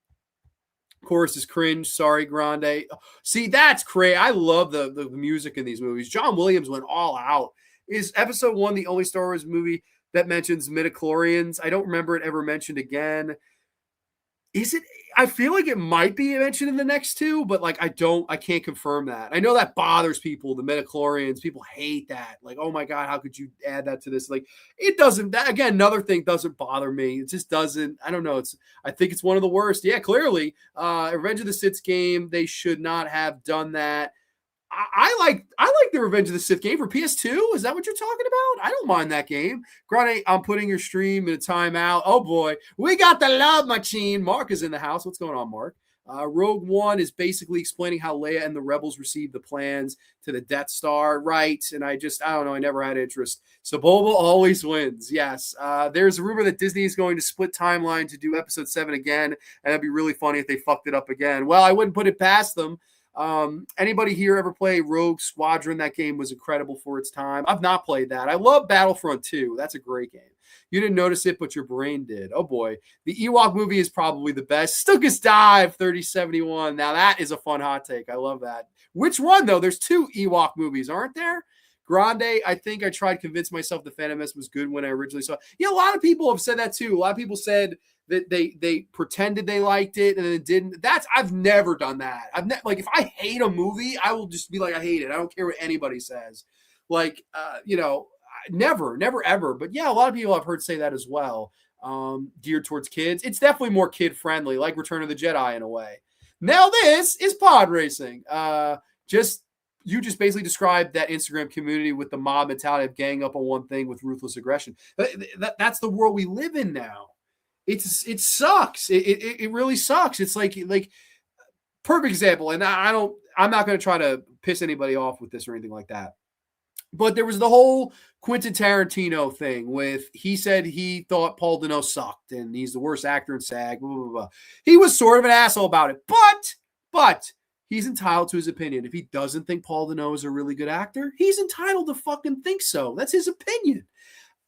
Chorus is cringe. Sorry, Grande. See, that's crazy. I love the music in these movies. John Williams went all out. Is episode 1 the only Star Wars movie that mentions midichlorians? I don't remember it ever mentioned again. Is it? I feel like it might be mentioned in the next 2, but like I can't confirm that. I know that bothers people, the midichlorians. People hate that. Like, oh my God, how could you add that to this? Like, it doesn't, that again, another thing doesn't bother me. It just doesn't, I don't know. I think it's one of the worst. Yeah, clearly. Revenge of the Sith game, they should not have done that. I like the Revenge of the Sith game for PS2. Is that what you're talking about? I don't mind that game. Grande, I'm putting your stream in a timeout. Oh boy, we got the love machine. Mark is in the house. What's going on, Mark? Rogue One is basically explaining how Leia and the rebels received the plans to the Death Star, right? And I don't know. I never had interest. So Boba always wins. Yes. There's a rumor that Disney is going to split timeline to do Episode 7 again, and that'd be really funny if they fucked it up again. Well, I wouldn't put it past them. Anybody here ever play Rogue Squadron? That game was incredible for its time. I've not played that. I love Battlefront 2. That's a great game. You didn't notice it, but your brain did. Oh boy. The Ewok movie is probably the best. Stukas Dive 3071. Now that is a fun hot take. I love that. Which one though? There's 2 Ewok movies, aren't there? Grande, I think I tried to convince myself the Phantom Menace was good when I originally saw it. Yeah, a lot of people have said that too. A lot of people said that they pretended they liked it and then it didn't. I've never done that. Like if I hate a movie, I will just be like, I hate it. I don't care what anybody says. Like never ever. But yeah, a lot of people I've heard say that as well. Geared towards kids. It's definitely more kid friendly, like Return of the Jedi in a way. Now this is pod racing. You just basically described that Instagram community with the mob mentality of gang up on one thing with ruthless aggression. That's the world we live in now. It sucks. It really sucks. It's like perfect example. And I'm not going to try to piss anybody off with this or anything like that. But there was the whole Quentin Tarantino thing with, he said he thought Paul Dano sucked and he's the worst actor in SAG, blah, blah, blah. He was sort of an asshole about it, but he's entitled to his opinion. If he doesn't think Paul Dano is a really good actor, he's entitled to fucking think so. That's his opinion.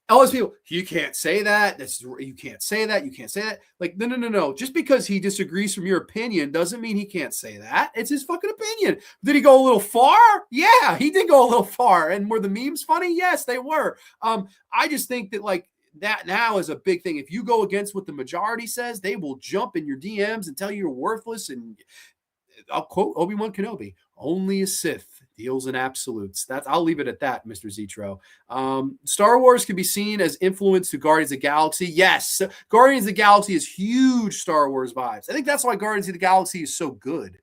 All those people, you can't say that. You can't say that. You can't say that. Like, no. Just because he disagrees from your opinion doesn't mean he can't say that. It's his fucking opinion. Did he go a little far? Yeah, he did go a little far. And were the memes funny? Yes, they were. I just think that like that now is a big thing. If you go against what the majority says, they will jump in your DMs and tell you you're worthless. And I'll quote Obi-Wan Kenobi, only a Sith deals in absolutes. I'll leave it at that, Mr. Zetro. Star Wars can be seen as influence to Guardians of the Galaxy. Yes, Guardians of the Galaxy is huge Star Wars vibes. I think that's why Guardians of the Galaxy is so good.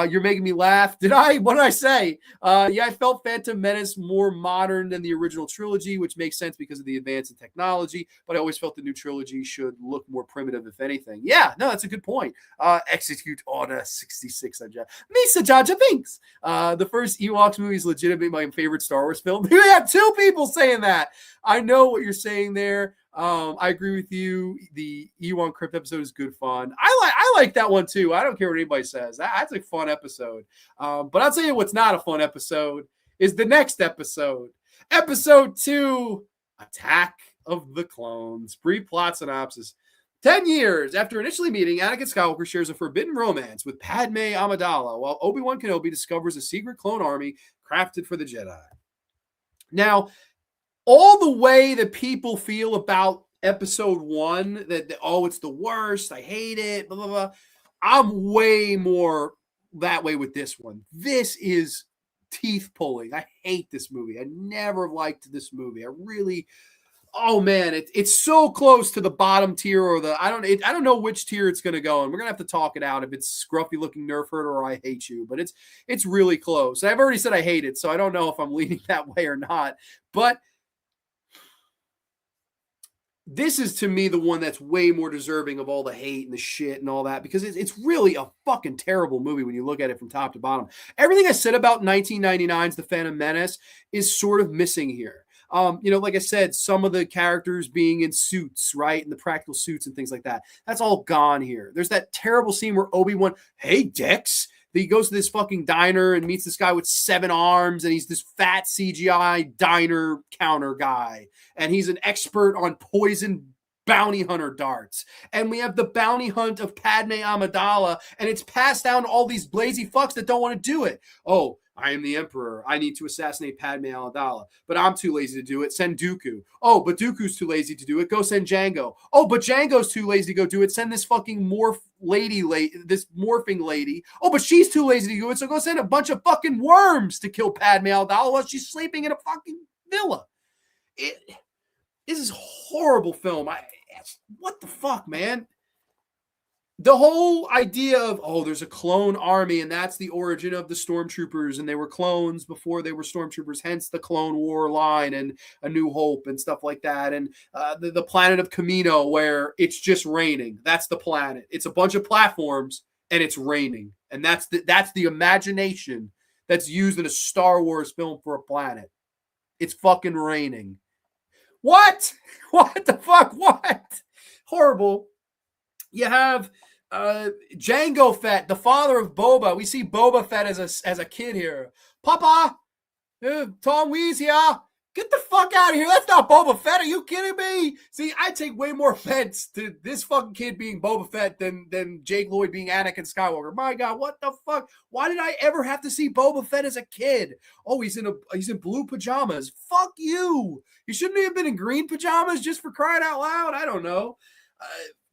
You're making me laugh. What did I say? Yeah, I felt Phantom Menace more modern than the original trilogy, which makes sense because of the advance in technology, but I always felt the new trilogy should look more primitive, if anything. Yeah, no, that's a good point. Execute Order 66. Misa Jaja Binks. The first Ewoks movie is legitimately my favorite Star Wars film. We have 2 people saying that. I know what you're saying there. I agree with you. The Ewan Crypt episode is good fun. I like that one too. I don't care what anybody says. That's a fun episode. But I'll tell you what's not a fun episode is the next episode. Episode 2, Attack of the Clones. Brief plot synopsis. 10 years after initially meeting, Anakin Skywalker shares a forbidden romance with Padme Amidala, while Obi-Wan Kenobi discovers a secret clone army crafted for the Jedi. Now, all the way that people feel about episode 1, that it's the worst, I hate it, blah, blah, blah. I'm way more that way with this one. This is teeth pulling. I hate this movie. I never liked this movie. Oh man, it's so close to the bottom tier or I don't know which tier it's going to go, and we're going to have to talk it out if it's scruffy looking nerf herder or I hate you, but it's really close. I've already said I hate it, so I don't know if I'm leaning that way or not, but this is to me the one that's way more deserving of all the hate and the shit and all that, because it's really a fucking terrible movie when you look at it from top to bottom. Everything I said about 1999's The Phantom Menace is sort of missing here. Like I said, some of the characters being in suits, right? And the practical suits and things like that. That's all gone here. There's that terrible scene where Obi-Wan, hey, Dex. He goes to this fucking diner and meets this guy with 7 arms, and he's this fat CGI diner counter guy. And he's an expert on poison bounty hunter darts. And we have the bounty hunt of Padme Amidala, and it's passed down to all these lazy fucks that don't want to do it. Oh, I am the Emperor. I need to assassinate Padme Amidala, but I'm too lazy to do it. Send Dooku. Oh, but Dooku's too lazy to do it. Go send Jango. Oh, but Jango's too lazy to go do it. Send this fucking this morphing lady. Oh, but she's too lazy to do it, so go send a bunch of fucking worms to kill Padme Amidala while she's sleeping in a fucking villa. This is a horrible film. What the fuck, man? The whole idea of, oh, there's a clone army, and that's the origin of the stormtroopers, and they were clones before they were stormtroopers, hence the Clone War line and A New Hope and stuff like that. And the planet of Camino, where it's just raining. That's the planet. It's a bunch of platforms, and it's raining. And that's the imagination that's used in a Star Wars film for a planet. It's fucking raining. What? What the fuck? What? Horrible. You have Jango Fett, the father of Boba. We see Boba Fett as a kid here. Papa, Tom Wease here. Get the fuck out of here. That's not Boba Fett. Are you kidding me? See, I take way more offense to this fucking kid being Boba Fett than Jake Lloyd being Anakin Skywalker. My God, what the fuck? Why did I ever have to see Boba Fett as a kid? Oh, he's in blue pajamas. Fuck you. You shouldn't have been in green pajamas, just for crying out loud. I don't know.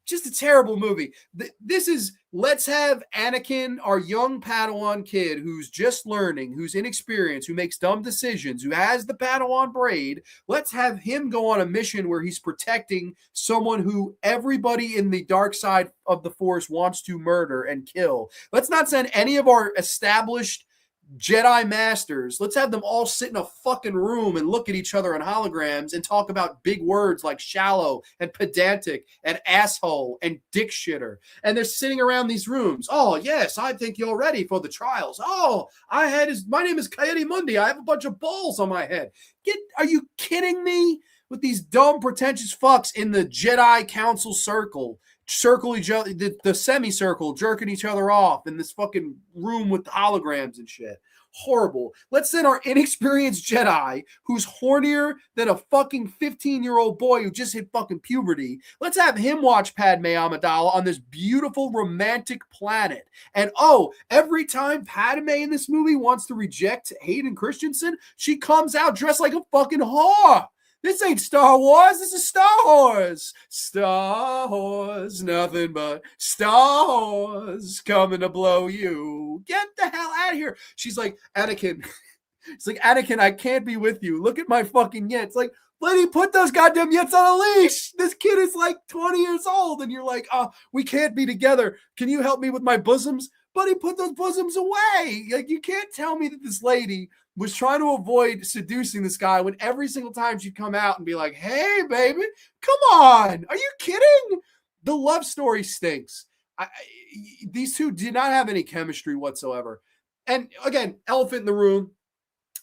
Just a terrible movie. This is, let's have Anakin, our young Padawan kid who's just learning, who's inexperienced, who makes dumb decisions, who has the Padawan braid. Let's have him go on a mission where he's protecting someone who everybody in the dark side of the Force wants to murder and kill. Let's not send any of our established Jedi masters. Let's have them all sit in a fucking room and look at each other on holograms and talk about big words like shallow and pedantic and asshole and dick shitter. And they're sitting around these rooms. Oh, yes, I think you're ready for the trials. Oh, my name is Coyote Mundi. I have a bunch of balls on my head. Are you kidding me? With these dumb, pretentious fucks in the Jedi Council circle each other, the semicircle, jerking each other off in this fucking room with holograms and shit. Horrible. Let's send our inexperienced Jedi, who's hornier than a fucking 15-year-old boy who just hit fucking puberty. Let's have him watch Padme Amidala on this beautiful romantic planet. And every time Padme in this movie wants to reject Hayden Christensen, she comes out dressed like a fucking whore. This ain't Star Wars. This is Star Wars. Star Wars, nothing but Star Wars coming to blow you. Get the hell out of here. She's like, Anakin. It's like, Anakin, I can't be with you. Look at my fucking yets. Like, lady, put those goddamn yets on a leash. This kid is like 20 years old. And you're like, we can't be together. Can you help me with my bosoms? Buddy, put those bosoms away. Like, you can't tell me that this lady was trying to avoid seducing this guy when every single time she'd come out and be like, hey, baby, come on. Are you kidding? The love story stinks. These two did not have any chemistry whatsoever. And again, elephant in the room,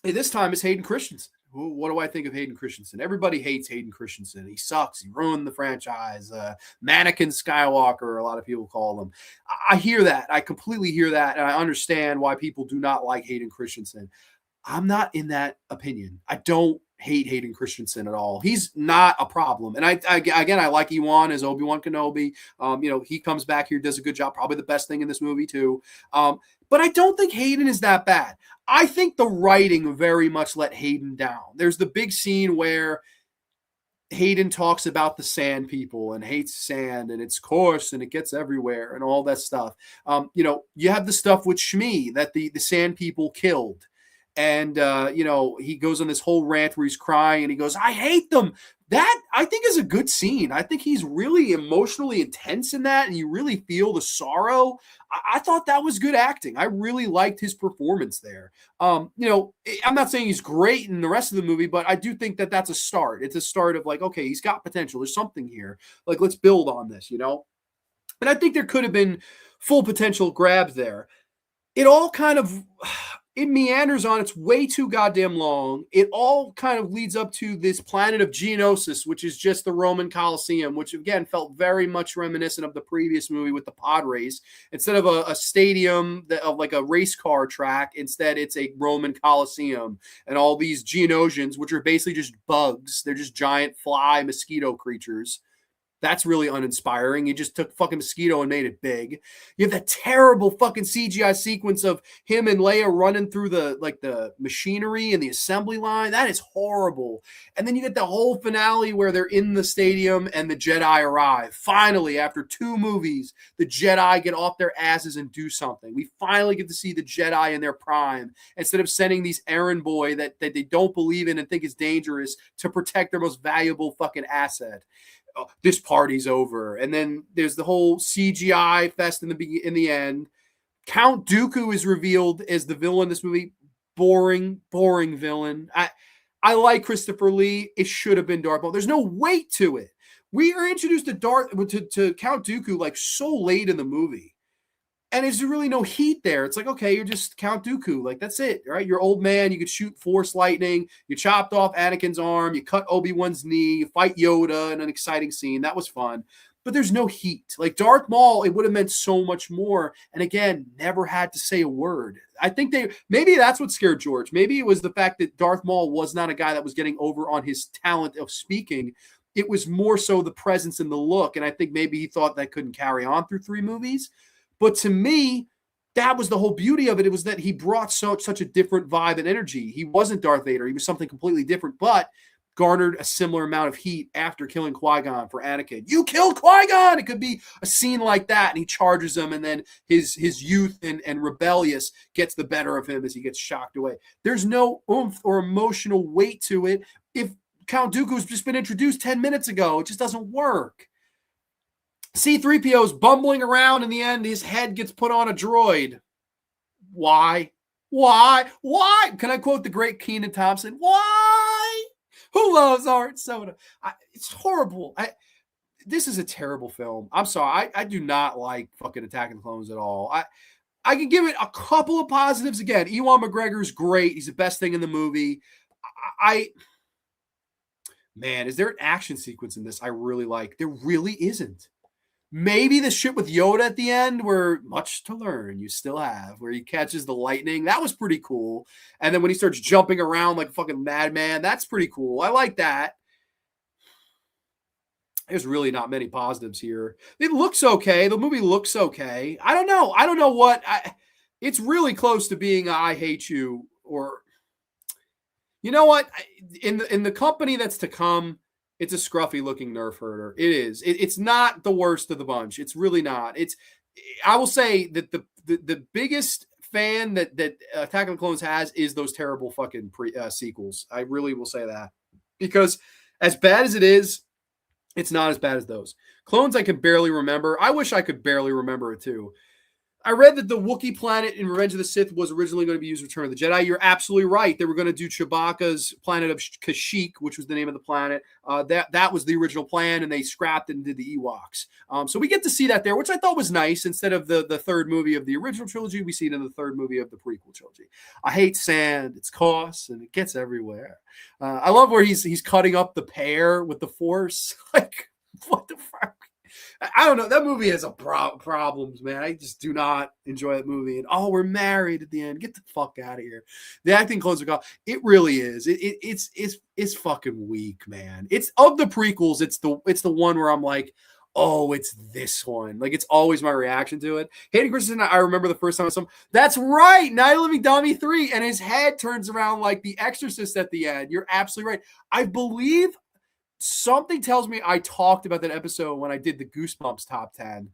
this time is Hayden Christensen. What do I think of Hayden Christensen? Everybody hates Hayden Christensen. He sucks. He ruined the franchise. Mannequin Skywalker, a lot of people call him. I hear that. I completely hear that. And I understand why people do not like Hayden Christensen. I'm not in that opinion. I don't hate Hayden Christensen at all. He's not a problem. And I like Ewan as Obi-Wan Kenobi. He comes back here, does a good job. Probably the best thing in this movie too. But I don't think Hayden is that bad. I think the writing very much let Hayden down. There's the big scene where Hayden talks about the sand people and hates sand and it's coarse and it gets everywhere and all that stuff. You have the stuff with Shmi that the sand people killed. And, he goes on this whole rant where he's crying and he goes, I hate them. That I think is a good scene. I think he's really emotionally intense in that, and you really feel the sorrow. I thought that was good acting. I really liked his performance there. I'm not saying he's great in the rest of the movie, but I do think that that's a start. It's a start of like, okay, he's got potential. There's something here. Like, let's build on this, And I think there could have been full potential grabs there. It all kind of it meanders on. It's way too goddamn long. It all kind of leads up to this planet of Geonosis, which is just the Roman Colosseum, which again felt very much reminiscent of the previous movie with the pod race. Instead of a stadium of like a race car track, instead it's a Roman Colosseum and all these Geonosians, which are basically just bugs. They're just giant fly mosquito creatures. That's really uninspiring. You just took fucking mosquito and made it big. You have that terrible fucking CGI sequence of him and Leia running through the machinery and the assembly line. That is horrible. And then you get the whole finale where they're in the stadium and the Jedi arrive. Finally, after 2 movies, the Jedi get off their asses and do something. We finally get to see the Jedi in their prime instead of sending these errand boy that they don't believe in and think is dangerous to protect their most valuable fucking asset. This party's over. And then there's the whole CGI fest in the end. Count Dooku is revealed as the villain in this movie. Boring villain. I like Christopher Lee. It should have been Darth Maul. There's no weight to it. We are introduced to Count Dooku like so late in the movie. And there's really no heat there. It's like, okay, you're just Count Dooku. Like, that's it, right? You're old man. You could shoot Force lightning. You chopped off Anakin's arm. You cut Obi-Wan's knee. You fight Yoda in an exciting scene. That was fun. But there's no heat. Like, Darth Maul, it would have meant so much more. And again, never had to say a word. I think maybe that's what scared George. Maybe it was the fact that Darth Maul was not a guy that was getting over on his talent of speaking. It was more so the presence and the look. And I think maybe he thought that couldn't carry on through 3 movies. But to me, that was the whole beauty of it. It was that he brought such a different vibe and energy. He wasn't Darth Vader. He was something completely different, but garnered a similar amount of heat after killing Qui-Gon for Anakin. You killed Qui-Gon! It could be a scene like that, and he charges him, and then his youth and rebellious gets the better of him as he gets shocked away. There's no oomph or emotional weight to it. If Count Dooku's just been introduced 10 minutes ago, it just doesn't work. C-3PO's bumbling around in the end. His head gets put on a droid. Why? Can I quote the great Kenan Thompson? Why? Who loves art soda? It's horrible. This is a terrible film. I'm sorry. I do not like fucking Attack of the Clones at all. I can give it a couple of positives. Again, Ewan McGregor's great. He's the best thing in the movie. Man, is there an action sequence in this I really like? There really isn't. Maybe the shit with Yoda at the end where much to learn you still have, where he catches the lightning. That was pretty cool. And then when he starts jumping around like a fucking madman, that's pretty cool. I like that. There's really not many positives here. It looks okay. The movie looks okay. I don't know what. It's really close to being I hate you, or you know what? In the company that's to come, it's a scruffy looking Nerf herder. It is. It's not the worst of the bunch. It's really not. I will say that the biggest fan that Attack of the Clones has is those terrible fucking sequels. I really will say that, because as bad as it is, it's not as bad as those. Clones I can barely remember. I wish I could barely remember it too. I read that the Wookiee planet in Revenge of the Sith was originally going to be used in Return of the Jedi. You're absolutely right. They were going to do Chewbacca's planet of Kashyyyk, which was the name of the planet. That was the original plan, and they scrapped it and did the Ewoks. So we get to see that there, which I thought was nice. Instead of the third movie of the original trilogy, we see it in the third movie of the prequel trilogy. I hate sand. It's coarse, and it gets everywhere. I love where he's cutting up the pear with the Force. Like, what the fuck? I don't know. That movie has problems, man. I just do not enjoy that movie. And we're married at the end. Get the fuck out of here. The acting close to call. It really is. It's fucking weak, man. It's of the prequels. It's the one where I'm like, oh, it's this one. Like, it's always my reaction to it. Hayden Christensen, I remember the first time I saw him. That's right. Night of the Living Dummy 3. And his head turns around like the Exorcist at the end. You're absolutely right. I believe something tells me I talked about that episode when I did the Goosebumps top 10.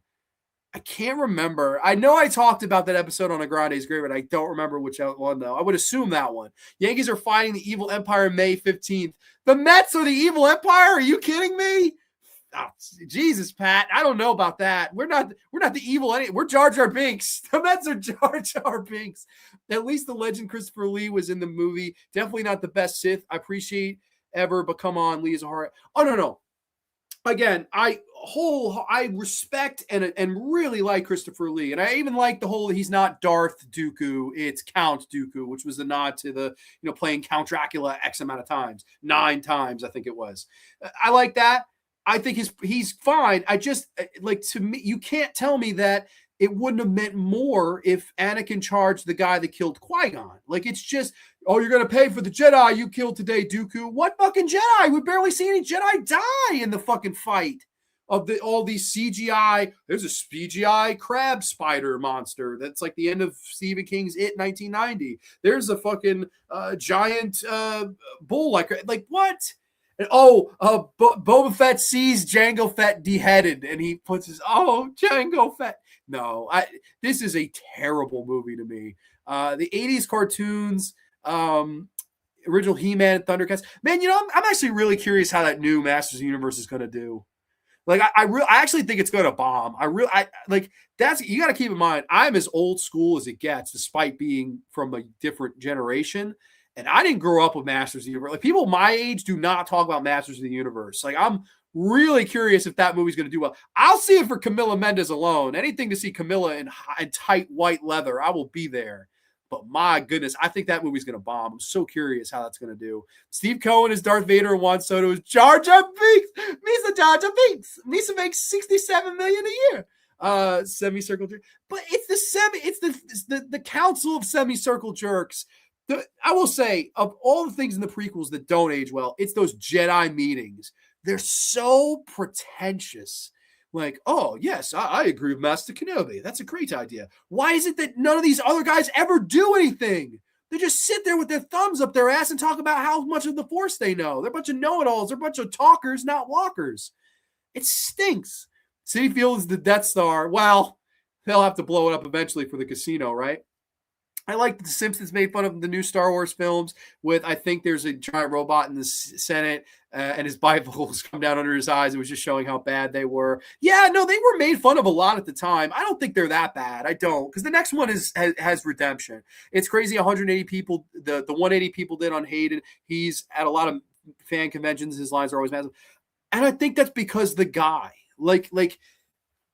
I can't remember. I know I talked about that episode on a Grande's Great, but I don't remember which one, though. I would assume that one. Yankees are fighting the evil empire May 15th. The Mets are the evil empire? Are you kidding me? Oh, Jesus, Pat. I don't know about that. We're not the evil. We're Jar Jar Binks. The Mets are Jar Jar Binks. At least the legend Christopher Lee was in the movie. Definitely not the best Sith I appreciate ever, but come on, Lee is a heart. Oh, no. Again, I respect and really like Christopher Lee, and I even like the whole he's not Darth Dooku, it's Count Dooku, which was the nod to the playing Count Dracula X amount of times, 9 times I think it was. I like that. I think he's fine. I just like, to me, you can't tell me that it wouldn't have meant more if Anakin charged the guy that killed Qui-Gon. Like, it's just, oh, you're going to pay for the Jedi you killed today, Dooku. What fucking Jedi? We barely see any Jedi die in the fucking fight of all these CGI. There's a CGI crab spider monster. That's like the end of Stephen King's It 1990. There's a fucking giant bull. Like what? And, Boba Fett sees Jango Fett beheaded, and he puts his, Jango Fett. No, this is a terrible movie to me. The 80s cartoons, original He-Man and Thundercats. Man, I'm actually really curious how that new Masters of the Universe is going to do. Like, I actually think it's going to bomb. You got to keep in mind, I'm as old school as it gets, despite being from a different generation. And I didn't grow up with Masters of the Universe. Like, people my age do not talk about Masters of the Universe. Like, I'm really curious if that movie's going to do well. I'll see it for Camilla Mendes alone. Anything to see Camilla in tight white leather, I will be there. But my goodness, I think that movie's going to bomb. I'm so curious how that's going to do. Steve Cohen is Darth Vader and Juan Soto is Jar Jar Binks. Misa Jar Jar Binks. Misa makes $67 million a year. Semicircle jerk. But it's the council of semicircle jerks. I will say, of all the things in the prequels that don't age well, it's those Jedi meetings. They're so pretentious. Like, oh, yes, I agree with Master Kenobi. That's a great idea. Why is it that none of these other guys ever do anything? They just sit there with their thumbs up their ass and talk about how much of the Force they know. They're a bunch of know-it-alls. They're a bunch of talkers, not walkers. It stinks. Citi Field is the Death Star. Well, they'll have to blow it up eventually for the casino, right? I like that The Simpsons made fun of the new Star Wars films with, I think there's a giant robot in the Senate and his bifocals come down under his eyes. It was just showing how bad they were. Yeah, no, they were made fun of a lot at the time. I don't think they're that bad. I don't, because the next one has redemption. It's crazy. 180 people, the 180 people did on Hayden. He's at a lot of fan conventions. His lines are always massive. And I think that's because the guy,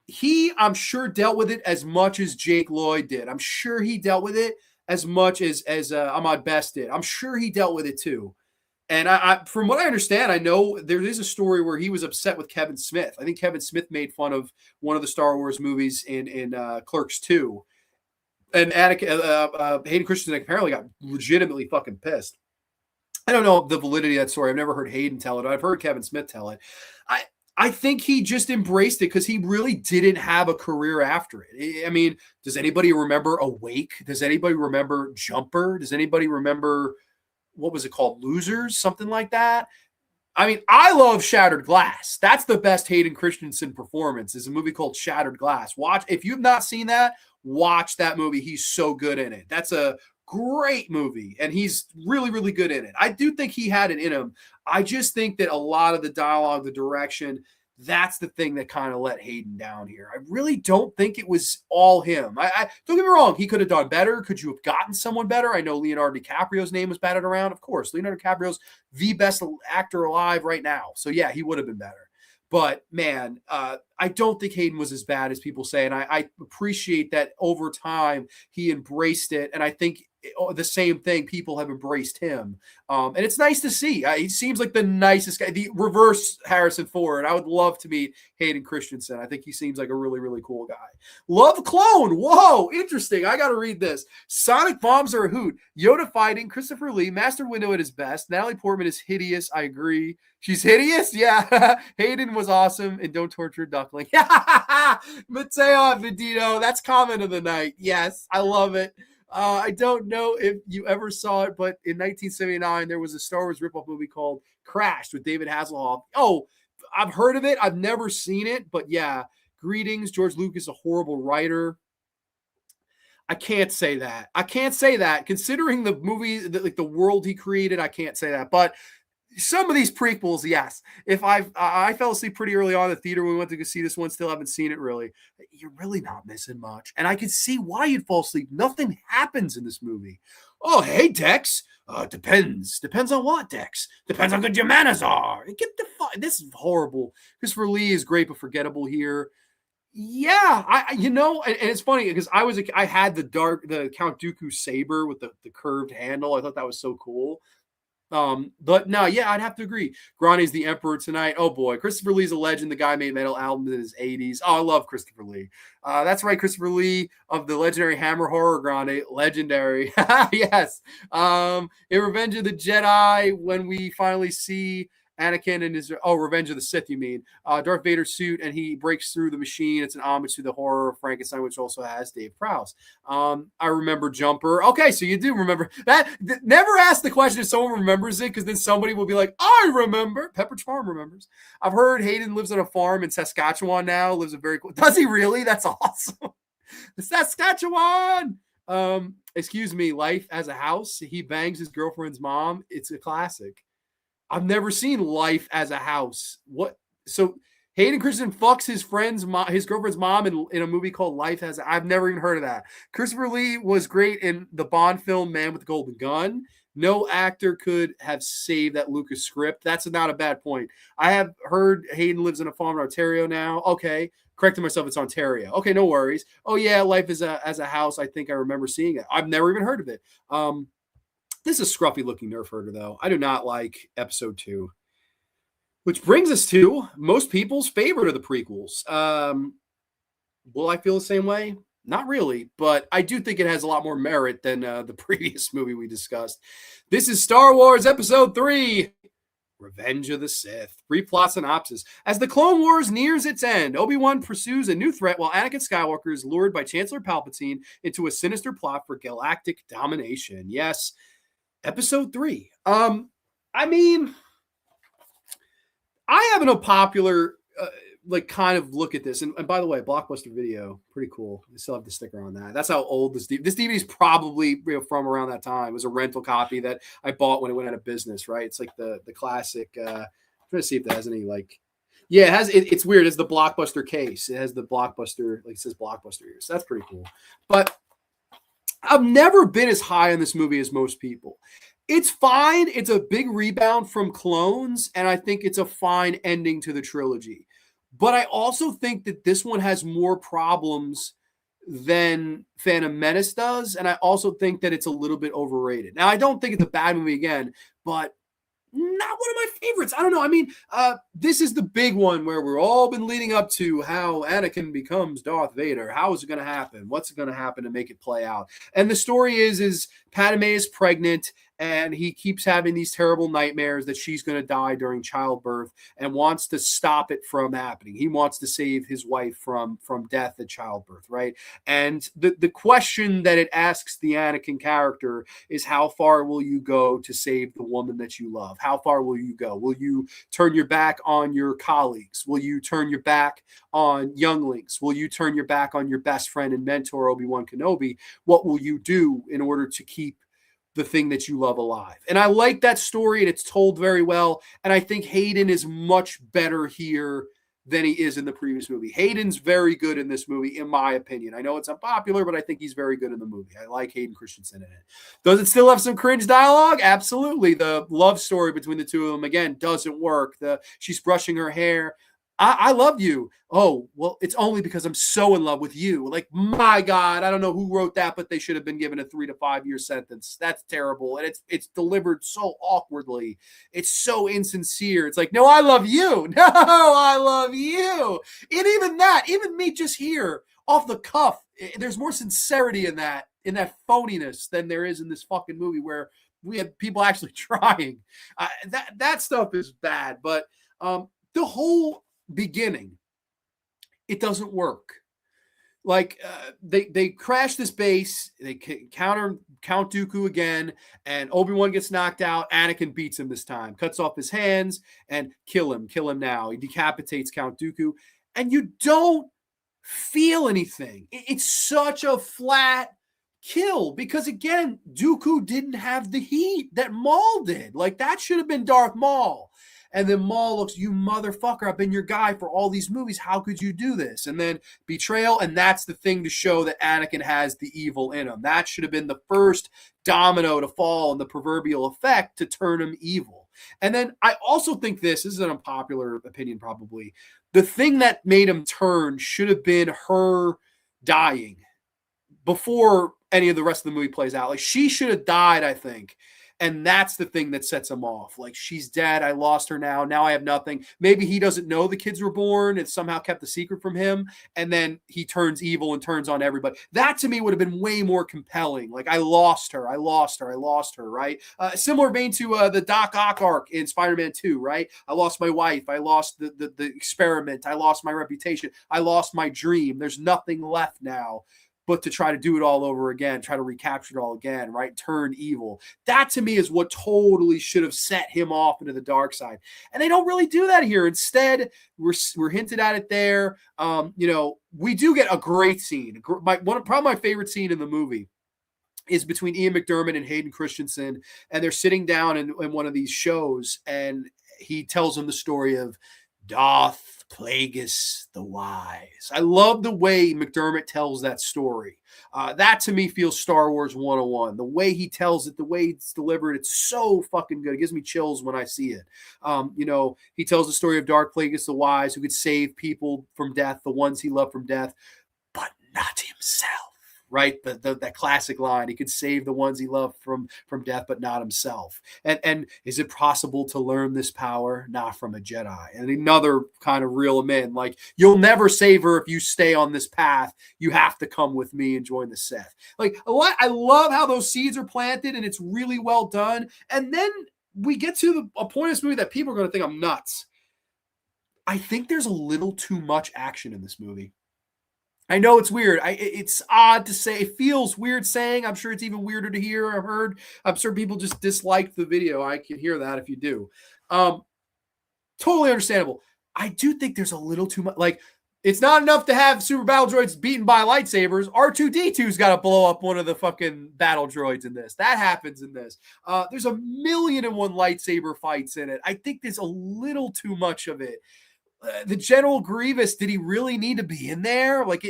he, I'm sure, dealt with it as much as Jake Lloyd did. I'm sure he dealt with it as much as Ahmad Best did. I'm sure he dealt with it too. And I from what I understand, I know there is a story where he was upset with Kevin Smith. I think Kevin Smith made fun of one of the Star Wars movies in Clerks 2. And Hayden Christensen apparently got legitimately fucking pissed. I don't know the validity of that story. I've never heard Hayden tell it. I've heard Kevin Smith tell it. I think he just embraced it because he really didn't have a career after it. I mean, does anybody remember Awake? Does anybody remember Jumper? Does anybody remember, what was it called? Losers? Something like that? I mean, I love Shattered Glass. That's the best Hayden Christensen performance, is a movie called Shattered Glass. If you've not seen that, watch that movie. He's so good in it. That's a great movie, and he's really, really good in it. I do think he had it in him. I just think that a lot of the dialogue, the direction, that's the thing that kind of let Hayden down here. I really don't think it was all him. I don't get me wrong, he could have done better. Could you have gotten someone better? I know Leonardo DiCaprio's name was batted around. Of course, Leonardo DiCaprio's the best actor alive right now. So yeah, he would have been better. But man, I don't think Hayden was as bad as people say. And I appreciate that over time he embraced it. And I think the same thing, people have embraced him. And it's nice to see. He seems like the nicest guy, the reverse Harrison Ford. I would love to meet Hayden Christensen. I think he seems like a really, really cool guy. Love Clone. Whoa, interesting. I got to read this. Sonic bombs are a hoot. Yoda fighting, Christopher Lee, Master Windu at his best. Natalie Portman is hideous. I agree. She's hideous? Yeah. Hayden was awesome. And don't torture a duckling. Mateo Avendino. That's comment of the night. Yes, I love it. I don't know if you ever saw it, but in 1979, there was a Star Wars ripoff movie called Crashed with David Hasselhoff. Oh, I've heard of it. I've never seen it, but yeah, greetings. George Lucas, a horrible writer. I can't say that. I can't say that. Considering the movie, like the world he created, I can't say that. But some of these prequels, yes. If I fell asleep pretty early on in the theater when we went to go see this one, still haven't seen it really. You're really not missing much. And I could see why you'd fall asleep. Nothing happens in this movie. Oh, hey, Dex. Depends. Depends on what, Dex? Depends how good your manners are. Get the fuck. This is horrible. Christopher Lee is great but forgettable here. Yeah, and it's funny because I had the Count Dooku saber with the curved handle. I thought that was so cool. But no, yeah, I'd have to agree. Grande's the Emperor tonight. Oh boy, Christopher Lee's a legend. The guy made metal albums in his 80s. Oh, I love Christopher Lee. That's right, Christopher Lee of the legendary Hammer Horror Grande, legendary. Yes. In Revenge of the Jedi, when we finally see Anakin and his Revenge of the Sith, you mean? Darth Vader's suit, and he breaks through the machine. It's an homage to the horror of Frankenstein, which also has Dave Prowse. I remember Jumper. Okay, so you do remember that. Never ask the question if someone remembers it, because then somebody will be like, I remember. Pepperidge Farm remembers. I've heard Hayden lives on a farm in Saskatchewan now. Lives a very cool. Does he really? That's awesome. Saskatchewan. Excuse me. Life as a House. He bangs his girlfriend's mom. It's a classic. I've never seen Life as a House. What? So Hayden Christensen fucks his girlfriend's mom in a movie called Life as I've never even heard of that. Christopher Lee was great in the Bond film Man with the Golden Gun. No actor could have saved that Lucas script. That's not a bad point. I have heard Hayden lives in a farm in Ontario now. Okay. Correcting myself, it's Ontario. Okay, no worries. Oh yeah, Life as a House. I think I remember seeing it. I've never even heard of it. This is a scruffy looking nerf herder, though. I do not like episode 2. Which brings us to most people's favorite of the prequels. Will I feel the same way? Not really, but I do think it has a lot more merit than the previous movie we discussed. This is Star Wars Episode 3, Revenge of the Sith. Brief plot synopsis. As the Clone Wars nears its end, Obi-Wan pursues a new threat while Anakin Skywalker is lured by Chancellor Palpatine into a sinister plot for galactic domination. Yes, Episode 3. I mean, I have an unpopular kind of look at this. And by the way, Blockbuster Video, pretty cool. I still have the sticker on that. That's how old this DVD is probably from around that time. It was a rental copy that I bought when it went out of business, right? It's like the classic. I'm trying to see if that has any yeah, it has. It's weird. It's the Blockbuster case. It has the Blockbuster, it says Blockbuster here. So that's pretty cool. But I've never been as high on this movie as most people. It's fine. It's a big rebound from Clones, and I think it's a fine ending to the trilogy. But I also think that this one has more problems than Phantom Menace does, and I also think that it's a little bit overrated. Now, I don't think it's a bad movie again, but not one of my favorites. I don't know. I mean, this is the big one where we're all been leading up to how Anakin becomes Darth Vader. How is it going to happen? What's going to happen to make it play out? And the story is Padme is pregnant, and he keeps having these terrible nightmares that she's going to die during childbirth and wants to stop it from happening. He wants to save his wife from death at childbirth, right? And the question that it asks the Anakin character is, how far will you go to save the woman that you love? How far will you go? Will you turn your back on your colleagues? Will you turn your back on younglings? Will you turn your back on your best friend and mentor, Obi-Wan Kenobi? What will you do in order to keep the thing that you love alive? And I like that story, and it's told very well. And I think Hayden is much better here than he is in the previous movie. Hayden's very good in this movie, in my opinion. I know it's unpopular, but I think he's very good in the movie. I like Hayden Christensen in it. Does it still have some cringe dialogue? Absolutely. The love story between the two of them, again, doesn't work. She's brushing her hair. I love you. Oh, well, it's only because I'm so in love with you. Like, my God, I don't know who wrote that, but they should have been given a 3 to 5 year sentence. That's terrible. And it's delivered so awkwardly. It's so insincere. It's like, no, I love you. No, I love you. And even me just here off the cuff, there's more sincerity in that phoniness than there is in this fucking movie where we had people actually trying. That stuff is bad, but the whole beginning, it doesn't work. They crash this base, they counter Count Dooku again, and Obi-Wan gets knocked out. Anakin beats him this time, cuts off his hands and kill him now. He decapitates Count Dooku, and you don't feel anything. It's such a flat kill because, again, Dooku didn't have the heat that Maul did. Like, that should have been Darth Maul. And then Maul looks, you motherfucker, I've been your guy for all these movies. How could you do this? And then betrayal, and that's the thing to show that Anakin has the evil in him. That should have been the first domino to fall and the proverbial effect to turn him evil. And then I also think this is an unpopular opinion probably. The thing that made him turn should have been her dying before any of the rest of the movie plays out. Like, she should have died, I think. And that's the thing that sets him off. Like, she's dead. I lost her now. Now I have nothing. Maybe he doesn't know the kids were born. It somehow kept the secret from him. And then he turns evil and turns on everybody. That to me would have been way more compelling. Like, I lost her. I lost her. I lost her, right? Similar vein to the Doc Ock arc in Spider-Man 2, right? I lost my wife. I lost the experiment. I lost my reputation. I lost my dream. There's nothing left now but to try to do it all over again, try to recapture it all again, right? Turn evil. That to me is what totally should have set him off into the dark side. And they don't really do that here. Instead, we're hinted at it there. We do get a great scene. Probably my favorite scene in the movie is between Ian McDiarmid and Hayden Christensen. And they're sitting down in one of these shows, and he tells them the story of Darth Plagueis the Wise. I love the way McDiarmid tells that story. That to me feels Star Wars 101. The way he tells it, the way it's delivered, it's so fucking good. It gives me chills when I see it. He tells the story of Darth Plagueis the Wise, who could save people from death, the ones he loved from death, but not himself. Right, that classic line. He could save the ones he loved from death, but not himself. And is it possible to learn this power? Not from a Jedi. And another kind of reel him in. Like, you'll never save her if you stay on this path. You have to come with me and join the Sith. Like, I love how those seeds are planted, and it's really well done. And then we get to a point in this movie that people are going to think I'm nuts. I think there's a little too much action in this movie. I know it's weird. It's odd to say. It feels weird saying. I'm sure it's even weirder to hear or heard. I'm sure people just disliked the video. I can hear that if you do. Totally understandable. I do think there's a little too much. Like, it's not enough to have super battle droids beaten by lightsabers. R2-D2's got to blow up one of the fucking battle droids in this. That happens in this. There's 1,000,001 lightsaber fights in it. I think there's a little too much of it. The General Grievous, did he really need to be in there? Like,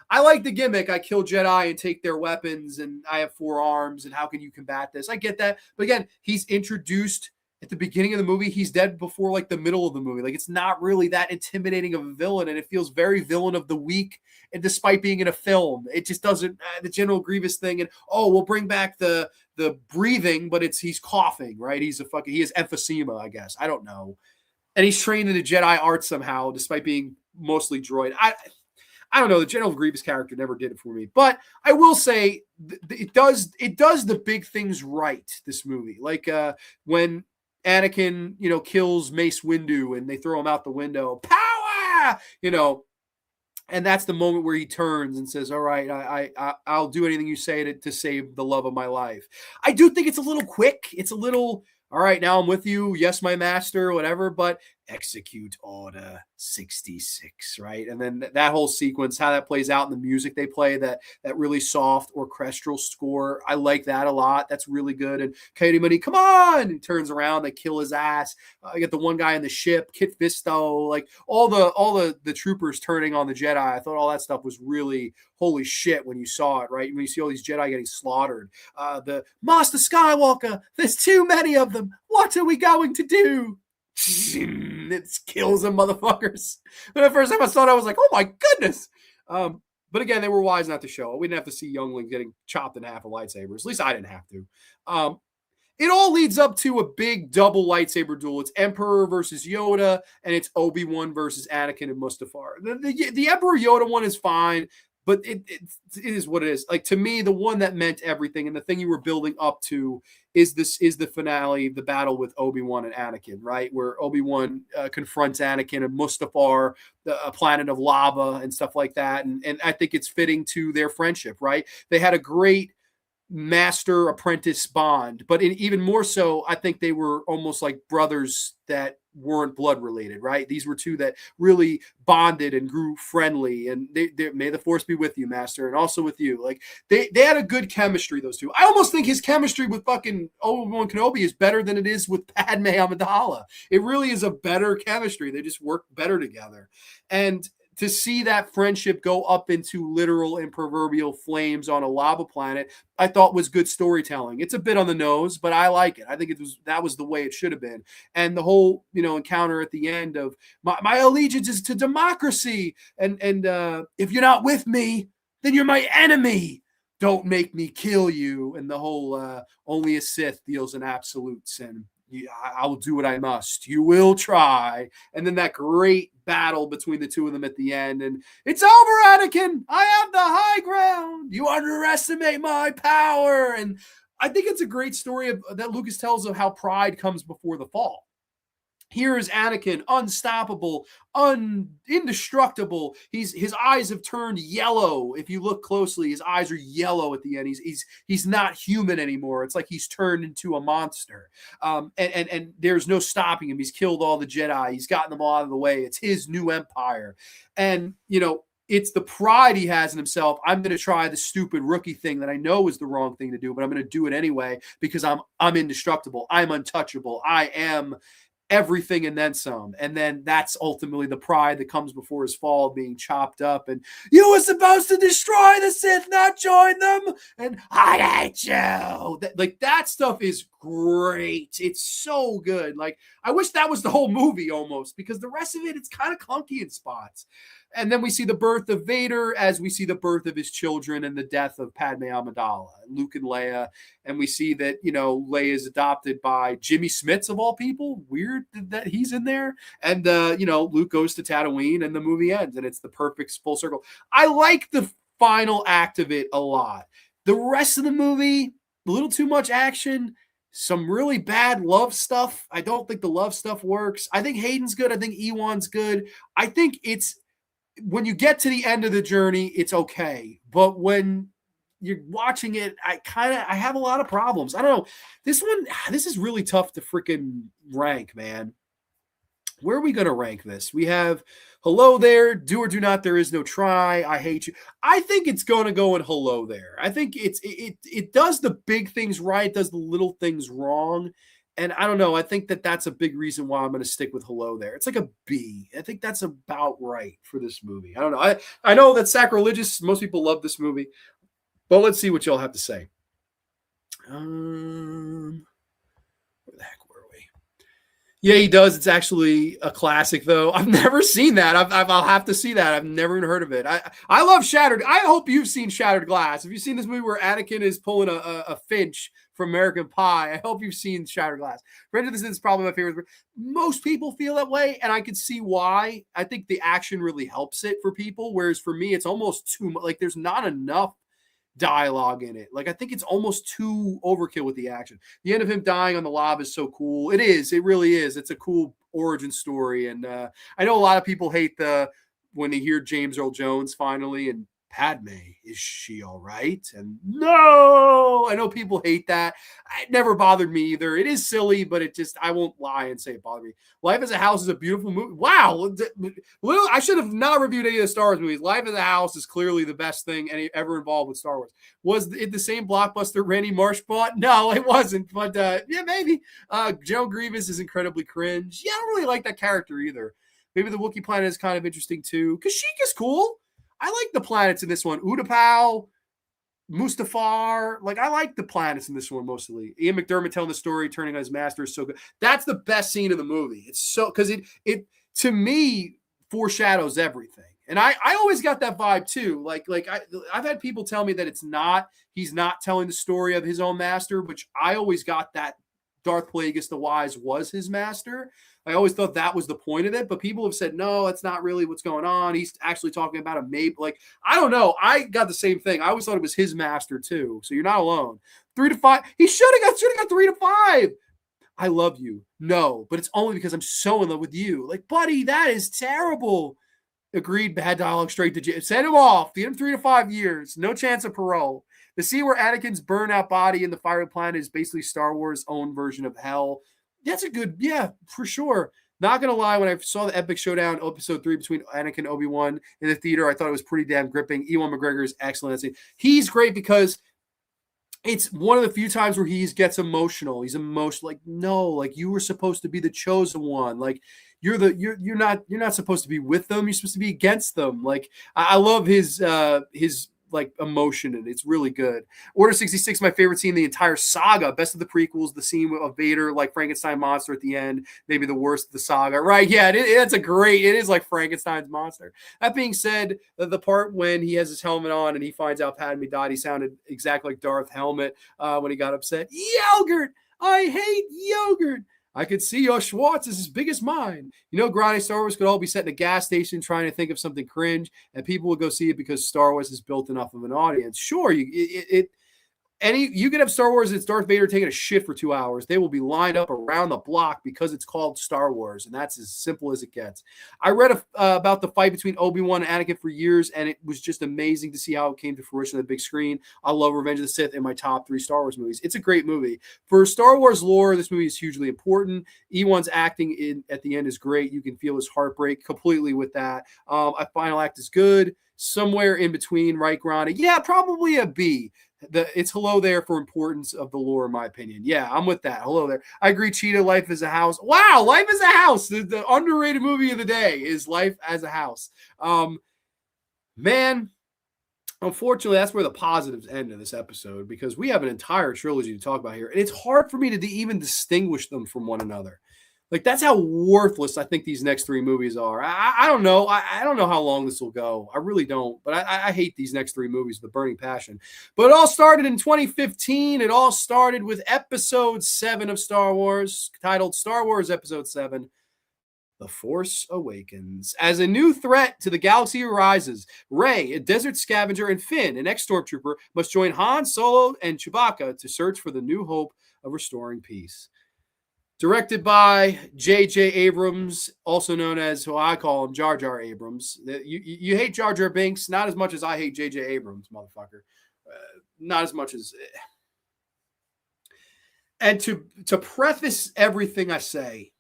I like the gimmick. I kill Jedi and take their weapons, and I have 4 arms, and how can you combat this? I get that. But again, he's introduced at the beginning of the movie. He's dead before, like, the middle of the movie. Like, it's not really that intimidating of a villain, and it feels very villain of the week. And despite being in a film, it just doesn't, the General Grievous thing, and, we'll bring back the breathing, but he's coughing, right? He has emphysema, I guess. I don't know. And he's trained in the Jedi art somehow, despite being mostly droid. I don't know. The General Grievous character never did it for me. But I will say it does the big things right, this movie. Like when Anakin, kills Mace Windu and they throw him out the window. Power! And that's the moment where he turns and says, all right, I'll do anything you say to save the love of my life. I do think it's a little quick. It's a little... all right, now I'm with you. Yes, my master, whatever, but execute order 66, right? And then that whole sequence, how that plays out in the music they play, that really soft orchestral score, I like that a lot. That's really good. And Coyote Money, come on! He turns around, they kill his ass. I get the one guy in the ship, Kit Fisto, like all the troopers turning on the Jedi. I thought all that stuff was really holy shit when you saw it, right? When you see all these Jedi getting slaughtered. The Master Skywalker, there's too many of them. What are we going to do? It kills them, motherfuckers. But the first time I saw it, I was like, oh my goodness. But again, they were wise not to show it. We didn't have to see younglings getting chopped in half with lightsabers. At least I didn't have to. It all leads up to a big double lightsaber duel. It's Emperor versus Yoda, and it's Obi-Wan versus Anakin and Mustafar. The Emperor Yoda one is fine, but it is what it is. Like, to me, the one that meant everything and the thing you were building up to is the finale, the battle with Obi-Wan and Anakin, right? Where Obi-Wan confronts Anakin and Mustafar, a planet of lava and stuff like that. And I think it's fitting to their friendship, right? They had a great master-apprentice bond, but even more so, I think they were almost like brothers that weren't blood related, right? These were two that really bonded and grew friendly. And they may the force be with you, Master, and also with you. Like they had a good chemistry, those two. I almost think his chemistry with fucking Obi-Wan Kenobi is better than it is with Padme Amidala. It really is a better chemistry. They just work better together. And to see that friendship go up into literal and proverbial flames on a lava planet, I thought was good storytelling. It's a bit on the nose, but I like it. I think that was the way it should have been. And the whole, encounter at the end of my allegiance is to democracy. And if you're not with me, then you're my enemy. Don't make me kill you. And the whole only a Sith deals in absolutes, and I will do what I must. You will try. And then that great battle between the two of them at the end. And it's over, Anakin. I have the high ground. You underestimate my power. And I think it's a great story that Lucas tells of how pride comes before the fall. Here is Anakin, unstoppable, indestructible. His eyes have turned yellow. If you look closely, his eyes are yellow at the end. He's not human anymore. It's like he's turned into a monster. And there's no stopping him. He's killed all the Jedi. He's gotten them all out of the way. It's his new empire. And it's the pride he has in himself. I'm going to try the stupid rookie thing that I know is the wrong thing to do, but I'm going to do it anyway because I'm indestructible. I'm untouchable. I am everything and then some. And then that's ultimately the pride that comes before his fall, being chopped up. And you were supposed to destroy the Sith, not join them. And I hate you. That stuff is great. It's so good. Like, I wish that was the whole movie almost, because the rest of it, it's kind of clunky in spots. And then we see the birth of Vader as we see the birth of his children and the death of Padme Amidala, Luke and Leia. And we see that, Leia is adopted by Jimmy Smits of all people. Weird that he's in there. And, Luke goes to Tatooine and the movie ends, and it's the perfect full circle. I like the final act of it a lot. The rest of the movie, a little too much action, some really bad love stuff. I don't think the love stuff works. I think Hayden's good. I think Ewan's good. I think when you get to the end of the journey, it's okay. But when you're watching it, I have a lot of problems. I don't know. This is really tough to freaking rank, man. Where are we going to rank this? We have hello there, do or do not, there is no try, I hate you. I think it's going to go in hello there. I think it does the big things right, does the little things wrong. And I don't know. I think that's a big reason why I'm going to stick with hello there. It's like a B. I think that's about right for this movie. I don't know. I know that's sacrilegious. Most people love this movie. But let's see what y'all have to say. Where the heck were we? Yeah, he does. It's actually a classic, though. I've never seen that. I'll have to see that. I've never even heard of it. I love Shattered. I hope you've seen Shattered Glass. Have you seen this movie where Anakin is pulling a Finch from American Pie? I hope you've seen Shattered Glass. Friends of the Sith is probably my favorite. Most people feel that way, and I can see why. I think the action really helps it for people, whereas for me, it's almost too much. Like, there's not enough dialogue in it. Like, I think it's almost too overkill with the action. The end of him dying on the lava is so cool. It is. It really is. It's a cool origin story. And I know a lot of people hate when they hear James Earl Jones finally and Padme, is she all right? And no, I know people hate that. It never bothered me either. It is silly, but I won't lie and say it bothered me. Life as a House is a beautiful movie. Wow. I should have not reviewed any of the Star Wars movies. Life as a House is clearly the best thing ever involved with Star Wars. Was it the same blockbuster Randy Marsh bought? No, it wasn't. But yeah, maybe. Joe Grievous is incredibly cringe. Yeah, I don't really like that character either. Maybe the Wookiee planet is kind of interesting too. Kashyyyk is cool. I like the planets in this one. Utapau, Mustafar. Like, I like the planets in this one mostly. Ian McDermott telling the story, turning on his master is so good. That's the best scene of the movie. It's so, because it to me foreshadows everything. And I always got that vibe too. Like I've had people tell me that he's not telling the story of his own master, which I always got that Darth Plagueis the Wise was his master. I always thought that was the point of it, but people have said, no, that's not really what's going on. He's actually talking about a mate. Like, I don't know. I got the same thing. I always thought it was his master too. So you're not alone. 3 to 5. He should have got 3 to 5. I love you. No, but it's only because I'm so in love with you. Like, buddy, that is terrible. Agreed. Bad dialogue straight to jail. Send him off. Feed him 3 to 5 years. No chance of parole. The scene where Anakin's burnout body in the fiery planet is basically Star Wars' own version of hell. That's a good, yeah, for sure. Not gonna lie, when I saw the epic showdown, episode 3 between Anakin and Obi-Wan in the theater, I thought it was pretty damn gripping. Ewan McGregor is excellent. He's great because it's one of the few times where he gets emotional. He's emotional, like, no, like, you were supposed to be the chosen one. Like, you're not supposed to be with them. You're supposed to be against them. Like, I love his like emotion, and it's really good. Order 66, my favorite scene in the entire saga. Best of the prequels, the scene of Vader like Frankenstein monster at the end, maybe the worst of the saga. Right? Yeah, it is like Frankenstein's monster. That being said, the part when he has his helmet on and he finds out Padme died, he sounded exactly like Darth Helmet when he got upset. Yogurt! I hate yogurt! I could see your Schwartz is as big as mine. You know, Grande Star Wars could all be set in a gas station trying to think of something cringe, and people would go see it because Star Wars has built enough of an audience. Sure, you could have Star Wars, it's Darth Vader taking a shit for 2 hours. They will be lined up around the block because it's called Star Wars, and that's as simple as it gets. I read about the fight between Obi-Wan and Anakin for years, and it was just amazing to see how it came to fruition on the big screen. I love Revenge of the Sith in my top 3 Star Wars movies. It's a great movie. For Star Wars lore, this movie is hugely important. Ewan's acting at the end is great. You can feel his heartbreak completely with that. A final act is good. Somewhere in between, right, Grande? Yeah, probably a B. It's hello there for importance of the lore, in my opinion. Yeah, I'm with that. Hello there. I agree. Cheetah, Life is a House. Wow, Life is a House. The underrated movie of the day is Life as a House. Man, unfortunately, that's where the positives end of this episode, because we have an entire trilogy to talk about here, and it's hard for me to even distinguish them from one another. Like, that's how worthless I think these next 3 movies are. I don't know. I don't know how long this will go. I really don't. But I hate these next 3 movies with a burning passion. But it all started in 2015. It all started with Episode 7 of Star Wars, titled Star Wars Episode 7, The Force Awakens. As a new threat to the galaxy arises, Rey, a desert scavenger, and Finn, an ex-stormtrooper, must join Han Solo and Chewbacca to search for the new hope of restoring peace. Directed by J.J. Abrams, also known as, who I call him, Jar Jar Abrams. You hate Jar Jar Binks not as much as I hate J.J. Abrams, motherfucker. Not as much as... And to preface everything I say,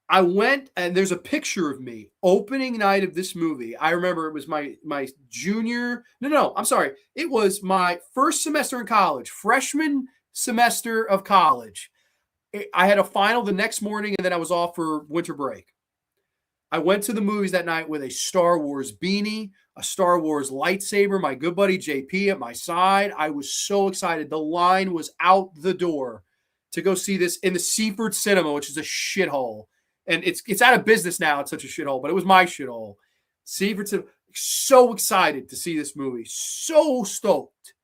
I went, and there's a picture of me opening night of this movie. I remember it was my junior... No, I'm sorry. It was my first semester in college, freshman semester of college. I had a final the next morning, and then I was off for winter break. I went to the movies that night with a Star Wars beanie, a Star Wars lightsaber, my good buddy JP at my side. I was so excited. The line was out the door to go see this in the Seaford Cinema, which is a shithole. And it's out of business now. It's such a shithole, but it was my shithole. Seaford Cinema. So excited to see this movie. So stoked.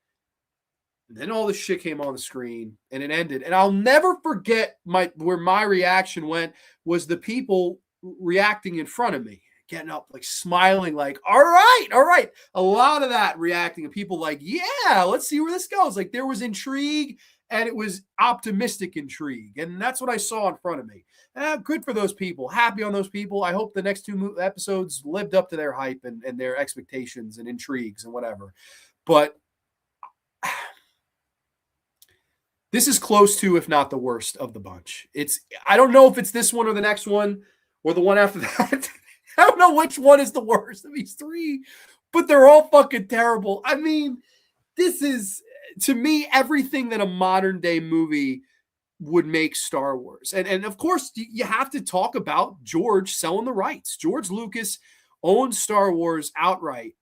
And then all this shit came on the screen, and it ended. And I'll never forget where my reaction went was the people reacting in front of me, getting up, like smiling, like, all right. A lot of that reacting, and people like, yeah, let's see where this goes. Like, there was intrigue, and it was optimistic intrigue. And that's what I saw in front of me. Good for those people. Happy on those people. I hope the next 2 episodes lived up to their hype and their expectations and intrigues and whatever. But this is close to, if not the worst of the bunch. I don't know if it's this one or the next one or the one after that. I don't know which one is the worst of these 3, but they're all fucking terrible. I mean, this is, to me, everything that a modern day movie would make Star Wars. And of course, you have to talk about George selling the rights. George Lucas owned Star Wars outright,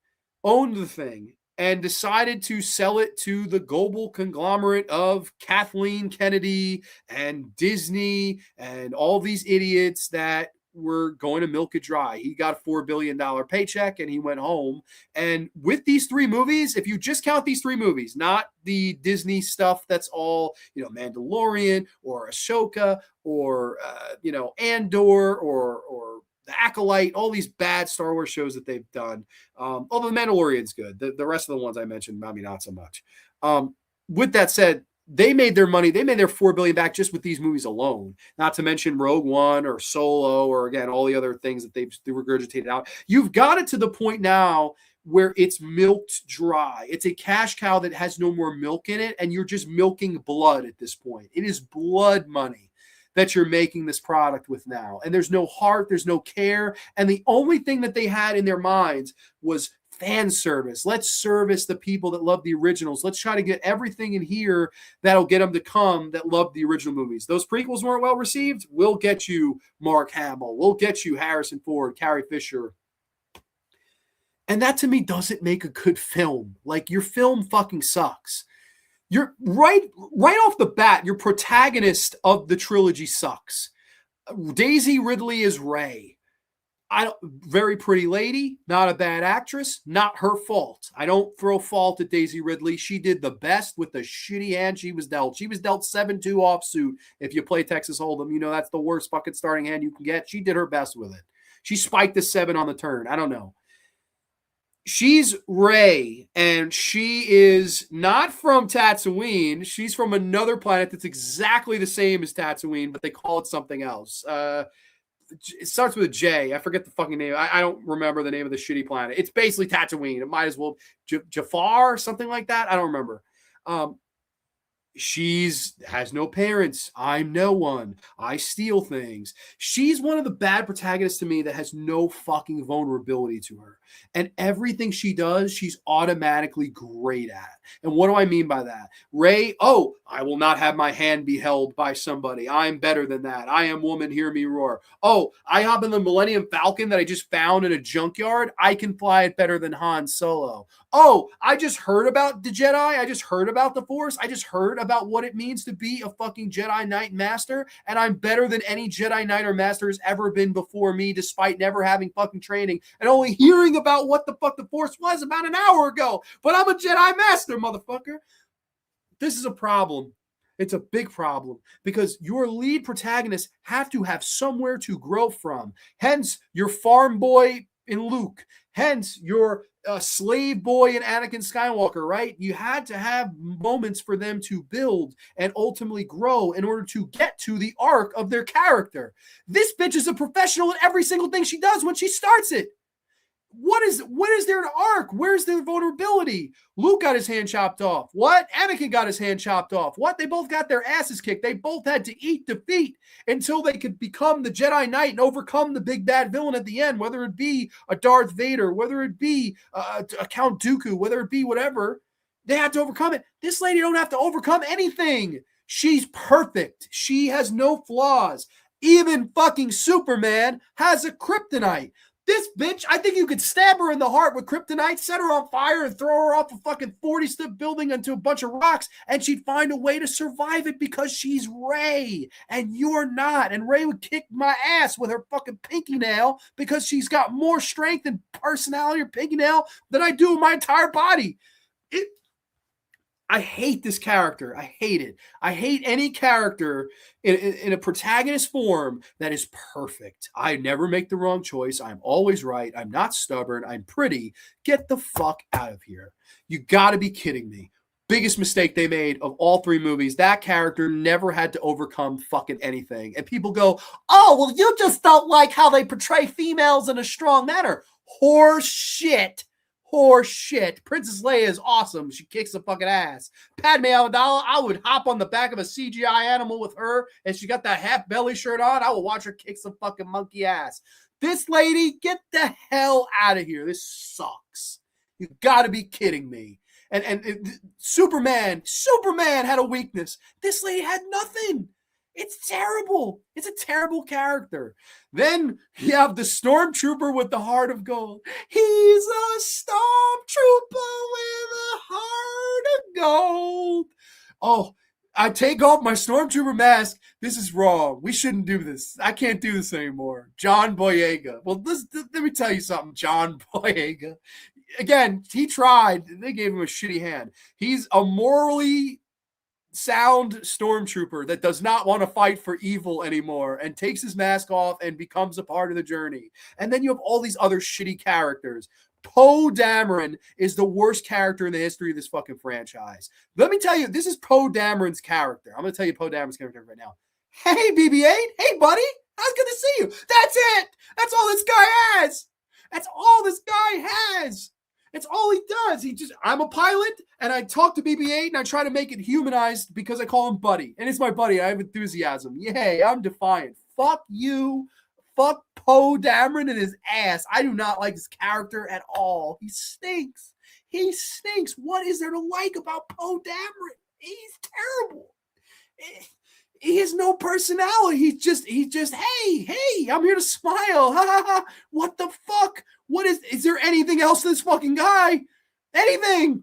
owned the thing, and decided to sell it to the global conglomerate of Kathleen Kennedy and Disney and all these idiots that were going to milk it dry. He got a $4 billion paycheck and he went home. And with these 3 movies, if you just count these 3 movies, not the Disney stuff that's all, Mandalorian or Ahsoka or, Andor or The Acolyte, all these bad Star Wars shows that they've done. Although The Mandalorian's good. The rest of the ones I mentioned, maybe not so much. With that said, they made their money. They made their $4 billion back just with these movies alone. Not to mention Rogue One or Solo or, again, all the other things that they regurgitated out. You've got it to the point now where it's milked dry. It's a cash cow that has no more milk in it, and you're just milking blood at this point. It is blood money. that you're making this product with now. And there's no heart, there's no care. And the only thing that they had in their minds was fan service. Let's service the people that love the originals. Let's try to get everything in here that'll get them to come that love the original movies. Those prequels weren't well received. We'll get you Mark Hamill. We'll get you Harrison Ford, Carrie Fisher. And that to me doesn't make a good film. Like, your film fucking sucks. You're right off the bat, your protagonist of the trilogy sucks. Daisy Ridley is Rey. Very pretty lady, not a bad actress, not her fault. I don't throw fault at Daisy Ridley. She did the best with the shitty hand she was dealt. She was dealt 7-2 offsuit. If you play Texas Hold'em, you know that's the worst fucking starting hand you can get. She did her best with it. She spiked the 7 on the turn. I don't know. She's Rey, and she is not from Tatooine. She's from another planet that's exactly the same as Tatooine, but they call it something else. It starts with a J. I forget the fucking name. I don't remember the name of the shitty planet. It's basically Tatooine. It might as well Jafar, something like that. I don't remember. She's has no parents. I'm no one. I steal things. She's one of the bad protagonists to me that has no fucking vulnerability to her. And everything she does, she's automatically great at. And what do I mean by that? Rey, I will not have my hand be held by somebody. I'm better than that. I am woman, hear me roar. I hop in the Millennium Falcon that I just found in a junkyard. I can fly it better than Han Solo. I just heard about the Jedi. I just heard about the Force. I just heard about what it means to be a fucking Jedi Knight Master, and I'm better than any Jedi Knight or Master has ever been before me, despite never having fucking training and only hearing about what the fuck the Force was about an hour ago. But I'm a Jedi Master, motherfucker. This is a problem. It's a big problem because your lead protagonists have to have somewhere to grow from. Hence, your farm boy in Luke. Hence, your slave boy in Anakin Skywalker, right? You had to have moments for them to build and ultimately grow in order to get to the arc of their character. This bitch is a professional at every single thing she does when she starts it. What is there an arc? Where's their vulnerability? Luke got his hand chopped off. What? Anakin got his hand chopped off. What? They both got their asses kicked. They both had to eat defeat until they could become the Jedi Knight and overcome the big bad villain at the end, whether it be a Darth Vader, whether it be a Count Dooku, whether it be whatever. They had to overcome it. This lady don't have to overcome anything. She's perfect. She has no flaws. Even fucking Superman has a kryptonite. This bitch, I think you could stab her in the heart with kryptonite, set her on fire, and throw her off a fucking 40-story building into a bunch of rocks, and she'd find a way to survive it because she's Rey, and you're not. And Rey would kick my ass with her fucking pinky nail because she's got more strength and personality or pinky nail than I do in my entire body. I hate this character. I hate it. I hate any character in a protagonist form that is perfect. I never make the wrong choice. I'm always right. I'm not stubborn. I'm pretty. Get the fuck out of here. You got to be kidding me. Biggest mistake they made of all 3 movies. That character never had to overcome fucking anything. And people go, well, you just don't like how they portray females in a strong manner. Horse shit. Princess Leia is awesome. She kicks the fucking ass. Padme Amidala, I would hop on the back of a CGI animal with her, and she got that half belly shirt on. I will watch her kick some fucking monkey ass. This lady, get the hell out of here. This sucks. You gotta be kidding me. And Superman had a weakness. This lady had nothing. It's terrible. It's a terrible character. Then you have the stormtrooper with the heart of gold. He's a stormtrooper with a heart of gold. I take off my stormtrooper mask. This is wrong. We shouldn't do this. I can't do this anymore. John Boyega. Well, let me tell you something, John Boyega. Again, he tried. They gave him a shitty hand. He's a morally sound stormtrooper that does not want to fight for evil anymore and takes his mask off and becomes a part of the journey. And then you have all these other shitty characters. Poe Dameron is the worst character in the history of this fucking franchise. Let me tell you, this is Poe Dameron's character. I'm going to tell you Poe Dameron's character right now. Hey, BB-8. Hey, buddy. How's good to see you. That's it. That's all this guy has. That's all this guy has. It's all he does. I'm a pilot, and I talk to BB-8, and I try to make it humanized because I call him Buddy. And it's my buddy. I have enthusiasm. Yay, I'm defiant. Fuck you. Fuck Poe Dameron and his ass. I do not like his character at all. He stinks. He stinks. What is there to like about Poe Dameron? He's terrible. He has no personality. He's just, hey, I'm here to smile. Ha ha ha. What the fuck? What is there anything else to this fucking guy? Anything?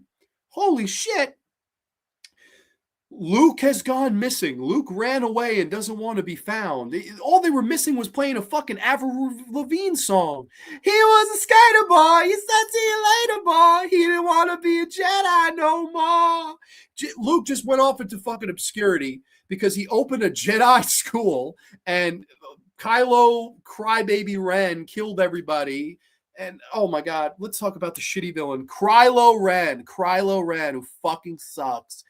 Holy shit. Luke has gone missing. Luke ran away and doesn't want to be found. All they were missing was playing a fucking Avril Lavigne song. He was a skater boy. He said, see you later, boy. He didn't want to be a Jedi no more. Luke just went off into fucking obscurity because he opened a Jedi school and Kylo Crybaby Ren killed everybody. And oh my God, let's talk about the shitty villain. Kylo Ren, who fucking sucks.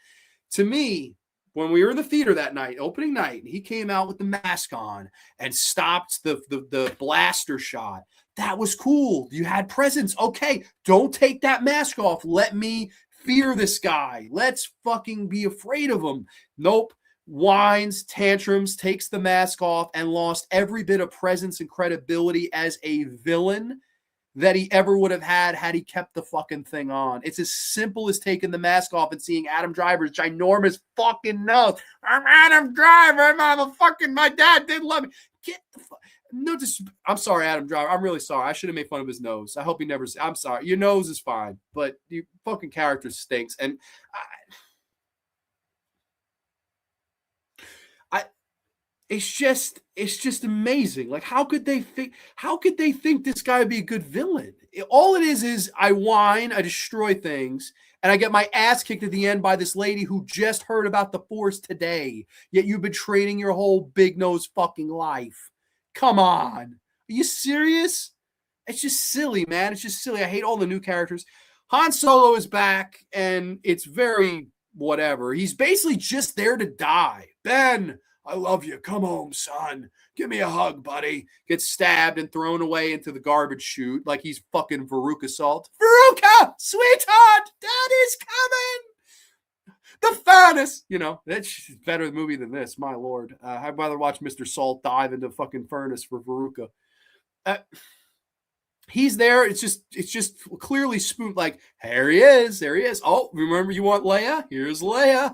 To me, when we were in the theater that night, opening night, he came out with the mask on and stopped the blaster shot. That was cool. You had presence. Okay, don't take that mask off. Let me fear this guy. Let's fucking be afraid of him. Nope. Whines, tantrums, takes the mask off, and lost every bit of presence and credibility as a villain that he ever would have had he kept the fucking thing on. It's as simple as taking the mask off and seeing Adam Driver's ginormous fucking nose. I'm Adam Driver, motherfucking, my dad didn't love me. Get the fuck. No, I'm sorry, Adam Driver. I'm really sorry. I should have made fun of his nose. I hope he never. I'm sorry. Your nose is fine, but your fucking character stinks. And it's just amazing. Like, how could they think this guy would be a good villain? All it is I whine, I destroy things, and I get my ass kicked at the end by this lady who just heard about the Force today. Yet you've been training your whole big nose fucking life. Come on. Are you serious? It's just silly, man. It's just silly. I hate all the new characters. Han Solo is back, and it's very whatever. He's basically just there to die. Ben, I love you. Come home, son. Give me a hug, buddy. Gets stabbed and thrown away into the garbage chute like he's fucking Veruca Salt. Veruca, sweetheart, Daddy's coming. The furnace. You know, that's a better movie than this, my lord. I'd rather watch Mr. Salt dive into fucking furnace for Veruca. He's there. It's just clearly spoon. Like, here he is. There he is. Oh, remember you want Leia? Here's Leia.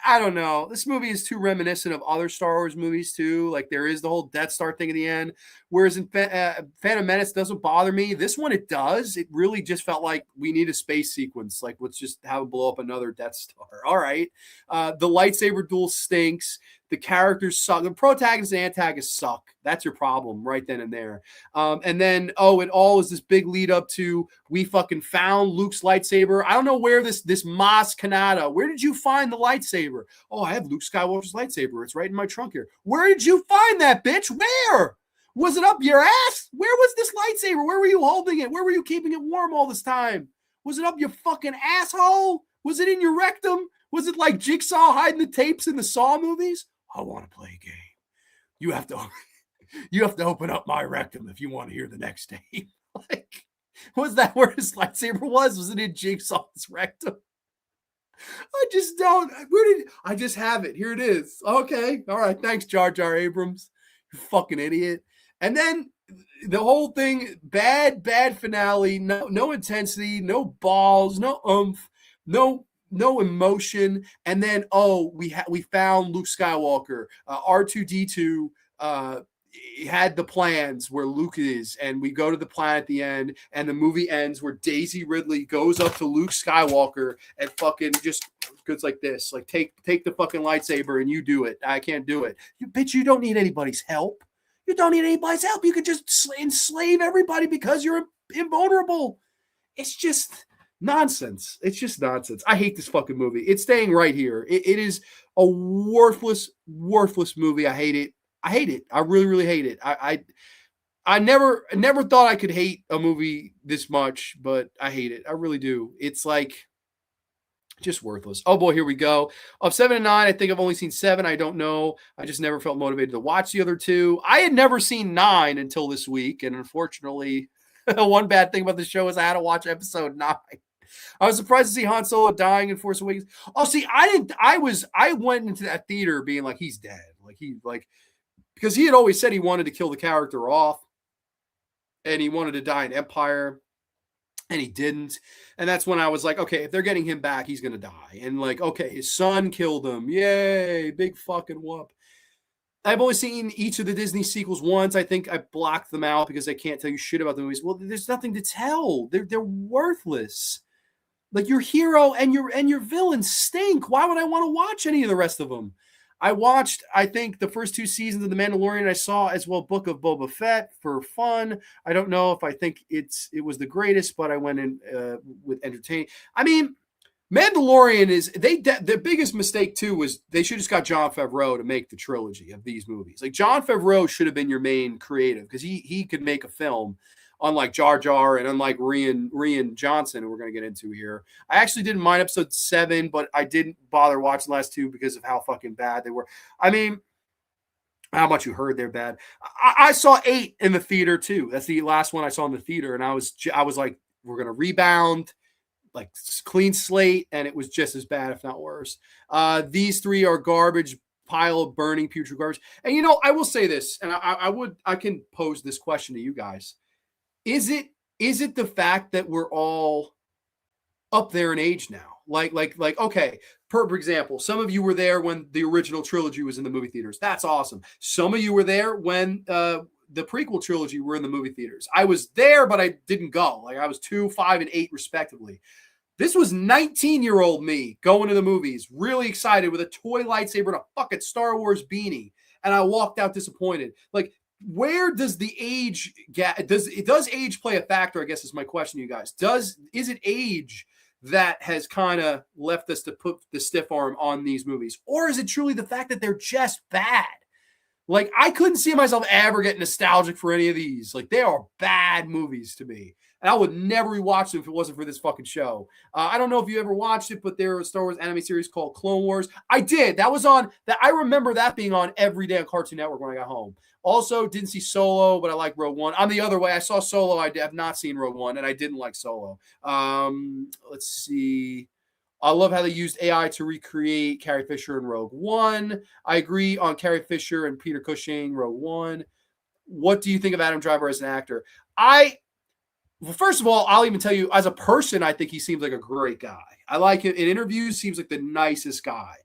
I don't know. This movie is too reminiscent of other Star Wars movies too. Like, there is the whole Death Star thing at the end. Whereas in Phantom Menace doesn't bother me. This one, it does. It really just felt like we need a space sequence. Like, let's just have it blow up another Death Star. All right. The lightsaber duel stinks. The characters suck. The protagonists and antagonists suck. That's your problem right then and there. And then, it all is this big lead up to we fucking found Luke's lightsaber. I don't know where this Maz Kanata, where did you find the lightsaber? Oh, I have Luke Skywalker's lightsaber. It's right in my trunk here. Where did you find that, bitch? Where? Was it up your ass? Where was this lightsaber? Where were you holding it? Where were you keeping it warm all this time? Was it up your fucking asshole? Was it in your rectum? Was it like Jigsaw hiding the tapes in the Saw movies? I want to play a game. You have to open up my rectum if you want to hear the next tape. Like, was that where his lightsaber was? Was it in Jigsaw's rectum? I just don't. I just have it. Here it is. Okay. All right. Thanks, Jar Jar Abrams. You fucking idiot. And then the whole thing, bad finale. No intensity, no balls, no oomph, no emotion. And then we found Luke Skywalker. R2D2 had the plans where Luke is, and we go to the planet at the end, and the movie ends where Daisy Ridley goes up to Luke Skywalker and fucking just goes like this, like take the fucking lightsaber and you do it. I can't do it. You don't need anybody's help. You don't need anybody's help. You could just enslave everybody because you're invulnerable. It's just nonsense. It's just nonsense. I hate this fucking movie. It's staying right here. It is a worthless movie. I hate it. I really, really hate it. I never thought I could hate a movie this much, but I hate it. I really do. It's like just worthless. Oh boy, here we go. Of 7 and 9, I think I've only seen 7. I don't know. I just never felt motivated to watch the other two. I had never seen 9 until this week, and unfortunately, One bad thing about the show is I had to watch episode 9. I was surprised to see Han Solo dying in Force Awakens. Oh, see, I went into that theater being like, he's dead. Because he had always said he wanted to kill the character off and he wanted to die in Empire and he didn't. And that's when I was like, okay, if they're getting him back, he's going to die. And like, okay, his son killed him. Yay, big fucking whoop. I've only seen each of the Disney sequels once. I think I blocked them out because I can't tell you shit about the movies. Well, there's nothing to tell. They're worthless. Like your hero and your villain stink. Why would I want to watch any of the rest of them? I watched, I think, the first 2 seasons of The Mandalorian. I saw as well Book of Boba Fett for fun. I don't know if I think it was the greatest, but I went in with entertaining. I mean, Mandalorian is the biggest mistake too was they should have just got Jon Favreau to make the trilogy of these movies. Like Jon Favreau should have been your main creative because he could make a film. Unlike Jar Jar and unlike Rian Johnson, who we're going to get into here. I actually didn't mind episode 7, but I didn't bother watching the last 2 because of how fucking bad they were. I mean, how much you heard they're bad. I saw 8 in the theater too. That's the last one I saw in the theater. And I was like, we're going to rebound, like clean slate. And it was just as bad, if not worse. These 3 are garbage, pile of burning putrid garbage. And, you know, I will say this, and I can pose this question to you guys. Is it the fact that we're all up there in age now? Like, okay, for example, some of you were there when the original trilogy was in the movie theaters. That's awesome. Some of you were there when the prequel trilogy were in the movie theaters. I was there, but I didn't go. Like I was 2, 5, and 8 respectively. This was 19-year-old me going to the movies, really excited with a toy lightsaber and a fucking Star Wars beanie. And I walked out disappointed. Like, where does the age does age play a factor? I guess is my question to you guys. Is it age that has kind of left us to put the stiff arm on these movies, or is it truly the fact that they're just bad? Like I couldn't see myself ever getting nostalgic for any of these. Like they are bad movies to me, and I would never rewatch them if it wasn't for this fucking show. I don't know if you ever watched it, but there was a Star Wars anime series called Clone Wars. I did. That was on that. I remember that being on every day on Cartoon Network when I got home. Also, didn't see Solo, but I like Rogue One. I'm the other way. I saw Solo. I have not seen Rogue One, and I didn't like Solo. Let's see. I love how they used AI to recreate Carrie Fisher in Rogue One. I agree on Carrie Fisher and Peter Cushing, Rogue One. What do you think of Adam Driver as an actor? Well, first of all, I'll even tell you, as a person, I think he seems like a great guy. I like him in interviews. Seems like the nicest guy.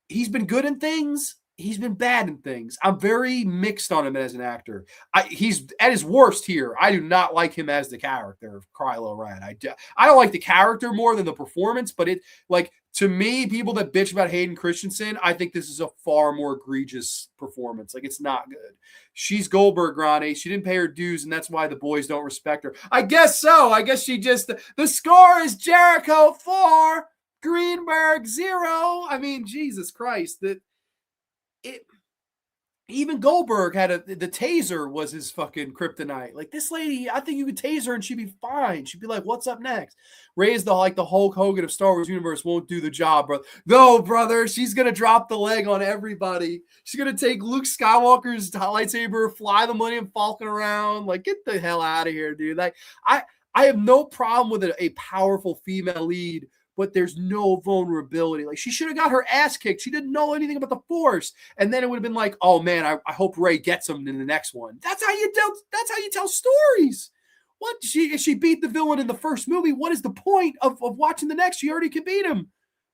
He's been good in things. He's been bad in things. I'm very mixed on him as an actor. He's at his worst here. I do not like him as the character of Kylo Ren. I don't like the character more than the performance, but it like to me, people that bitch about Hayden Christensen, I think this is a far more egregious performance. Like it's not good. She's Goldberg, Grande. She didn't pay her dues, and that's why the boys don't respect her. I guess so. I guess she just the score is Jericho 4, Greenberg 0. I mean, Jesus Christ, even Goldberg had the taser was his fucking kryptonite. Like this lady, I think you could tase her and she'd be fine. She'd be like, "What's up next?" Ray's the Hulk Hogan of Star Wars universe won't do the job, bro. No, brother, she's gonna drop the leg on everybody. She's gonna take Luke Skywalker's lightsaber, fly the Millennium Falcon around. Like, get the hell out of here, dude. Like, I have no problem with a powerful female lead, but there's no vulnerability. Like she should have got her ass kicked. She didn't know anything about the Force. And then it would have been like, oh man, I hope Rey gets him in the next one. That's how you tell stories. What she beat the villain in the first movie. What is the point of watching the next? She already can beat him.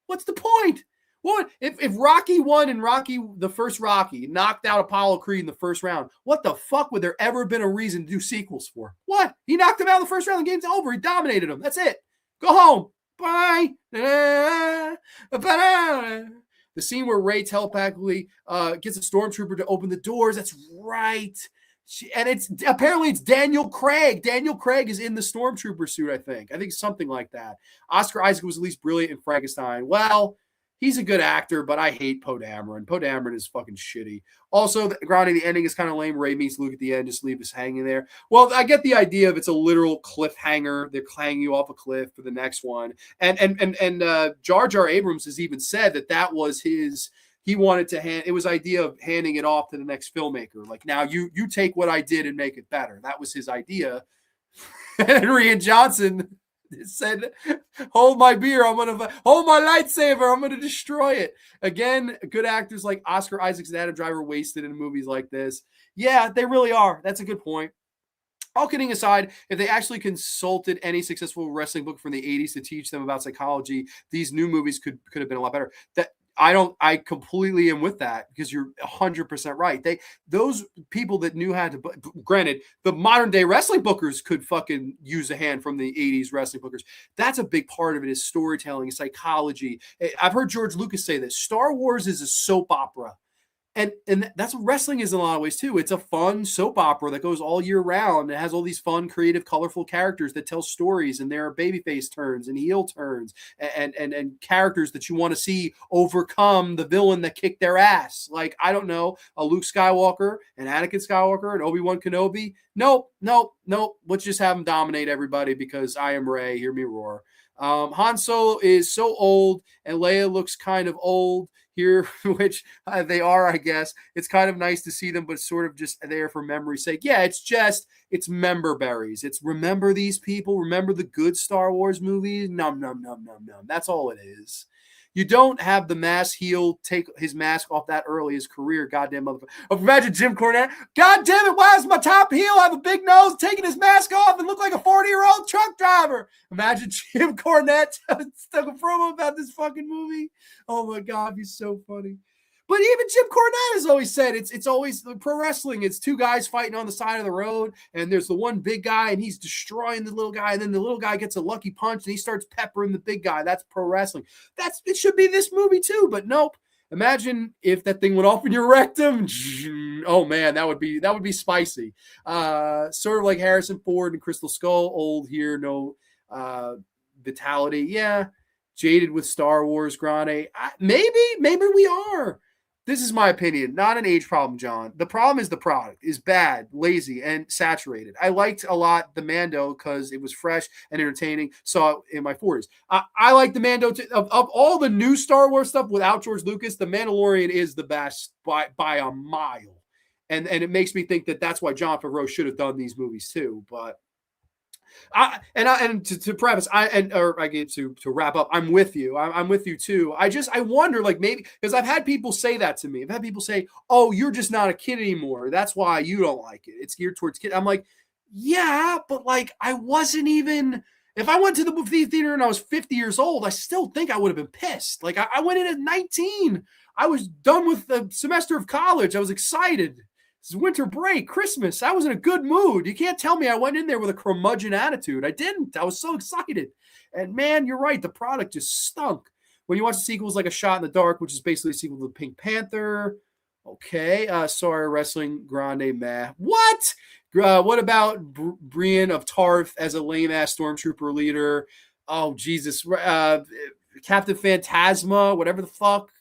What's the point? What if Rocky won and the first Rocky knocked out Apollo Creed in the first round? What the fuck would there ever been a reason to do sequels for? What? He knocked him out in the first round. The game's over. He dominated him. That's it. Go home. Bye. The scene where Rey telepathically gets a stormtrooper to open the doors. That's right. It's Daniel Craig. Daniel Craig is in the stormtrooper suit, I think something like that. Oscar Isaac was at least brilliant in Frankenstein. Well, he's a good actor, but I hate Poe Dameron. Poe Dameron is fucking shitty. Also, the ending is kind of lame. Rey meets Luke at the end, just leave us hanging there. Well, I get the idea of it's a literal cliffhanger. They're hanging you off a cliff for the next one. And Jar Jar Abrams has even said that was his. He wanted to it was idea of handing it off to the next filmmaker. Like, now you take what I did and make it better. That was his idea. Henry and Johnson said, hold my beer, I'm gonna hold my lightsaber, I'm gonna destroy it. Again, good actors like Oscar Isaacs and Adam Driver wasted in movies like this. Yeah, they really are. That's a good point. All kidding aside, if they actually consulted any successful wrestling book from the 80s to teach them about psychology, these new movies could have been a lot better. That I completely am with that, because you're 100% right. Those people that knew how to, granted, the modern day wrestling bookers could fucking use a hand from the 80s wrestling bookers. That's a big part of it, is storytelling, psychology. I've heard George Lucas say this: Star Wars is a soap opera. And that's what wrestling is in a lot of ways too. It's a fun soap opera that goes all year round. It has all these fun, creative, colorful characters that tell stories, and there are babyface turns and heel turns, and characters that you want to see overcome the villain that kicked their ass. Like, I don't know, a Luke Skywalker, an Anakin Skywalker, an Obi-Wan Kenobi. Nope. Let's just have them dominate everybody because I am Rey. Hear me roar. Han Solo is so old, and Leia looks kind of old here, which they are, I guess. It's kind of nice to see them, but sort of just there for memory's sake. Yeah, it's member berries. It's remember these people, remember the good Star Wars movies. Num. That's all it is. You don't have the mass heel take his mask off that early in his career. Goddamn motherfucker. Imagine Jim Cornette. God damn it, why does my top heel have a big nose, taking his mask off and look like a 40-year-old truck driver? Imagine Jim Cornette stuck a promo about this fucking movie. Oh my God, he's so funny. But even Jim Cornette has always said it's always pro wrestling. It's two guys fighting on the side of the road, and there's the one big guy, and he's destroying the little guy, and then the little guy gets a lucky punch, and he starts peppering the big guy. That's pro wrestling. It should be this movie too, but nope. Imagine if that thing went off in your rectum. Oh man, that would be spicy. Sort of like Harrison Ford and Crystal Skull, old here, no vitality. Yeah, jaded with Star Wars, Grande. Maybe we are. This is my opinion, not an age problem, John. The problem is the product is bad, lazy, and saturated. I liked a lot the Mando because it was fresh and entertaining. Saw it in my 40s. I like the Mando of all the new Star Wars stuff without George Lucas. The Mandalorian is the best by a mile, and it makes me think that that's why Jon Favreau should have done these movies too. But to preface, to wrap up, I'm with you. I'm with you too. I wonder, like, maybe because I've had people say that to me. I've had people say, "Oh, you're just not a kid anymore. That's why you don't like it. It's geared towards kids." I'm like, yeah, but like, I wasn't even. If I went to the movie theater and I was 50 years old, I still think I would have been pissed. Like, I went in at 19. I was done with the semester of college. I was excited. It's winter break, Christmas. I was in a good mood. You can't tell me I went in there with a curmudgeon attitude. I didn't. I was so excited. And man, you're right. The product just stunk. When you watch the sequels like A Shot in the Dark, which is basically a sequel to Pink Panther. Okay. Sorry, Wrestling Grande meh. What? What about Brienne of Tarth as a lame-ass stormtrooper leader? Oh, Jesus. Captain Phantasma, whatever the fuck.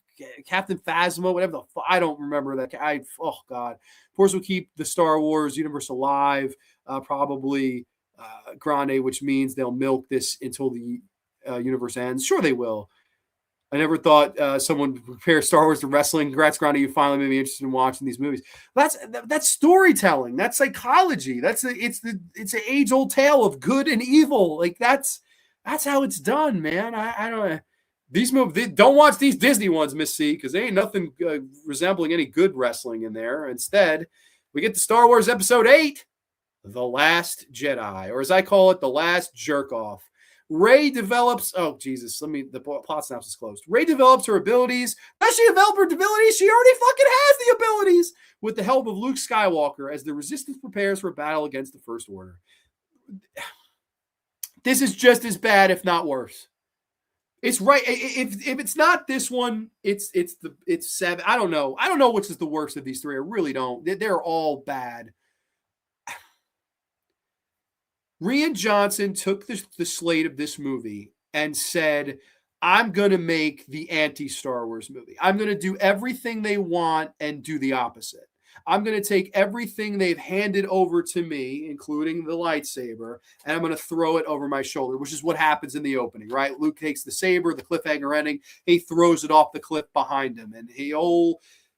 Captain Phasma, whatever the fuck. I don't remember that. Oh, God. Force will keep the Star Wars universe alive, probably Grande, which means they'll milk this until the universe ends. Sure, they will. I never thought someone would compare Star Wars to wrestling. Congrats, Grande. You finally made me interested in watching these movies. That's storytelling. That's psychology. It's an age-old tale of good and evil. Like, that's how it's done, man. I don't know. These movies, don't watch these Disney ones, Miss C, because there ain't nothing resembling any good wrestling in there. Instead, we get to Star Wars Episode 8, The Last Jedi, or as I call it, The Last Jerk-Off. Rey develops, the plot synopsis is closed. Rey develops her abilities. Does she develop her abilities? She already fucking has the abilities with the help of Luke Skywalker as the Resistance prepares for battle against the First Order. This is just as bad, if not worse. It's right. If it's not this one, it's 7. I don't know. I don't know which is the worst of these three. I really don't. They're all bad. Rian Johnson took the slate of this movie and said, I'm going to make the anti-Star Wars movie. I'm going to do everything they want and do the opposite. I'm going to take everything they've handed over to me, including the lightsaber, and I'm going to throw it over my shoulder, which is what happens in the opening, right? Luke takes the saber, the cliffhanger ending. He throws it off the cliff behind him. And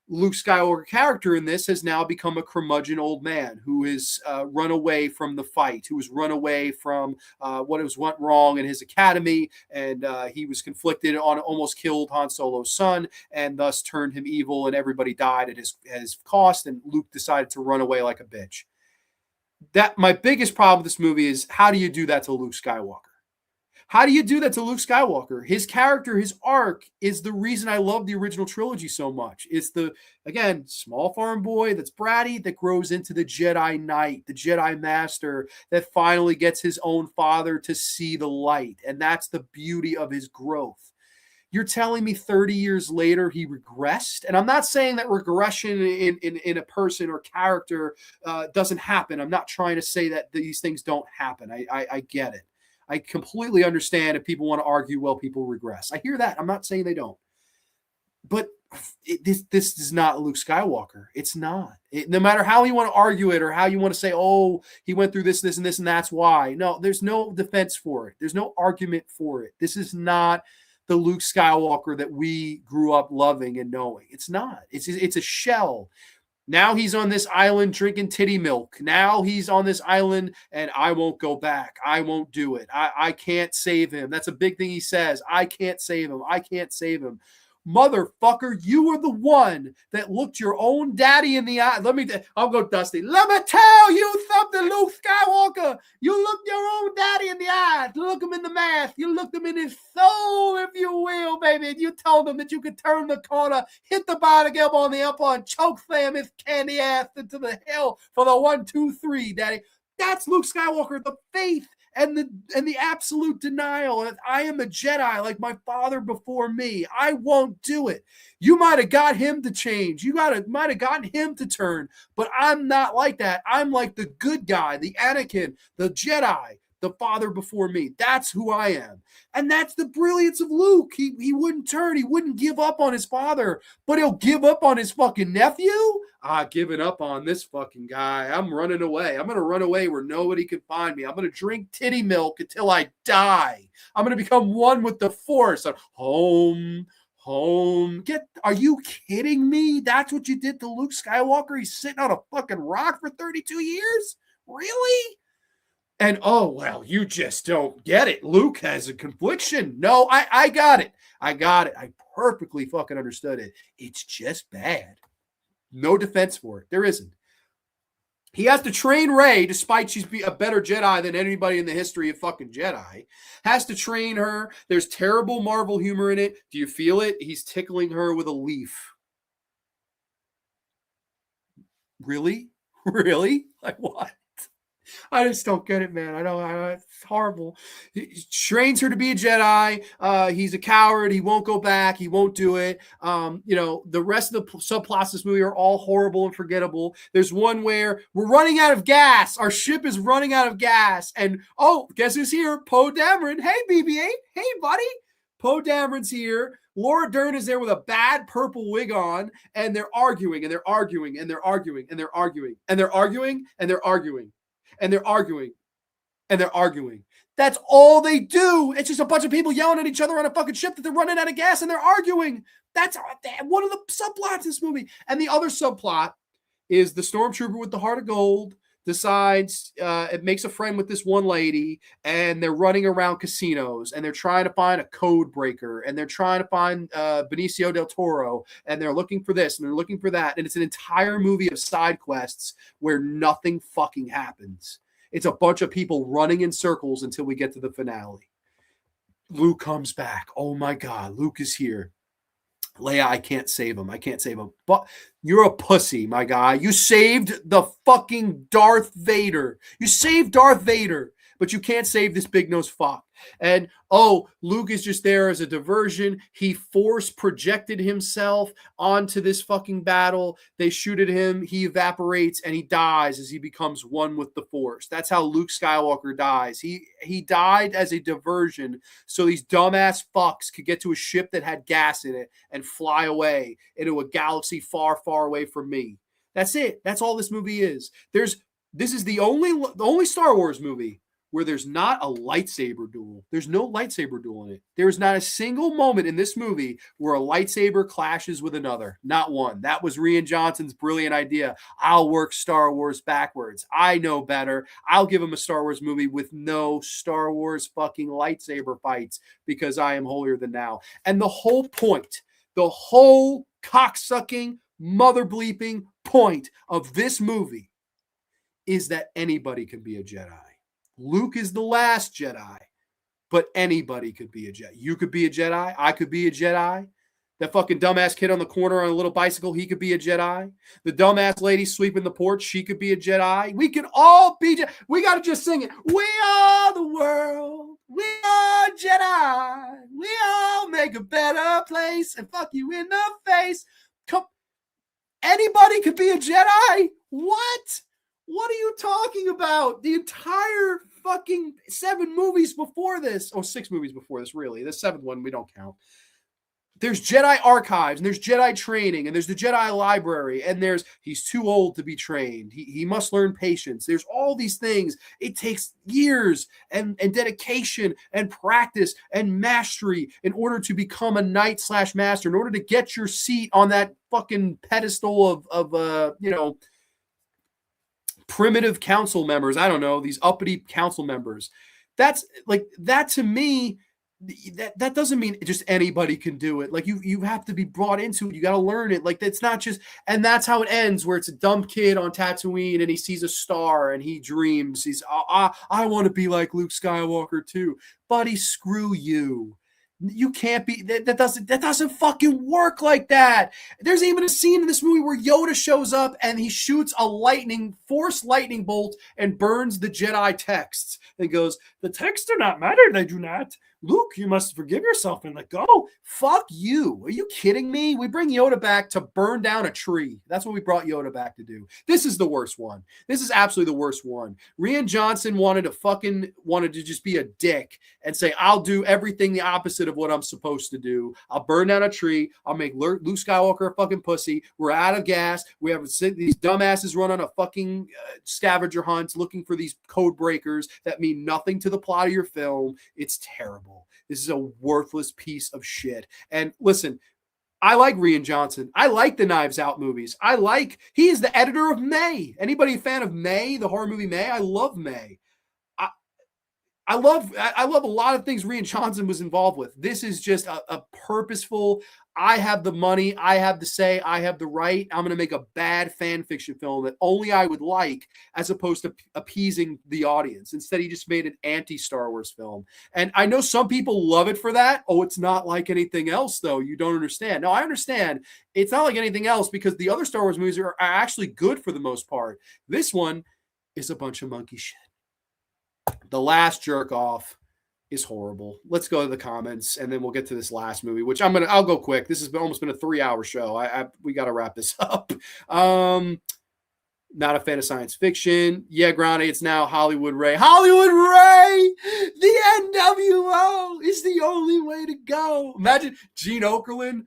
Luke Skywalker character in this has now become a curmudgeon old man who has run away from the fight, who has run away from what went wrong in his academy, and he was conflicted on almost killed Han Solo's son, and thus turned him evil, and everybody died at his cost, and Luke decided to run away like a bitch. That my biggest problem with this movie is, how do you do that to Luke Skywalker? How do you do that to Luke Skywalker? His character, his arc is the reason I love the original trilogy so much. It's the, again, small farm boy that's bratty that grows into the Jedi Knight, the Jedi Master that finally gets his own father to see the light. And that's the beauty of his growth. You're telling me 30 years later he regressed? And I'm not saying that regression in a person or character doesn't happen. I'm not trying to say that these things don't happen. I get it. I completely understand if people want to argue, well, people regress. I hear that. I'm not saying they don't. But this is not Luke Skywalker. It's not. No matter how you want to argue it or how you want to say, oh, he went through this, and this, and that's why. No, there's no defense for it. There's no argument for it. This is not the Luke Skywalker that we grew up loving and knowing. It's not. It's a shell. Now he's on this island drinking titty milk. Now he's on this island and I won't go back. I won't do it. I can't save him. That's a big thing he says. I can't save him. I can't save him. Motherfucker, you were the one that looked your own daddy in the eye. I'll go Dusty. Let me tell you something, Luke Skywalker. You looked your own daddy in the eyes. Look him in the mask. You looked him in his soul, if you will, baby. And you told him that you could turn the corner, hit the bottom on the upper, and choke slam his candy ass into the hell for the 1, 2, 3, daddy. That's Luke Skywalker, the faith and the absolute denial that I am a Jedi like my father before me. I won't do it. You might have got him to change. You might have gotten him to turn, but I'm not like that. I'm like the good guy, the Anakin, the Jedi, the father before me. That's who I am. And that's the brilliance of Luke. He wouldn't turn. He wouldn't give up on his father, but he'll give up on his fucking nephew? Giving up on this fucking guy. I'm running away. I'm going to run away where nobody can find me. I'm going to drink titty milk until I die. I'm going to become one with the Force. Home. Are you kidding me? That's what you did to Luke Skywalker? He's sitting on a fucking rock for 32 years? Really? And, oh, well, you just don't get it. Luke has a confliction. No, I got it. I perfectly fucking understood it. It's just bad. No defense for it. There isn't. He has to train Rey, despite she's a better Jedi than anybody in the history of fucking Jedi. Has to train her. There's terrible Marvel humor in it. Do you feel it? He's tickling her with a leaf. Really? Really? Like what? I just don't get it, man. I know it's horrible. He trains her to be a Jedi. He's a coward. He won't go back. He won't do it. The rest of the subplots of this movie are all horrible and forgettable. There's one where we're running out of gas. Our ship is running out of gas. And, oh, guess who's here? Poe Dameron. Hey, BB-8. Hey, buddy. Poe Dameron's here. Laura Dern is there with a bad purple wig on, and they're arguing, and they're arguing, and they're arguing, and they're arguing, and they're arguing, and they're arguing. And they're arguing. And they're arguing. That's all they do. It's just a bunch of people yelling at each other on a fucking ship that they're running out of gas and they're arguing. That's one of the subplots of this movie. And the other subplot is the stormtrooper with the heart of gold decides it makes a friend with this one lady, and they're running around casinos, and they're trying to find a code breaker, and they're trying to find Benicio del Toro, and they're looking for this, and they're looking for that, and it's an entire movie of side quests where nothing fucking happens. It's a bunch of people running in circles until we get to the finale. Luke comes back. Oh my God, Luke is here. Leia, I can't save him. But you're a pussy, my guy. You saved the fucking Darth Vader. You saved Darth Vader, but you can't save this big-nosed fuck. And, oh, Luke is just there as a diversion. He force projected himself onto this fucking battle. They shoot at him. He evaporates, and he dies as he becomes one with the Force. That's how Luke Skywalker dies. He died as a diversion so these dumbass fucks could get to a ship that had gas in it and fly away into a galaxy far, far away from me. That's it. That's all this movie is. This is the only Star Wars movie where there's not a lightsaber duel. There's no lightsaber duel in it. There's not a single moment in this movie where a lightsaber clashes with another. Not one. That was Rian Johnson's brilliant idea. I'll work Star Wars backwards. I know better. I'll give him a Star Wars movie with no Star Wars fucking lightsaber fights because I am holier than thou. And the whole point, the whole cocksucking, mother bleeping point of this movie is that anybody can be a Jedi. Luke is the last Jedi, but anybody could be a Jedi. You could be a Jedi. I could be a Jedi. That fucking dumbass kid on the corner on a little bicycle, he could be a Jedi. The dumbass lady sweeping the porch, she could be a Jedi. We could all be Jedi. We got to just sing it. We are the world. We are Jedi. We all make a better place and fuck you in the face. Come. Anybody could be a Jedi? What? What are you talking about? The entire fucking 7 movies before this, 6 movies before this, really. The 7th one we don't count. There's Jedi archives, and there's Jedi training, and there's the Jedi library, and there's he's too old to be trained. He must learn patience. There's all these things. It takes years and dedication and practice and mastery in order to become a knight/master, in order to get your seat on that fucking pedestal of primitive council members. I don't know, these uppity council members. That's like, that to me, that doesn't mean just anybody can do it. Like you have to be brought into it. You got to learn it. Like that's not just, and that's how it ends, where it's a dumb kid on Tatooine and he sees a star and he dreams. I want to be like Luke Skywalker too. Buddy, screw you. You can't be, that doesn't fucking work like that. There's even a scene in this movie where Yoda shows up and he shoots a force lightning bolt and burns the Jedi texts and goes, the texts do not matter, they do not. Luke, you must forgive yourself and let go. Fuck you. Are you kidding me? We bring Yoda back to burn down a tree. That's what we brought Yoda back to do. This is the worst one. This is absolutely the worst one. Rian Johnson wanted to just be a dick and say, I'll do everything the opposite of what I'm supposed to do. I'll burn down a tree. I'll make Luke Skywalker a fucking pussy. We're out of gas. We have these dumbasses run on a fucking scavenger hunt looking for these code breakers that mean nothing to the plot of your film. It's terrible. This is a worthless piece of shit. And listen, I like Rian Johnson. I like the Knives Out movies. He is the editor of May. Anybody a fan of May, the horror movie May? I love May. I love a lot of things Rian Johnson was involved with. This is just a purposeful, I have the money, I have the say, I have the right. I'm going to make a bad fan fiction film that only I would like, as opposed to appeasing the audience. Instead, he just made an anti-Star Wars film. And I know some people love it for that. Oh, it's not like anything else, though. You don't understand. No, I understand. It's not like anything else because the other Star Wars movies are actually good for the most part. This one is a bunch of monkey shit. The Last Jerk Off is horrible. Let's go to the comments and then we'll get to this last movie, which I'll go quick. This has almost been a 3-hour show. We got to wrap this up. Not a fan of science fiction. Yeah, Grande, it's now Hollywood Ray. Hollywood Ray! The NWO is the only way to go. Imagine Gene Okerlund.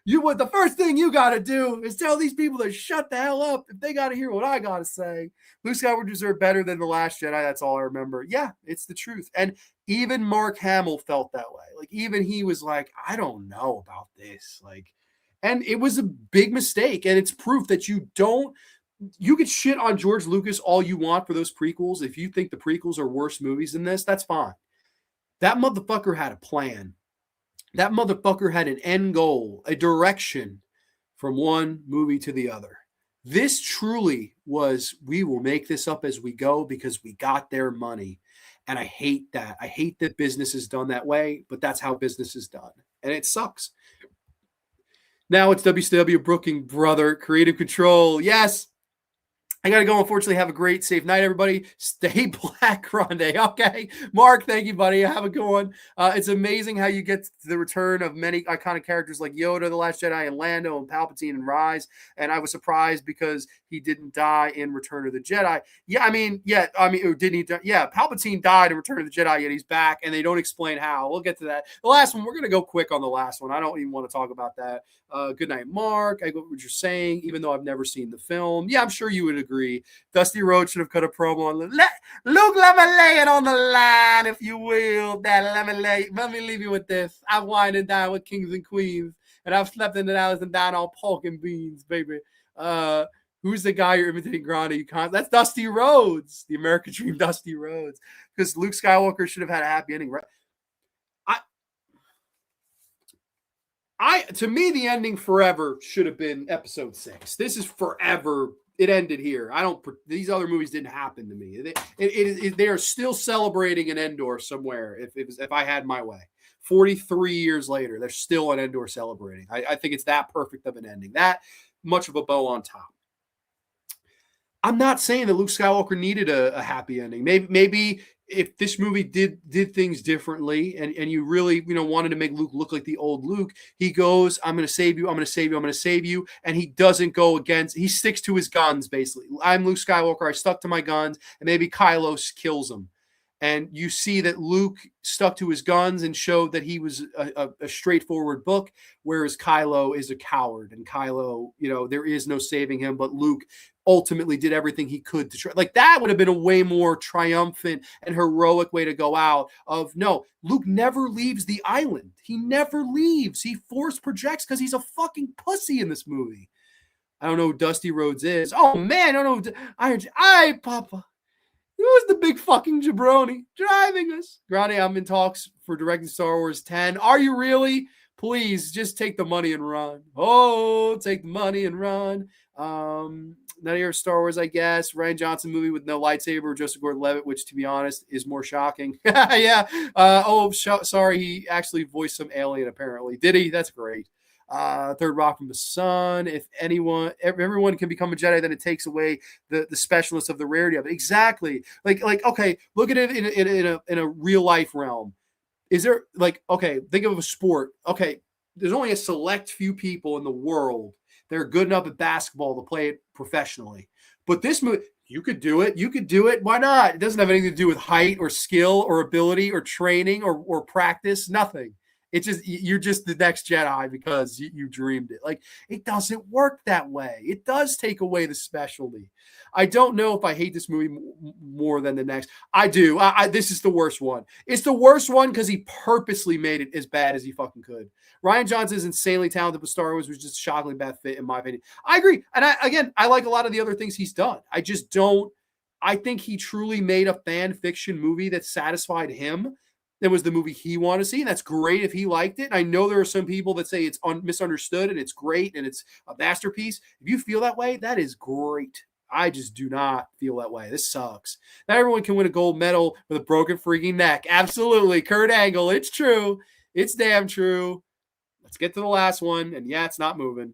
The first thing you got to do is tell these people to shut the hell up if they got to hear what I got to say. Luke Skywalker deserved better than The Last Jedi. That's all I remember. Yeah, it's the truth. And even Mark Hamill felt that way. Like, even he was like, I don't know about this. Like, and it was a big mistake. And it's proof that you could shit on George Lucas all you want for those prequels. If you think the prequels are worse movies than this, that's fine. That motherfucker had a plan. That motherfucker had an end goal, a direction from one movie to the other. This truly was, we will make this up as we go because we got their money. And I hate that. I hate that business is done that way, but that's how business is done. And it sucks. Now it's WCW Brooking Brother, Creative Control. Yes. I got to go. Unfortunately, have a great, safe night, everybody. Stay black, Grande. Okay. Mark, thank you, buddy. Have a good one. It's amazing how you get the return of many iconic characters like Yoda, The Last Jedi, and Lando, and Palpatine, and Rise. And I was surprised because he didn't die in Return of the Jedi. Or didn't he die? Yeah, Palpatine died in Return of the Jedi, yet he's back, and they don't explain how. We'll get to that. The last one, we're going to go quick on the last one. I don't even want to talk about that. Good night, Mark. I get what you're saying, even though I've never seen the film. Yeah, I'm sure you would agree agree. Dusty Rhodes should have cut a promo on Luke. Luke, let me lay it on the line, if you will. Dad, let me leave you with this. I've wined and dined with kings and queens, and I've slept in the alleys and dined on pork and beans, baby. Who's the guy you're imitating, Grande? That's Dusty Rhodes, the American Dream, Dusty Rhodes. Because Luke Skywalker should have had a happy ending, right? To me, the ending forever should have been episode 6. This is forever. It ended here. These other movies didn't happen to me. They are still celebrating an Endor somewhere. If I had my way, 43 years later, they're still an Endor celebrating. I think it's that perfect of an ending. That much of a bow on top. I'm not saying that Luke Skywalker needed a happy ending. Maybe if this movie did things differently and you really, wanted to make Luke look like the old Luke, he goes, I'm going to save you. I'm going to save you. I'm going to save you. And he doesn't go against, he sticks to his guns, basically. I'm Luke Skywalker. I stuck to my guns, and maybe Kylo kills him. And you see that Luke stuck to his guns and showed that he was a straightforward book, whereas Kylo is a coward. And Kylo, there is no saving him, but Luke ultimately did everything he could to try. Like, that would have been a way more triumphant and heroic way to go out of, no, Luke never leaves the island. He never leaves. He force projects because he's a fucking pussy in this movie. I don't know who Dusty Rhodes is. Oh, man, I don't know. I Papa. Who's the big fucking jabroni driving us? Grande, I'm in talks for directing Star Wars 10. Are you really? Please, just take the money and run. Oh, take the money and run. None of your Star Wars, I guess. Rian Johnson movie with no lightsaber, Joseph Gordon-Levitt, which, to be honest, is more shocking. Yeah. Sorry, he actually voiced some alien, apparently. Did he? That's great. Third Rock from the Sun. If everyone can become a Jedi, then it takes away the specialness of the rarity of it. Exactly. Like okay, look at it in a real life realm. Is there, think of a sport. Okay, there's only a select few people in the world that are good enough at basketball to play it professionally. But this movie, you could do it. You could do it. Why not? It doesn't have anything to do with height or skill or ability or training or practice. Nothing. It's just, you're just the next Jedi because you dreamed it. Like, it doesn't work that way. It does take away the specialty. I don't know if I hate this movie more than the next. I do. This is the worst one. It's the worst one because he purposely made it as bad as he fucking could. Rian Johnson is insanely talented, but Star Wars was just a shockingly bad fit, in my opinion. I agree. And I like a lot of the other things he's done. I think he truly made a fan fiction movie that satisfied him. That was the movie he wanted to see, and that's great if he liked it. And I know there are some people that say it's misunderstood and it's great and it's a masterpiece. If you feel that way, that is great. I just do not feel that way. This sucks. Not everyone can win a gold medal with a broken freaking neck. Absolutely. Kurt Angle. It's true. It's damn true. Let's get to the last one. And yeah, it's not moving.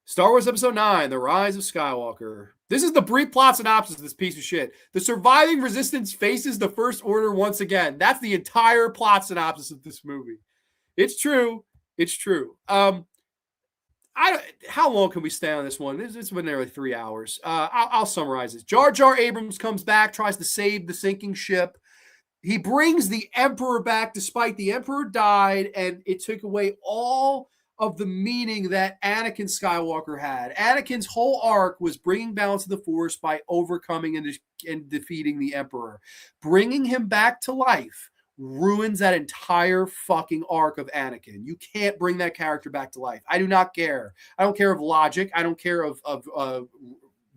Star Wars Episode 9, The Rise of Skywalker. This is the brief plot synopsis of this piece of shit. The surviving resistance faces the First Order once again. That's the entire plot synopsis of this movie. It's true. It's true. How long can we stay on this one? It's been nearly 3 hours. I'll summarize this. Jar Jar Abrams comes back, tries to save the sinking ship. He brings the Emperor back despite the Emperor died, and it took away all of the meaning that Anakin Skywalker had. Anakin's whole arc was bringing balance to the Force by overcoming and defeating the Emperor. Bringing him back to life ruins that entire fucking arc of Anakin. You can't bring that character back to life. I do not care. I don't care of logic. I don't care of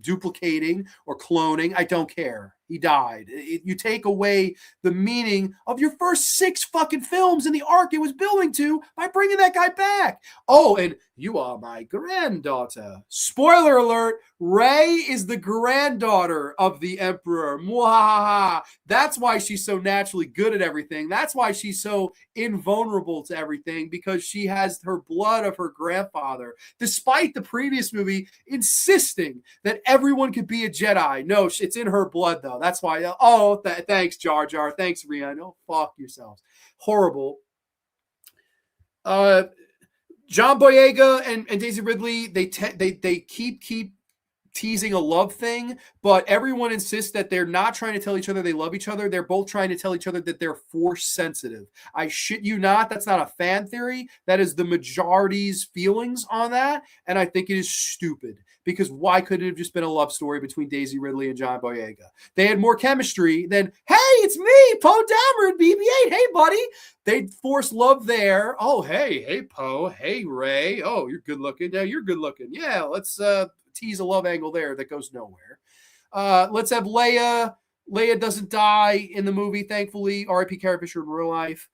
duplicating or cloning. I don't care. He died. You take away the meaning of your first 6 fucking films in the arc it was building to by bringing that guy back. Oh, and you are my granddaughter. Spoiler alert, Rey is the granddaughter of the Emperor. Mwahaha. That's why she's so naturally good at everything. That's why she's so invulnerable to everything, because she has her blood of her grandfather, despite the previous movie insisting that everyone could be a Jedi. No, it's in her blood, though. That's why. Thanks, Jar Jar. Thanks, Rian. Oh, fuck yourselves. Horrible. John Boyega and Daisy Ridley, they keep teasing a love thing, but everyone insists that they're not trying to tell each other they love each other. They're both trying to tell each other that they're Force sensitive. I shit you not. That's not a fan theory. That is the majority's feelings on that, and I think it is stupid. because why couldn't it have just been a love story between Daisy Ridley and John Boyega? They had more chemistry than, hey, it's me, Poe Dameron and BB-8. Hey, buddy. They'd force love there. Oh, hey, Poe. Hey, Ray. Oh, you're good looking. Yeah, you're good looking. Yeah, let's tease a love angle there that goes nowhere. Let's have Leia. Leia doesn't die in the movie, thankfully. R.I.P. Carrie Fisher in real life.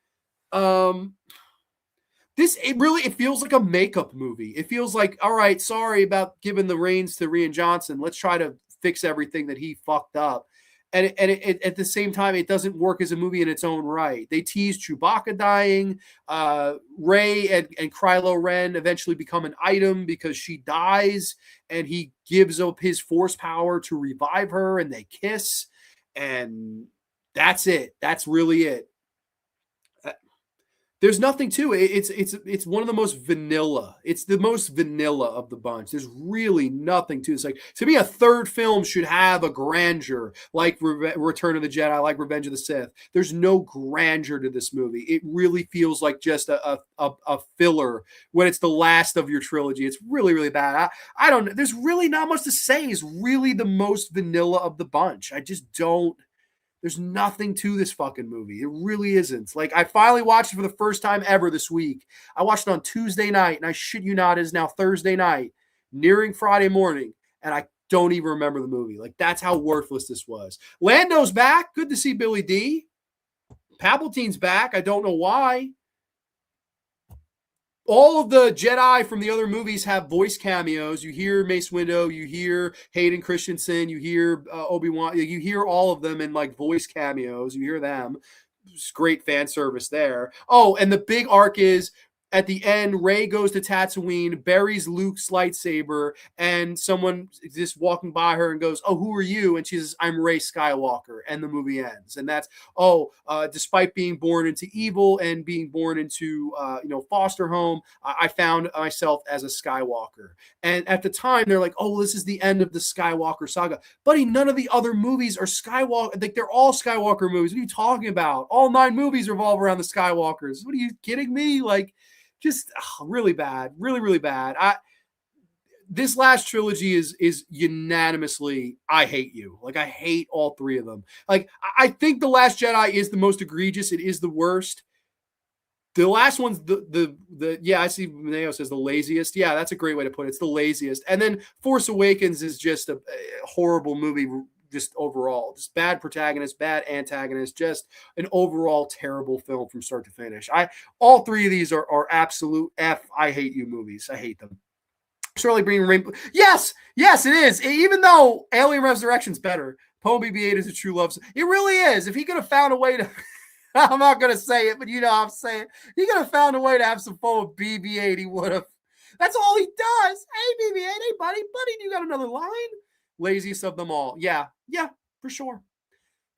It feels like a makeup movie. It feels like, all right, sorry about giving the reins to Rian Johnson. Let's try to fix everything that he fucked up. And at the same time, it doesn't work as a movie in its own right. They tease Chewbacca dying. Rey and Kylo Ren eventually become an item because she dies, and he gives up his force power to revive her, and they kiss. And that's it. That's really it. There's nothing to it. It's one of the most vanilla. It's the most vanilla of the bunch. There's really nothing to it. It's like, to me, a third film should have a grandeur, like Return of the Jedi, like Revenge of the Sith. There's no grandeur to this movie. It really feels like just a filler when it's the last of your trilogy. It's really, really bad. I don't know. There's really not much to say. It's really the most vanilla of the bunch. I just don't. There's nothing to this fucking movie. It really isn't. Like, I finally watched it for the first time ever this week. I watched it on Tuesday night, and I shit you not, it is now Thursday night, nearing Friday morning, and I don't even remember the movie. Like, that's how worthless this was. Lando's back. Good to see Billy D. Palpatine's back. I don't know why. All of the Jedi from the other movies have voice cameos. You hear Mace Windu, you hear Hayden Christensen, you hear Obi-Wan, you hear all of them in like voice cameos. You hear them. It's great fan service there. Oh, and the big arc is at the end, Rey goes to Tatooine, buries Luke's lightsaber, and someone is just walking by her and goes, "Oh, who are you?" And she says, "I'm Rey Skywalker." And the movie ends. And that's, despite being born into evil and being born into, foster home, I found myself as a Skywalker. And at the time, they're like, "Oh, this is the end of the Skywalker saga." Buddy, none of the other movies are Skywalker. Like, they're all Skywalker movies. What are you talking about? All 9 movies revolve around the Skywalkers. What are you kidding me? Like, just really bad, really, really bad. This last trilogy is unanimously, I hate you. Like, I hate all 3 of them. Like, I think The Last Jedi is the most egregious. It is the worst. The last one's I see Mineo says the laziest. Yeah, that's a great way to put it. It's the laziest. And then Force Awakens is just a horrible movie. Just overall, just bad protagonist, bad antagonist, just an overall terrible film from start to finish. All 3 of these are absolute I hate you movies. I hate them. Surely bringing Rainbow. Yes, it is. Even though Alien Resurrection's better, Poe BB-8 is a true love. It really is. If he could have found a way to, I'm not going to say it, but you know what I'm saying. He could have found a way to have some fun with BB-8. He would have. That's all he does. Hey, BB-8, hey, buddy, you got another line? Laziest of them all. Yeah, for sure.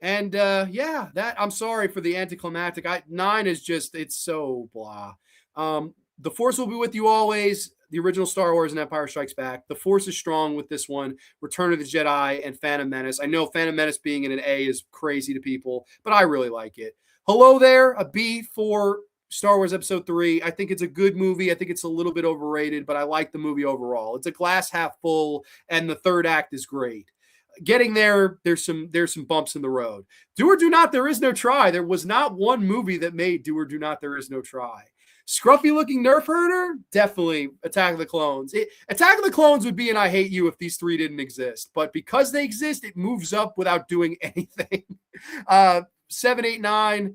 And that, I'm sorry for the anticlimactic. 9 is just, it's so blah. The Force will be with you always. The original Star Wars and Empire Strikes Back. The Force is strong with this one. Return of the Jedi and Phantom Menace. I know Phantom Menace being in an A is crazy to people, but I really like it. Hello there, a B for Star Wars Episode 3. I think it's a good movie. I think it's a little bit overrated, but I like the movie overall. It's a glass half full, and the third act is great. Getting there's some bumps in the road. Do or do not, there is no try. There was not one movie that made Do or Do Not, There Is No Try. Scruffy looking nerf herder, definitely Attack of the Clones. Attack of the Clones would be an I hate you if these 3 didn't exist, but because they exist, it moves up without doing anything. 7, 8, 9.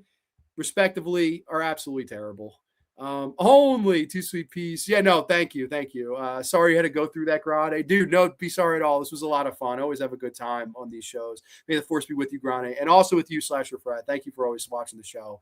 Respectively, are absolutely terrible. Only 2 Sweet Peas. Yeah, no, thank you. Sorry you had to go through that, Grande. Dude, no, be sorry at all. This was a lot of fun. I always have a good time on these shows. May the Force be with you, Grande, and also with you, Slasher Fred. Thank you for always watching the show.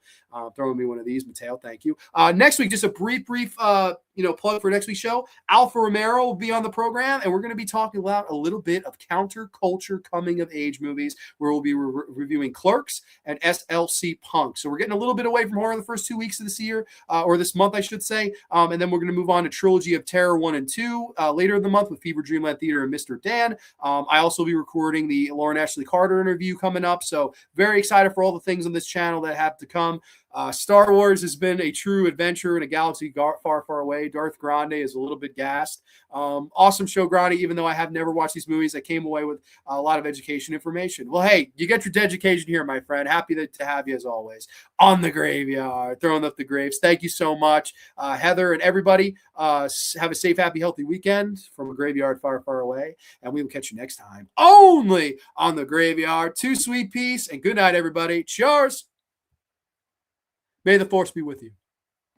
Throwing me one of these, Mateo. Thank you. Next week, just a brief plug for next week's show. Alpha Romero will be on the program, and we're going to be talking about a little bit of counterculture coming of age movies, where we'll be reviewing Clerks and SLC Punk. So we're getting a little bit away from horror the first 2 weeks of this year, or this month, I should say. And then we're going to move on to Trilogy of Terror 1 and 2 later in the month with Fever Dreamland Theater and Mr. Dan. I also will be recording the Lauren Ashley Carter interview coming up. So very excited for all the things on this channel that have to come. Star Wars has been a true adventure in a galaxy far, far away. Darth Grande is a little bit gassed. Awesome show, Grande. Even though I have never watched these movies, I came away with a lot of education information. Well, hey, you get your education here, my friend. Happy to have you as always on the graveyard, throwing up the graves. Thank you so much, Heather and everybody. Have a safe, happy, healthy weekend from a graveyard far, far away. And we will catch you next time only on the graveyard. Too sweet peace and good night, everybody. Cheers. May the force be with you.